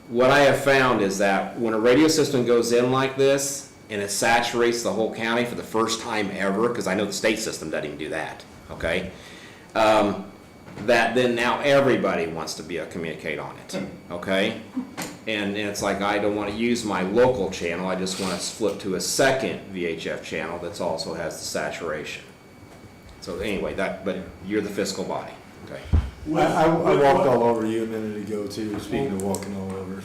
What I have found is that when a radio system goes in like this and it saturates the whole county for the first time ever, because I know the state system doesn't even do that, okay? That then now everybody wants to be able to communicate on it, okay? And it's like, I don't want to use my local channel, I just want to flip to a second VHF channel that also has the saturation. So anyway, but you're the fiscal body, okay? I walked all over you a minute ago too, speaking of walking all over.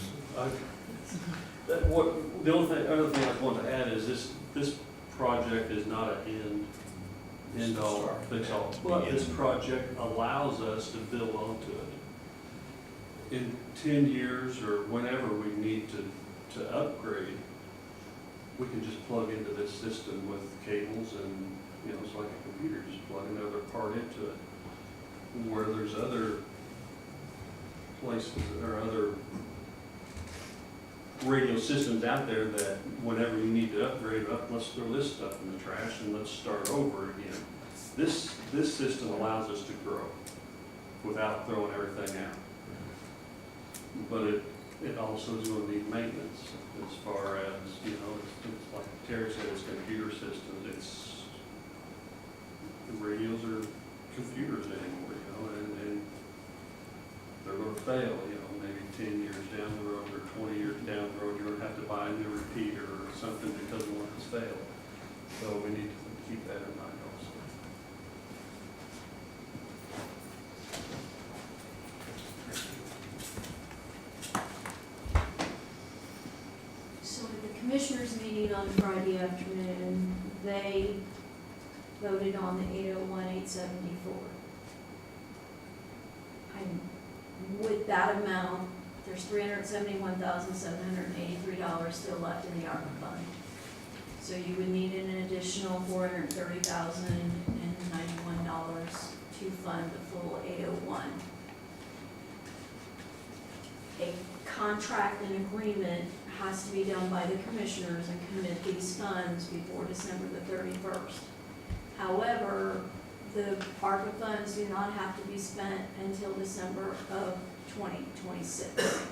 The other thing I wanted to add is this project is not an end end all, fix all. But this project allows us to build onto it. In 10 years or whenever we need to upgrade, we can just plug into this system with cables and, you know, it's like a computer, just plug another part into it. Where there's other places or other radio systems out there that whenever you need to upgrade, let's throw this stuff in the trash and let's start over again. This system allows us to grow without throwing everything out. But it also is going to need maintenance as far as, you know, it's like Terry said, it's computer systems. The radios are computers anymore, you know, and they're going to fail, you know, maybe 10 years down the road or 20 years down the road, you're going to have to buy a new repeater or something because one has failed. So we need to keep that in mind also. So at the commissioners meeting on Friday afternoon, they voted on the 801-874. And with that amount, there's $371,783 still left in the ARPA fund. So you would need an additional $430,091 to fund the full 801. A contract and agreement has to be done by the commissioners and commit these funds before December the 31st. However, the ARPA funds do not have to be spent until December of 2026.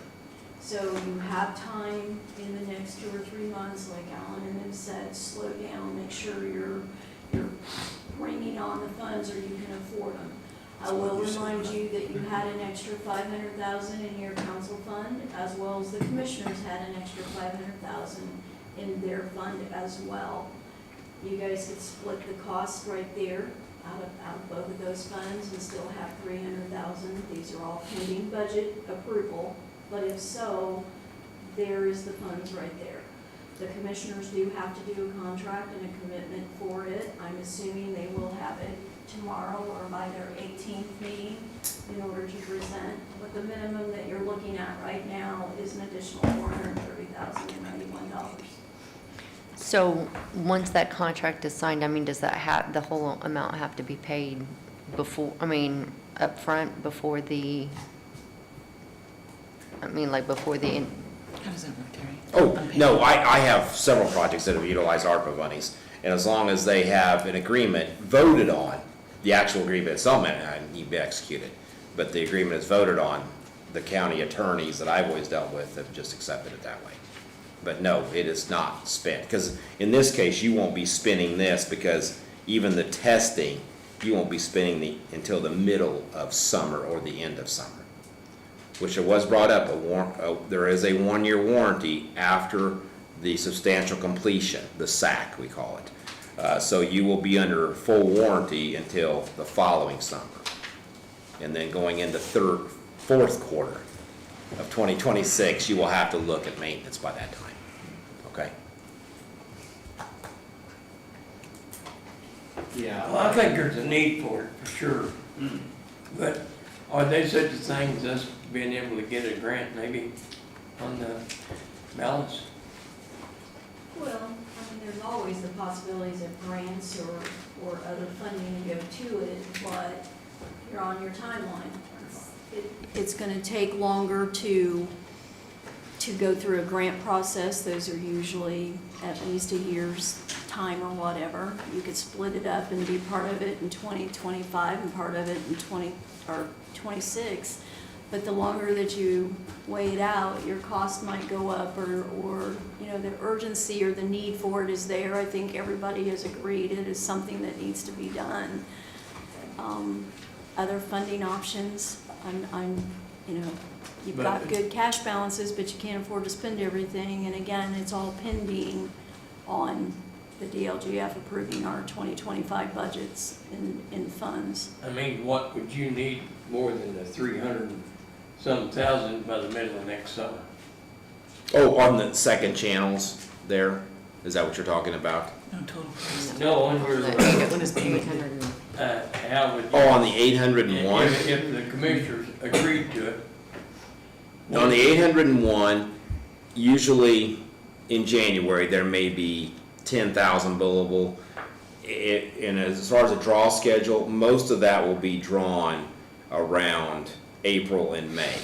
So you have time in the next 2 or 3 months, like Alan and them said, slow down, make sure you're bringing on the funds or you can afford them. I will remind you that you had an extra $500,000 in your council fund, as well as the commissioners had an extra $500,000 in their fund as well. You guys could split the cost right there out of both of those funds and still have $300,000. These are all pending budget approval, but if so, there is the funds right there. The commissioners do have to do a contract and a commitment for it. I'm assuming they will have it tomorrow or by their 18th meeting in order to present. But the minimum that you're looking at right now is an additional $430,091. So once that contract is signed, I mean, does that have, the whole amount have to be paid before, I mean, upfront before the, I mean, like before the, How does that work, Terry? Oh, no, I have several projects that have utilized ARPA monies, and as long as they have an agreement voted on, the actual agreement itself may not need to be executed, but the agreement is voted on, the county attorneys that I've always dealt with have just accepted it that way. But no, it is not spent, because in this case, you won't be spending this, because even the testing, you won't be spending until the middle of summer or the end of summer. Which it was brought up, there is a 1-year warranty after the substantial completion, the SAC we call it. So you will be under full warranty until the following summer. And then going into fourth quarter of 2026, you will have to look at maintenance by that time. Okay? Yeah, well, I think there's a need for it, for sure. But are they such a thing as us being able to get a grant maybe on the balance? Well, I mean, there's always the possibilities of grants or other funding to go to it, but you're on your timeline. It's gonna take longer to go through a grant process. Those are usually at least a year's time or whatever. You could split it up and be part of it in 2025 and part of it in 26. But the longer that you wait out, your cost might go up or you know, the urgency or the need for it is there. I think everybody has agreed it is something that needs to be done. Other funding options, you know, you've got good cash balances, but you can't afford to spend everything. And again, it's all pending on the DLGF approving our 2025 budgets in funds. I mean, what would you need more than the 300-some thousand by the middle of next summer? Oh, on the second channels there, Is that what you're talking about? No, on your, One is 800 and- how would? Oh, on the 801? If the commissioners agreed to it. On the 801, usually in January, there may be 10,000 billable. And as far as a draw schedule, most of that will be drawn around April and May.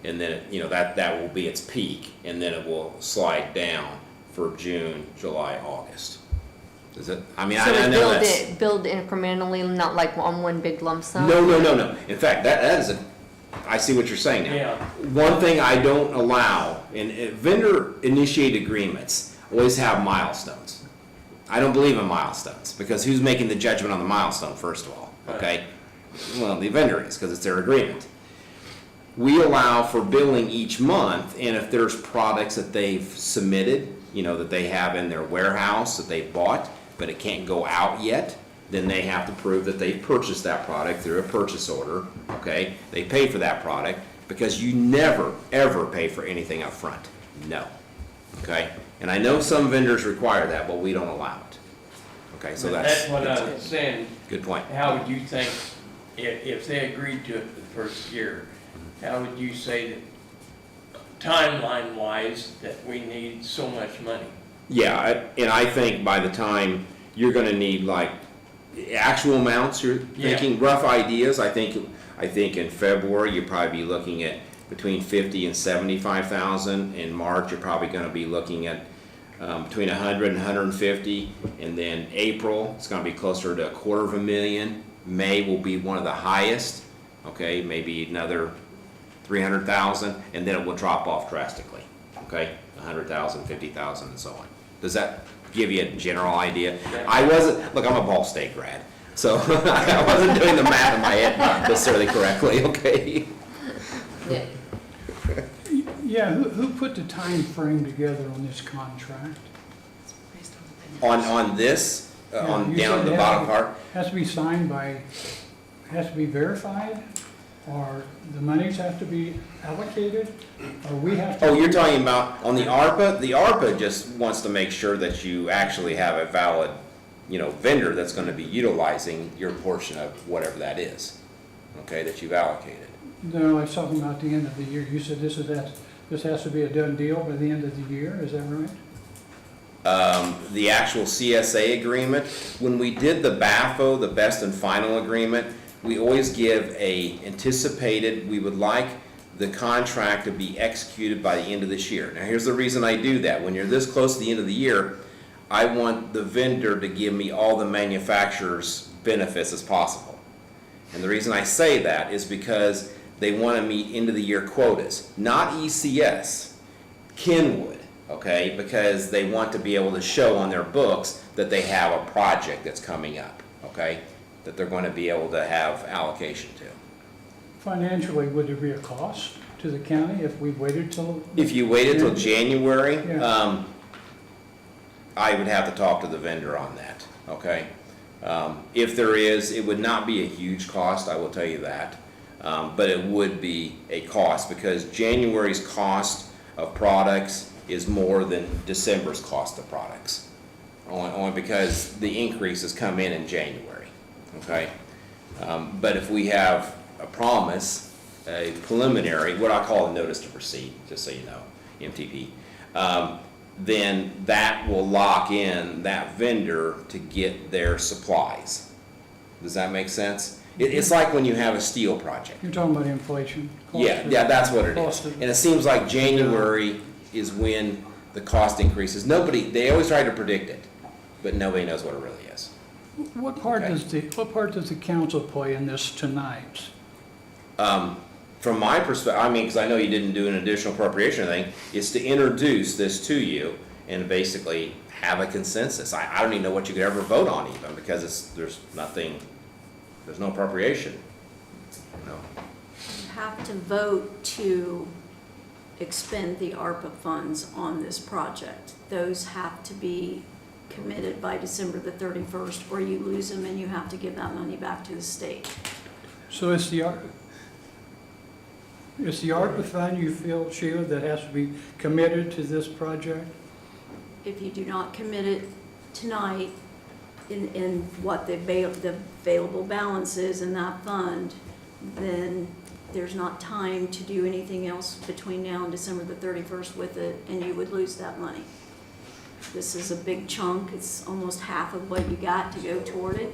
And then, that will be its peak, and then it will slide down for June, July, August. Is it, I mean, So I we know that's. build incrementally, not like on one big lump sum? No. In fact, that is I see what you're saying now. Yeah. One thing I don't allow, in vendor-initiated agreements, always have milestones. I don't believe in milestones, because who's making the judgment on the milestone, first of all, okay? Well, the vendor is, because it's their agreement. We allow for billing each month, and if there's products that they've submitted, that they have in their warehouse that they bought, but it can't go out yet, then they have to prove that they purchased that product through a purchase order, okay? They pay for that product, because you never, ever pay for anything up front. No, okay? And I know some vendors require that, but we don't allow it. Okay, so That's what I was saying. good point. How would you think, if they agreed to it the first year, how would you say that, timeline-wise, that we need so much money? Yeah, and I think by the time you're gonna need like actual amounts, you're thinking rough ideas, I think in February, you'll probably be looking at between 50 and 75,000. In March, you're probably gonna be looking at between 100 and 150, and then April, it's gonna be closer to $250,000. May will be one of the highest, okay, maybe another 300,000, and then it will drop off drastically, okay? 100,000, 50,000, and so on. Does that give you a general idea? Look, I'm a Ball State grad, so I wasn't doing the math in my head necessarily correctly, okay? Yeah. Yeah, who put the time frame together on this contract? On this, on You down said the it bottom part, Has to be signed by, has to be verified, or the monies have to be allocated, or we have to? oh, you're talking about on the ARPA? The ARPA just wants to make sure that you actually have a valid, vendor that's gonna be utilizing your portion of whatever that is, okay, that you've allocated. No, I was talking about the end of the year. You said this has to be a done deal by the end of the year, is that right? The actual CSA agreement, when we did the BAFO, the best and final agreement, we always give we would like the contract to be executed by the end of this year. Now, here's the reason I do that. When you're this close to the end of the year, I want the vendor to give me all the manufacturer's benefits as possible. And the reason I say that is because they want to meet end of the year quotas, not ECS, Kenwood, okay? Because they want to be able to show on their books that they have a project that's coming up, okay? That they're going to be able to have allocation to. Financially, would there be a cost to the county if we waited till? If you waited till January, Yeah. I would have to talk to the vendor on that, okay? If there is, it would not be a huge cost, I will tell you that. But it would be a cost, because January's cost of products is more than December's cost of products. Only because the increases come in January, okay? But if we have a promise, a preliminary, what I call a notice to proceed, just so you know, MTP, then that will lock in that vendor to get their supplies. Does that make sense? It's like when you have a steel project. You're talking about inflation? cost Yeah, of- that's what it is. cost of- And it seems like January is when the cost increases. They always try to predict it, but nobody knows what it really is. What part Okay. does the council play in this tonight? From my perspective, because I know you didn't do an additional appropriation thing, is to introduce this to you and basically have a consensus. I don't even know what you could ever vote on even, because there's no appropriation. You have to vote to expend the ARPA funds on this project. Those have to be committed by December the 31st, or you lose them and you have to give that money back to the state. So it's the ARPA fund, you feel, Sheila, that has to be committed to this project? if you do not commit it tonight in what the available balance is in that fund, then there's not time to do anything else between now and December the 31st with it, and you would lose that money. This is a big chunk. It's almost half of what you got to go toward it.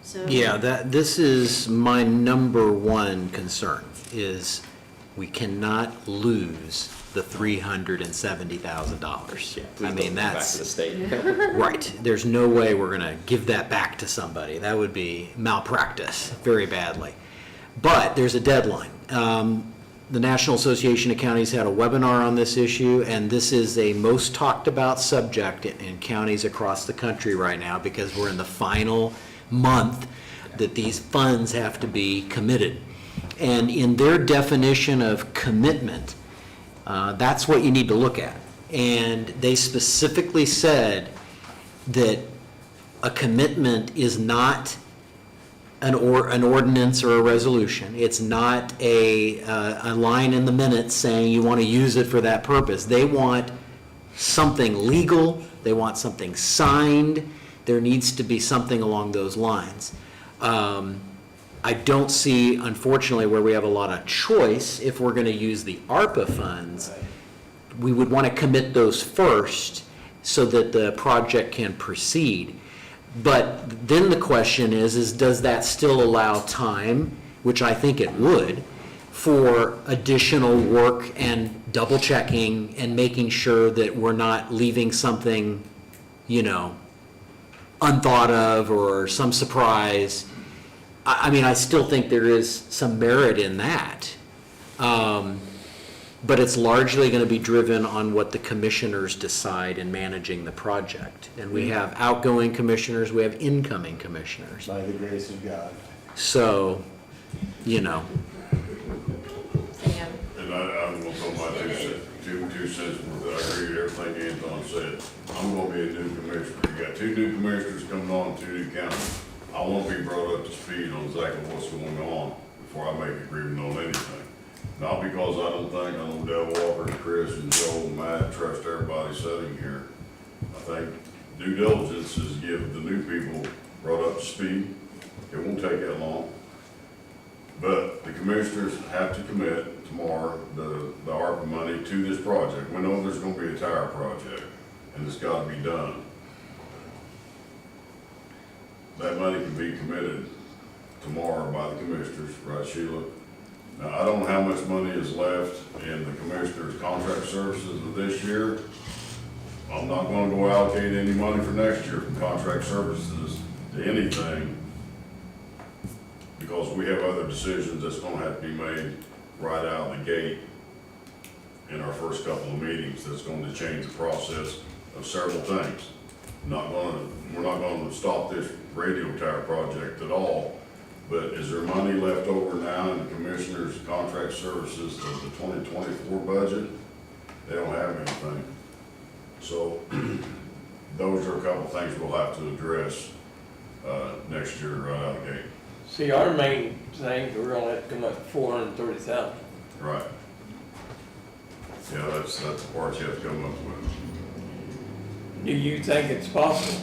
So Yeah, this is my number one concern, is we cannot lose the $370,000. I mean, Back that's, to the state. right, there's no way we're gonna give that back to somebody. That would be malpractice, very badly. But there's a deadline. The National Association of Counties had a webinar on this issue, and this is a most talked about subject in counties across the country right now, because we're in the final month that these funds have to be committed. And in their definition of commitment, that's what you need to look at. And they specifically said that a commitment is not an ordinance or a resolution. It's not a line in the minutes saying you want to use it for that purpose. They want something legal, they want something signed, there needs to be something along those lines. I don't see, unfortunately, where we have a lot of choice. If we're going to use the ARPA funds, we would want to commit those first so that the project can proceed. But then the question is does that still allow time, which I think it would, for additional work and double checking and making sure that we're not leaving something, unthought of or some surprise. I mean, I still think there is some merit in that. But it's largely going to be driven on what the commissioners decide in managing the project. And we have outgoing commissioners, we have incoming commissioners. By the grace of God. So, And I'm gonna put my two cents worth. I agree with everything Anton said. I'm gonna be a new commissioner. You got two new commissioners coming on, two new counties. I want to be brought up to speed on exactly what's going on before I make an agreement on anything. Not because I don't think I know Dale Walker and Chris and Joe and Matt, trust everybody sitting here. I think due diligence is give the new people brought up to speed. It won't take that long. But the commissioners have to commit tomorrow the ARPA money to this project. We know there's gonna be a tower project and it's gotta be done. That money can be committed tomorrow by the commissioners, right, Sheila? Now, I don't know how much money is left in the commissioner's contract services of this year. I'm not gonna go allocate any money for next year from contract services to anything, because we have other decisions that's gonna have to be made right out of the gate in our first couple of meetings that's going to change the process of several things. We're not gonna stop this radio tower project at all. But is there money left over now in the commissioner's contract services of the 2024 budget? They don't have anything. So those are a couple things we'll have to address next year right out of the gate. See, our main thing, we're gonna have to come up with 430,000. Right. Yeah, that's the part you have to come up with. Do you think it's possible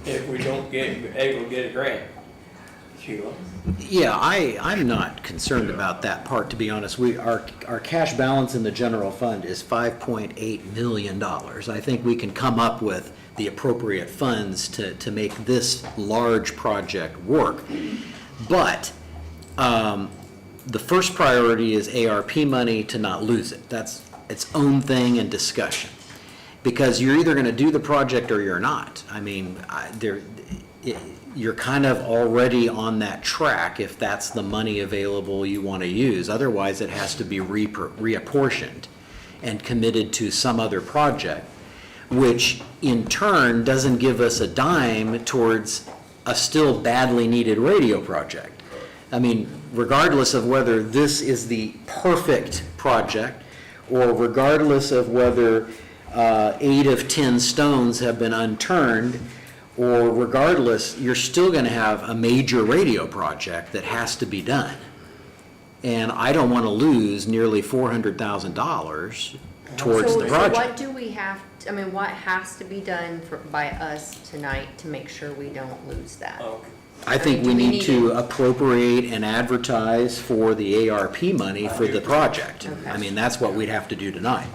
if we don't able to get a grant? Sheila? yeah, I'm not concerned about that part, to be honest. Our cash balance in the general fund is $5.8 million. I think we can come up with the appropriate funds to make this large project work. But the first priority is ARP money, to not lose it. That's its own thing in discussion. Because you're either going to do the project or you're not. I mean, you're kind of already on that track if that's the money available you want to use. Otherwise, it has to be reapportioned and committed to some other project, which in turn doesn't give us a dime towards a still badly needed radio project. I mean, regardless of whether this is the perfect project, or regardless of whether 8 of 10 stones have been unturned, or regardless, you're still going to have a major radio project that has to be done. And I don't want to lose nearly $400,000 towards the So project. what do we have, I mean, what has to be done by us tonight to make sure we don't lose that? Okay. I think do we we need need to appropriate and advertise for the ARP money for the project. Okay. I mean, that's what we'd have to do tonight.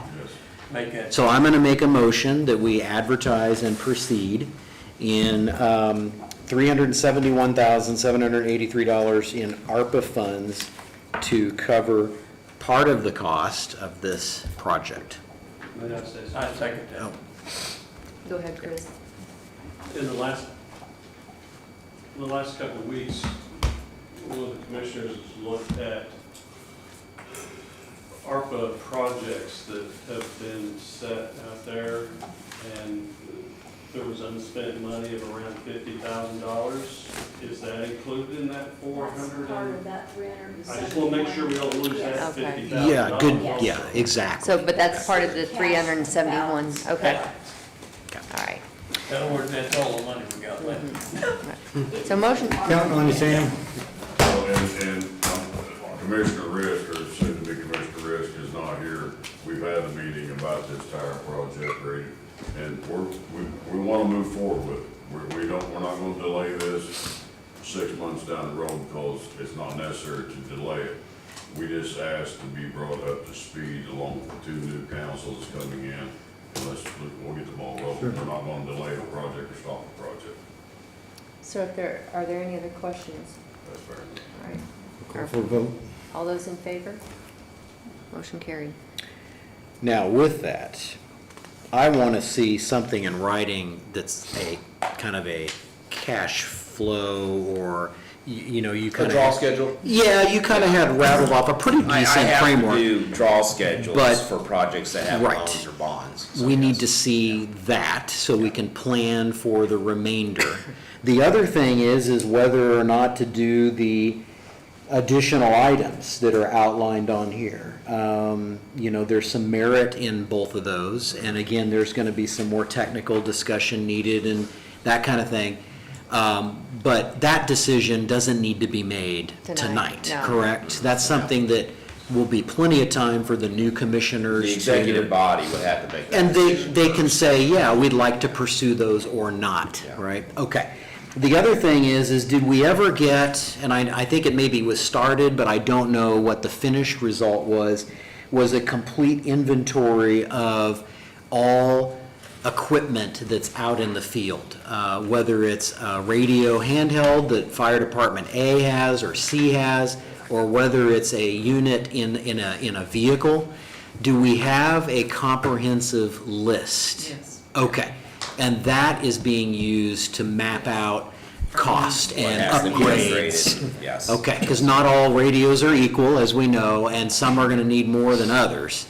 Make that, So I'm going to make a motion that we advertise and proceed in $371,783 in ARPA funds to cover part of the cost of this project. May I say something? I second that. Oh. Go ahead, Chris. In the last couple of weeks, one of the commissioners has looked at ARPA projects that have been set out there, and there was unspent money of around $50,000. Is that included in that 400? That's part of that 371. I just want to make sure we don't lose that Yes. Okay. $50,000. Yeah, good, Yes. yeah, exactly. So, but that's part of the 371, okay. Yeah. All right. In other words, that's all the money we got left. So motion, Counting on you, Sam. And Commissioner Risk, or soon to be Commissioner Risk, is not here. We've had a meeting about this tire project, Grady, and we want to move forward with it. We're not going to delay this 6 months down the road because it's not necessary to delay it. We just asked to be brought up to speed along with the 2 new councils coming in. And we'll get the ball rolling. We're not going to delay the project or stop the project. so if there, are there any other questions? That's fair. All right. Call for a vote. All those in favor? Motion carried. Now, with that, I want to see something in writing that's a kind of a cash flow, or, you know, you A kind of. draw schedule? Yeah, you kind of had rattled off a pretty I decent have to framework. do draw schedules But- for projects that have Right. loans or bonds. So We need yes. to see that so we can plan for the remainder. The other thing is whether or not to do the additional items that are outlined on here. You know, there's some merit in both of those, and again, there's going to be some more technical discussion needed and that kind of thing. But that decision doesn't need to be made Tonight, tonight, no. correct? That's something that will be plenty of time for the new commissioners The to. executive body would have to make that And decision they can first. say, yeah, we'd like to pursue those or not, Yeah. right? Okay. The other thing is did we ever get, and I think it maybe was started, but I don't know what the finished result was a complete inventory of all equipment that's out in the field, whether it's a radio handheld that Fire Department A has or C has, or whether it's a unit in a vehicle. Do we have a comprehensive list? Yes. Okay, and that is being used to map out cost What and has to be upgrades. upgraded, yes. Okay, because not all radios are equal, as we know, and some are gonna need more than others.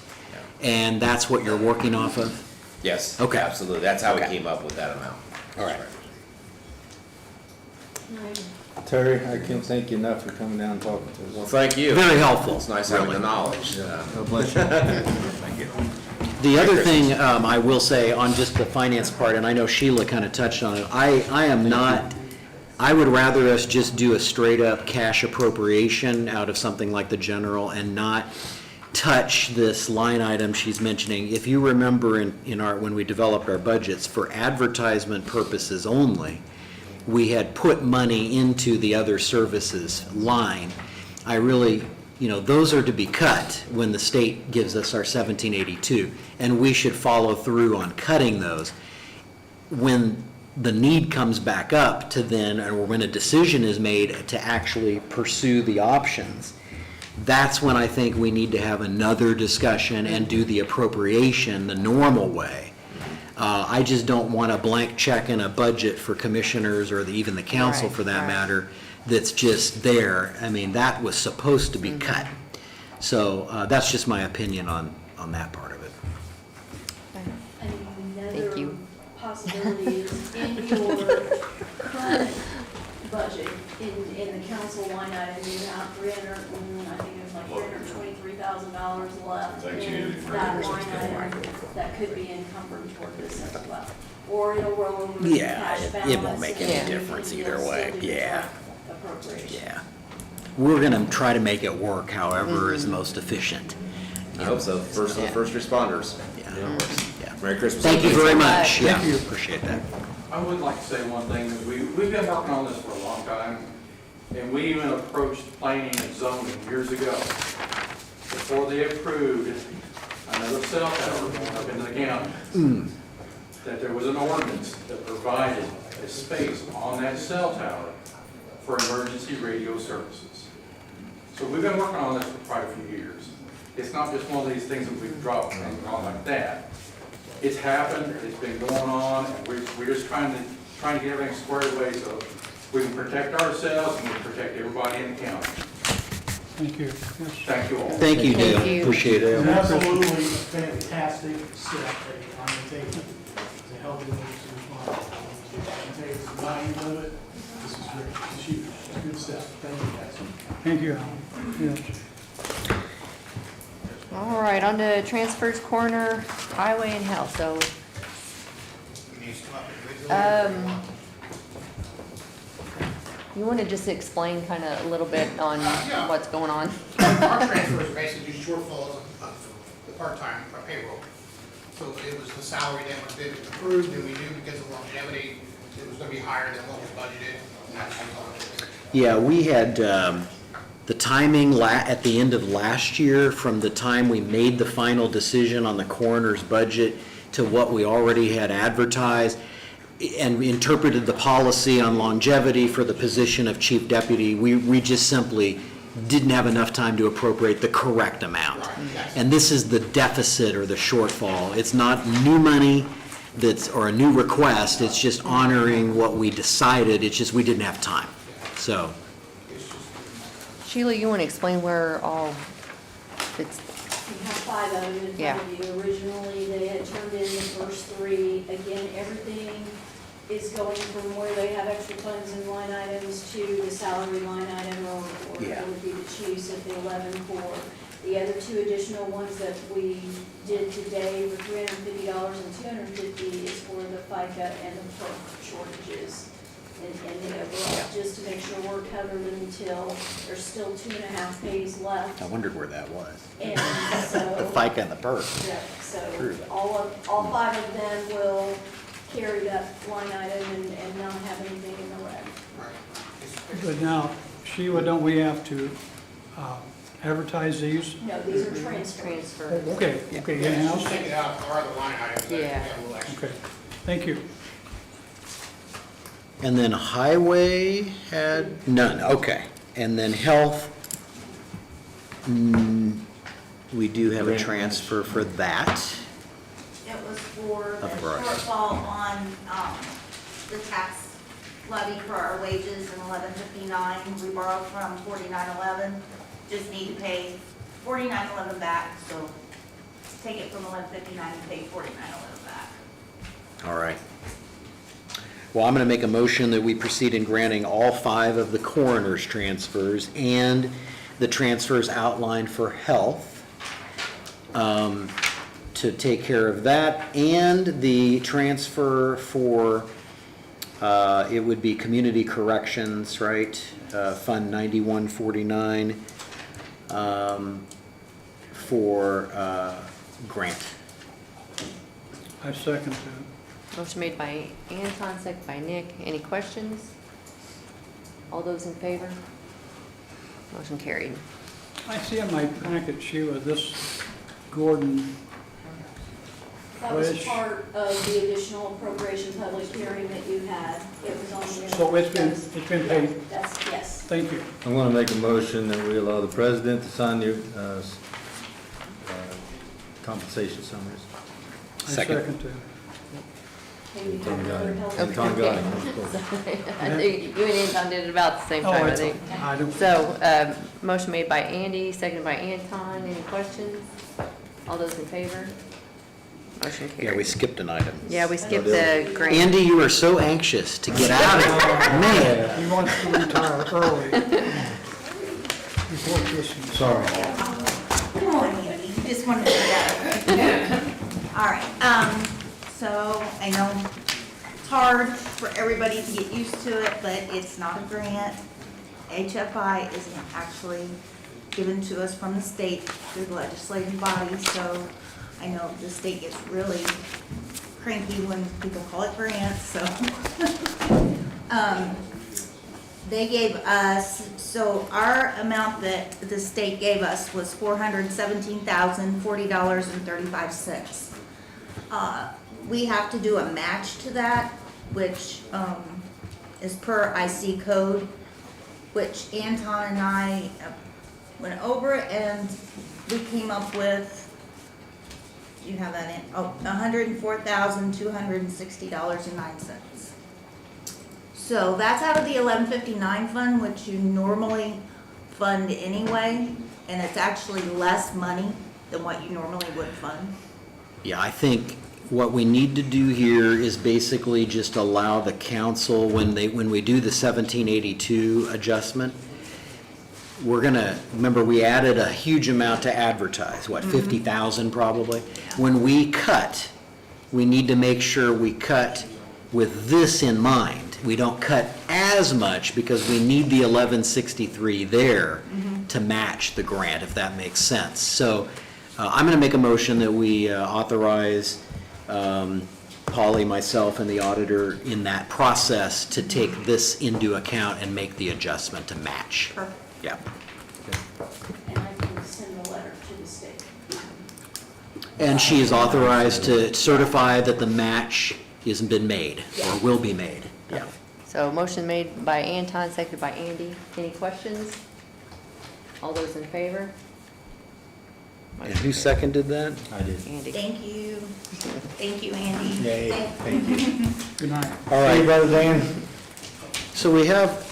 And that's what you're working off of? Yes, Okay. absolutely. That's how we Okay. came up with that amount. All right. Terry, I can't thank you enough for coming down and talking to Well, us. thank you. Very helpful. It's nice having really. the knowledge. God bless you. Thank you. The other thing I will say on just the finance part, and I know Sheila kind of touched on it, I am not, I would rather us just do a straight-up cash appropriation out of something like the general and not touch this line item she's mentioning. If you remember when we developed our budgets, for advertisement purposes only, we had put money into the other services line. I really, those are to be cut when the state gives us our 1782, and we should follow through on cutting those. When the need comes back up to then, or when a decision is made to actually pursue the options, that's when I think we need to have another discussion and do the appropriation the normal way. I just don't want a blank check in a budget for commissioners or even the council Right, for that right. matter that's just there. I mean, that was supposed to be cut. So that's just my opinion on that part of it. Thank Another you. possibility is in your current budget, in the council line item, you have $323,000 left Thanks, in Andy. that line item that could be encumbered toward this as well. Or it'll roll over to the Yeah, cash it balance. won't make any and difference you'll either still way. do the Yeah. appropriation. Yeah. We're going to try to make it work however is most efficient. I hope so. First of the first responders. Yeah. Merry Christmas. Thank you very much. Thank Yeah, you. appreciate that. I would like to say one thing, that we've been working on this for a long time, and we even approached planning and zoning years ago, before they approved another cell tower going up into the county, that there was an ordinance that provided a space on that cell tower for emergency radio services. So we've been working on this for quite a few years. It's not just one of these things that we've dropped and gone like that. It's happened, it's been going on, and we're just trying to get everything squared away so we can protect ourselves and we can protect everybody in the county. Thank you. Yes. Thank you all. Thank you, Thank Dale. you. Appreciate it. It's absolutely a fantastic step that you're trying to take to help the emergency responders. I can tell you the value of it. This is great. It's huge. It's a good step. Thank you, guys. Thank you, Alan. Yes. All right, on to transfers, coroner, highway, and health, so, you want to just explain kind of a little bit on Yeah. what's going on? Our transfers are basically shortfalls of the part-time payroll. So it was the salary that was been approved, and we knew because of longevity, it was gonna be higher than what was budgeted, and that's all it is. Yeah, we had the timing at the end of last year, from the time we made the final decision on the coroner's budget to what we already had advertised, and we interpreted the policy on longevity for the position of chief deputy. We just simply didn't have enough time to appropriate the correct amount. And this is the deficit or the shortfall. It's not new money or a new request, it's just honoring what we decided, it's just we didn't have time, so. Sheila, you want to explain where all, it's, You have 5 of them in Yeah. front of you. Originally, they had turned in the first 3. Again, everything is going from where they have extra funds and line items to the salary line item, or Yeah. it would be the chiefs at the 11-4. The other 2 additional ones that we did today for $350 and $250 is for the FICA and the perk shortages. And the overall, just to make sure we're covered until there's still 2.5 pays left. I wondered where that was. And The so, FICA and the PERS. yeah, so True. all 5 of them will carry that line item and not have anything in the red. Right. But now, Sheila, don't we have to advertise these? No, these are transfers. transfer. Okay, Yeah, in-house? just take it out, are the line items, that we Yeah. have a little extra. Okay, thank you. And then highway had none, okay. And then health, we do have a transfer for that. It was for the Of course. shortfall on, the tax levy for our wages in 1159. We borrowed from 4911, just need to pay 4911 back, so take it from 1159 and pay 4911 back. All right. Well, I'm going to make a motion that we proceed in granting all 5 of the coroner's transfers and the transfers outlined for health, to take care of that, and the transfer for, it would be community corrections, right? Fund 9149, for grant. I second that. Motion made by Anton, second by Nick. Any questions? All those in favor? Motion carried. I see in my packet, Sheila, this Gordon, That was Which- part of the additional appropriation public hearing that you had. It was on the. so it's been paid. That's, yes. Thank you. I'm going to make a motion that we allow the president to sign the compensation summaries. I Second. second that. Maybe you Tom have got another it. help. Tom got it. I think you and Anton did it about the same Oh, time, I it's- think. I don't, So, motion made by Andy, seconded by Anton. Any questions? All those in favor? Motion Yeah, we carried. skipped an item. Yeah, we skipped the grant. Andy, you are so anxious to get out of here. Man. he wants to retire early. Before Christmas. Sorry. Come on, Andy, you just wanted to go. All right, so I know it's hard for everybody to get used to it, but it's not a grant. HFI isn't actually given to us from the state through the legislative body, so I know the state gets really cranky when people call it grants, so. They gave us, so our amount that the state gave us was $417,040.35. We have to do a match to that, which is per IC code, which Anton and I went over and we came up with, you have that in, $104,260.09. So that's out of the 1159 fund, which you normally fund anyway, and it's actually less money than what you normally would fund. Yeah, I think what we need to do here is basically just allow the council, when we do the 1782 adjustment, we're gonna, remember we added a huge amount to advertise, what, 50,000 probably? When we cut, we need to make sure we cut with this in mind. We don't cut as much because we need the 1163 there to match the grant, if that makes sense. So I'm going to make a motion that we authorize Polly, myself, and the auditor in that process to take this into account and make the adjustment to match. Perfect. Yeah. And I can send a letter to the state. And she is authorized to certify that the match hasn't been made or will be made. Yeah. So motion made by Anton, seconded by Andy. Any questions? All those in favor? And who seconded that? I did. Andy. Thank you. Thank you, Andy. Yay, thank you. Good night. All right. Hey, Brother Dan. So we have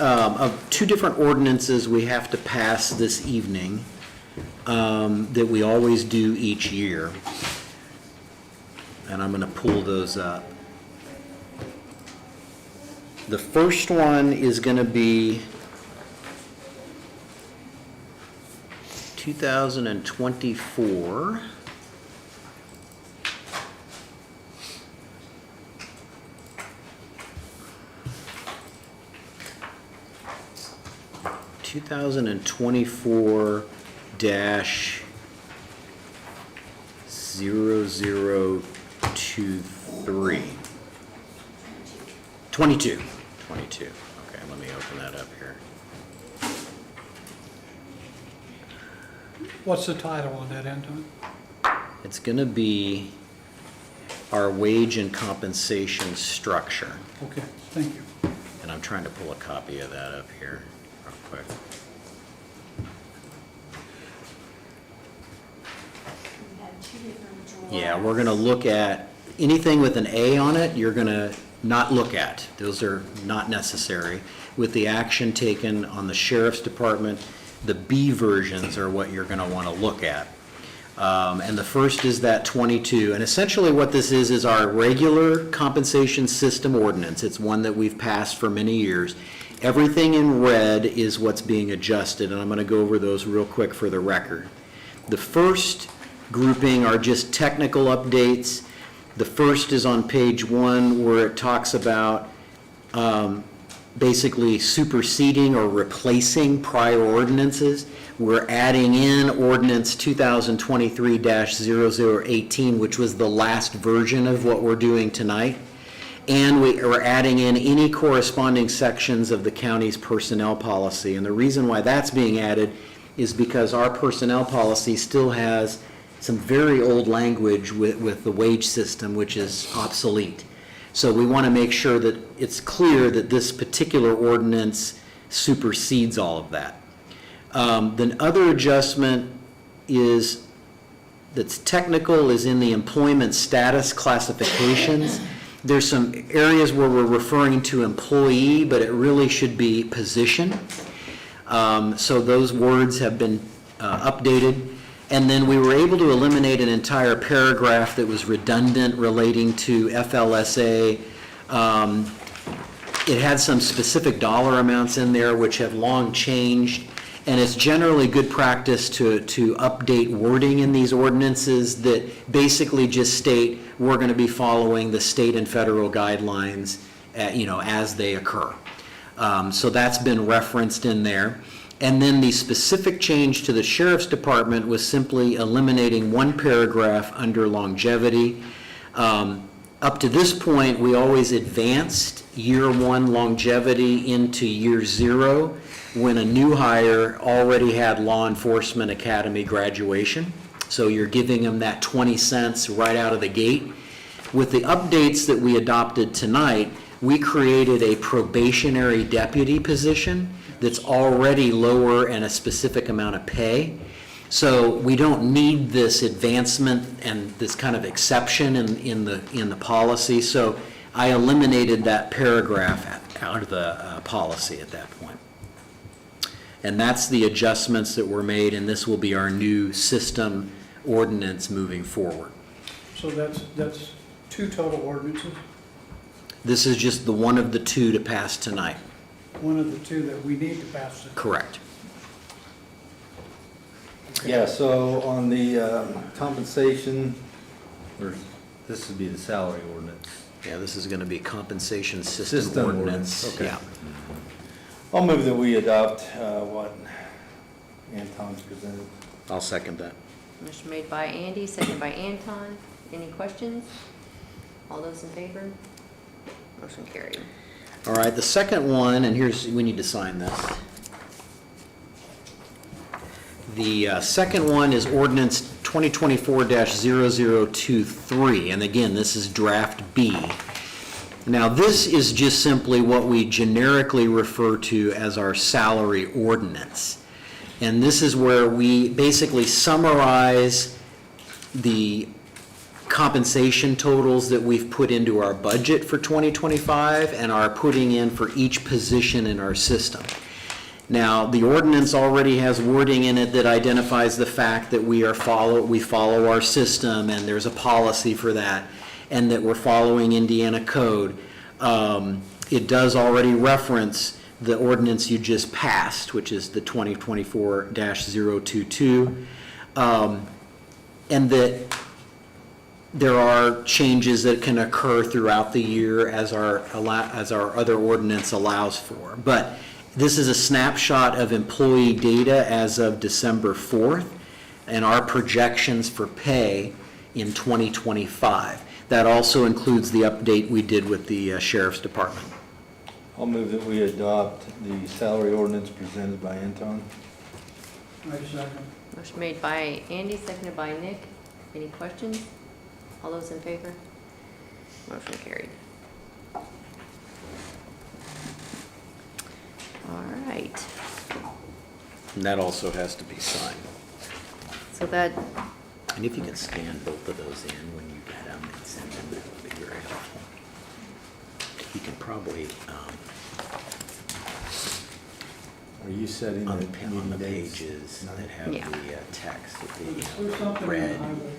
two different ordinances we have to pass this evening that we always do each year. And I'm going to pull those up. The first one is going to be 2024. dash 0023. 22. Okay, let me open that up here. What's the title on that, Anton? It's going to be our wage and compensation structure. Okay, thank you. And I'm trying to pull a copy of that up here real quick. We had two different drawings. Yeah, we're going to look at anything with an A on it, you're going to not look at. Those are not necessary. With the action taken on the sheriff's department, the B versions are what you're going to want to look at. And the first is that 22. And essentially what this is our regular compensation system ordinance. It's one that we've passed for many years. Everything in red is what's being adjusted, and I'm going to go over those real quick for the record. The first grouping are just technical updates. The first is on page 1 where it talks about basically superseding or replacing prior ordinances. We're adding in ordinance 2023-0018, which was the last version of what we're doing tonight. And we are adding in any corresponding sections of the county's personnel policy. And the reason why that's being added is because our personnel policy still has some very old language with the wage system, which is obsolete. So we want to make sure that it's clear that this particular ordinance supersedes all of that. The other adjustment is, that's technical, is in the employment status classifications. There's some areas where we're referring to employee, but it really should be position. So those words have been updated. And then we were able to eliminate an entire paragraph that was redundant relating to FLSA. It had some specific dollar amounts in there which have long changed. And it's generally good practice to update wording in these ordinances that basically just state we're going to be following the state and federal guidelines, as they occur. So that's been referenced in there. And then the specific change to the sheriff's department was simply eliminating one paragraph under longevity. Up to this point, we always advanced year one longevity into year zero when a new hire already had law enforcement academy graduation. So you're giving them that 20 cents right out of the gate. With the updates that we adopted tonight, we created a probationary deputy position that's already lower and a specific amount of pay. So we don't need this advancement and this kind of exception in the policy. So I eliminated that paragraph out of the policy at that point. And that's the adjustments that were made, and this will be our new system ordinance moving forward. So that's 2 total ordinances, This is just the one of the 2 to pass tonight. one of the 2 that we need to pass. Correct. Yeah, so on the compensation, or this would be the salary ordinance. Yeah, this is going to be compensation system System ordinance. ordinance, okay. Yeah. I'll move that we adopt what Anton's presented. I'll second that. Motion made by Andy, seconded by Anton. Any questions? All those in favor? Motion carried. All right, the second one, and we need to sign this. The second one is ordinance 2024-0023, and again, this is draft B. Now, this is just simply what we generically refer to as our salary ordinance. And this is where we basically summarize the compensation totals that we've put into our budget for 2025 and are putting in for each position in our system. Now, the ordinance already has wording in it that identifies the fact that we follow our system, and there's a policy for that, and that we're following Indiana code. It does already reference the ordinance you just passed, which is the 2024-022, and that there are changes that can occur throughout the year as our other ordinance allows for. But this is a snapshot of employee data as of December 4th and our projections for pay in 2025. That also includes the update we did with the Sheriff's Department. I'll move that we adopt the salary ordinance presented by Anton. I second. Motion made by Andy, seconded by Nick. Any questions? All those in favor? Motion carried. All right. And that also has to be signed. So that, And if you can scan both of those in when you get them and send them, that would be very helpful. You can probably, Are you setting the on meeting the dates? pages that have Yeah. the text, that There's the something in red, the highway.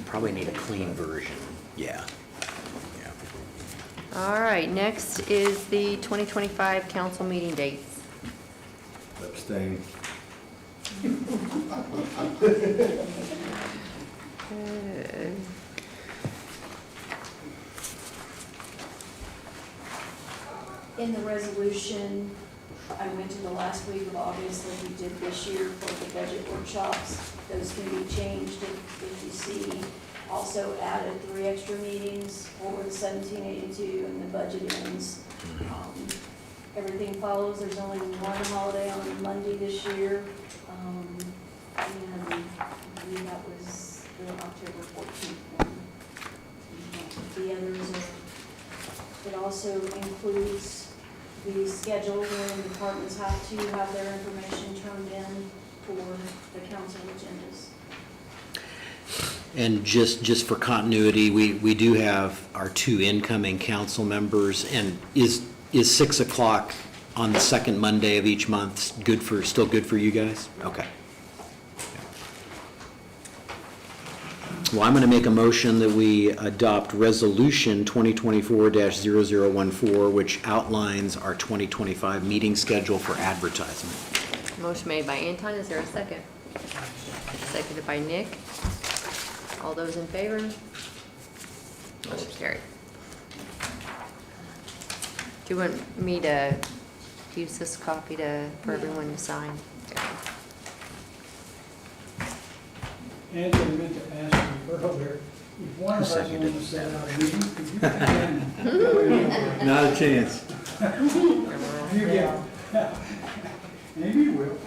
probably need a clean version. Yeah. Yeah. all right, next is the 2025 council meeting dates. Abstain. In the resolution, I went to the last week of August like we did this year for the budget workshops. Those can be changed if you see. Also added 3 extra meetings for the 1782 and the budget ends. Everything follows. There's only one holiday on a Monday this year. And I believe that was the October 14th one. The others are, it also includes the schedule when departments have to have their information turned in for the council agendas. And just for continuity, we do have our 2 incoming council members, and is 6 o'clock on the second Monday of each month still good for you guys? Okay. Well, I'm going to make a motion that we adopt Resolution 2024-0014, which outlines our 2025 meeting schedule for advertisement. Motion made by Anton, is there a second? Seconded by Nick. All those in favor? Motion carried. Do you want me to use this copy for everyone to sign. Angela, I meant to ask you earlier, if one of us wanted to set out a meeting, could you come in? Not a chance. You get, maybe you will.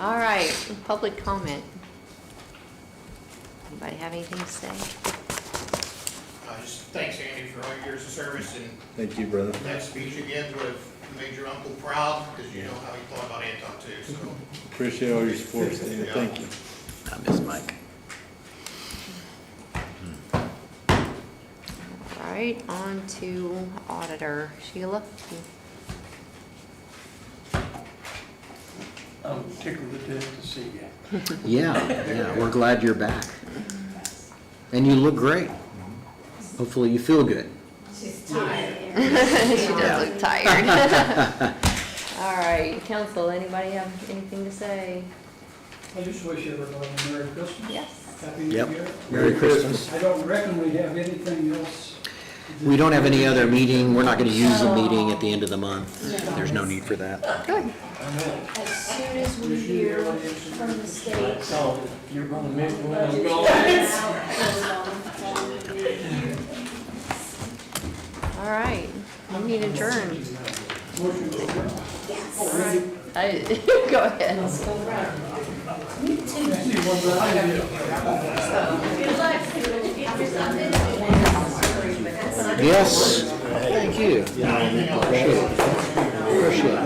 All right, public comment. Anybody have anything to say? Just thanks, Andy, for all your years of service, and Thank you, brother. that speech again would have made your uncle proud, because you know how he thought about Anton too, so. Appreciate all your support, Steve. Thank you. I miss Mike. All right, on to auditor. Sheila? I'm tickled to death to see you. Yeah, we're glad you're back. And you look great. Hopefully you feel good. She does look tired. All right, council, anybody have anything to say? I just wish everybody a Merry Christmas. Yes. Happy New Yep. Year. Merry Christmas. I don't reckon we have anything else. We don't have any other meeting. We're not going to use a meeting at the end of the month. There's no need for that. Good. As soon as we hear from the state. So, you're gonna miss me when I'm gone. All right, meeting adjourned. Go ahead. Yes, thank you. Appreciate it.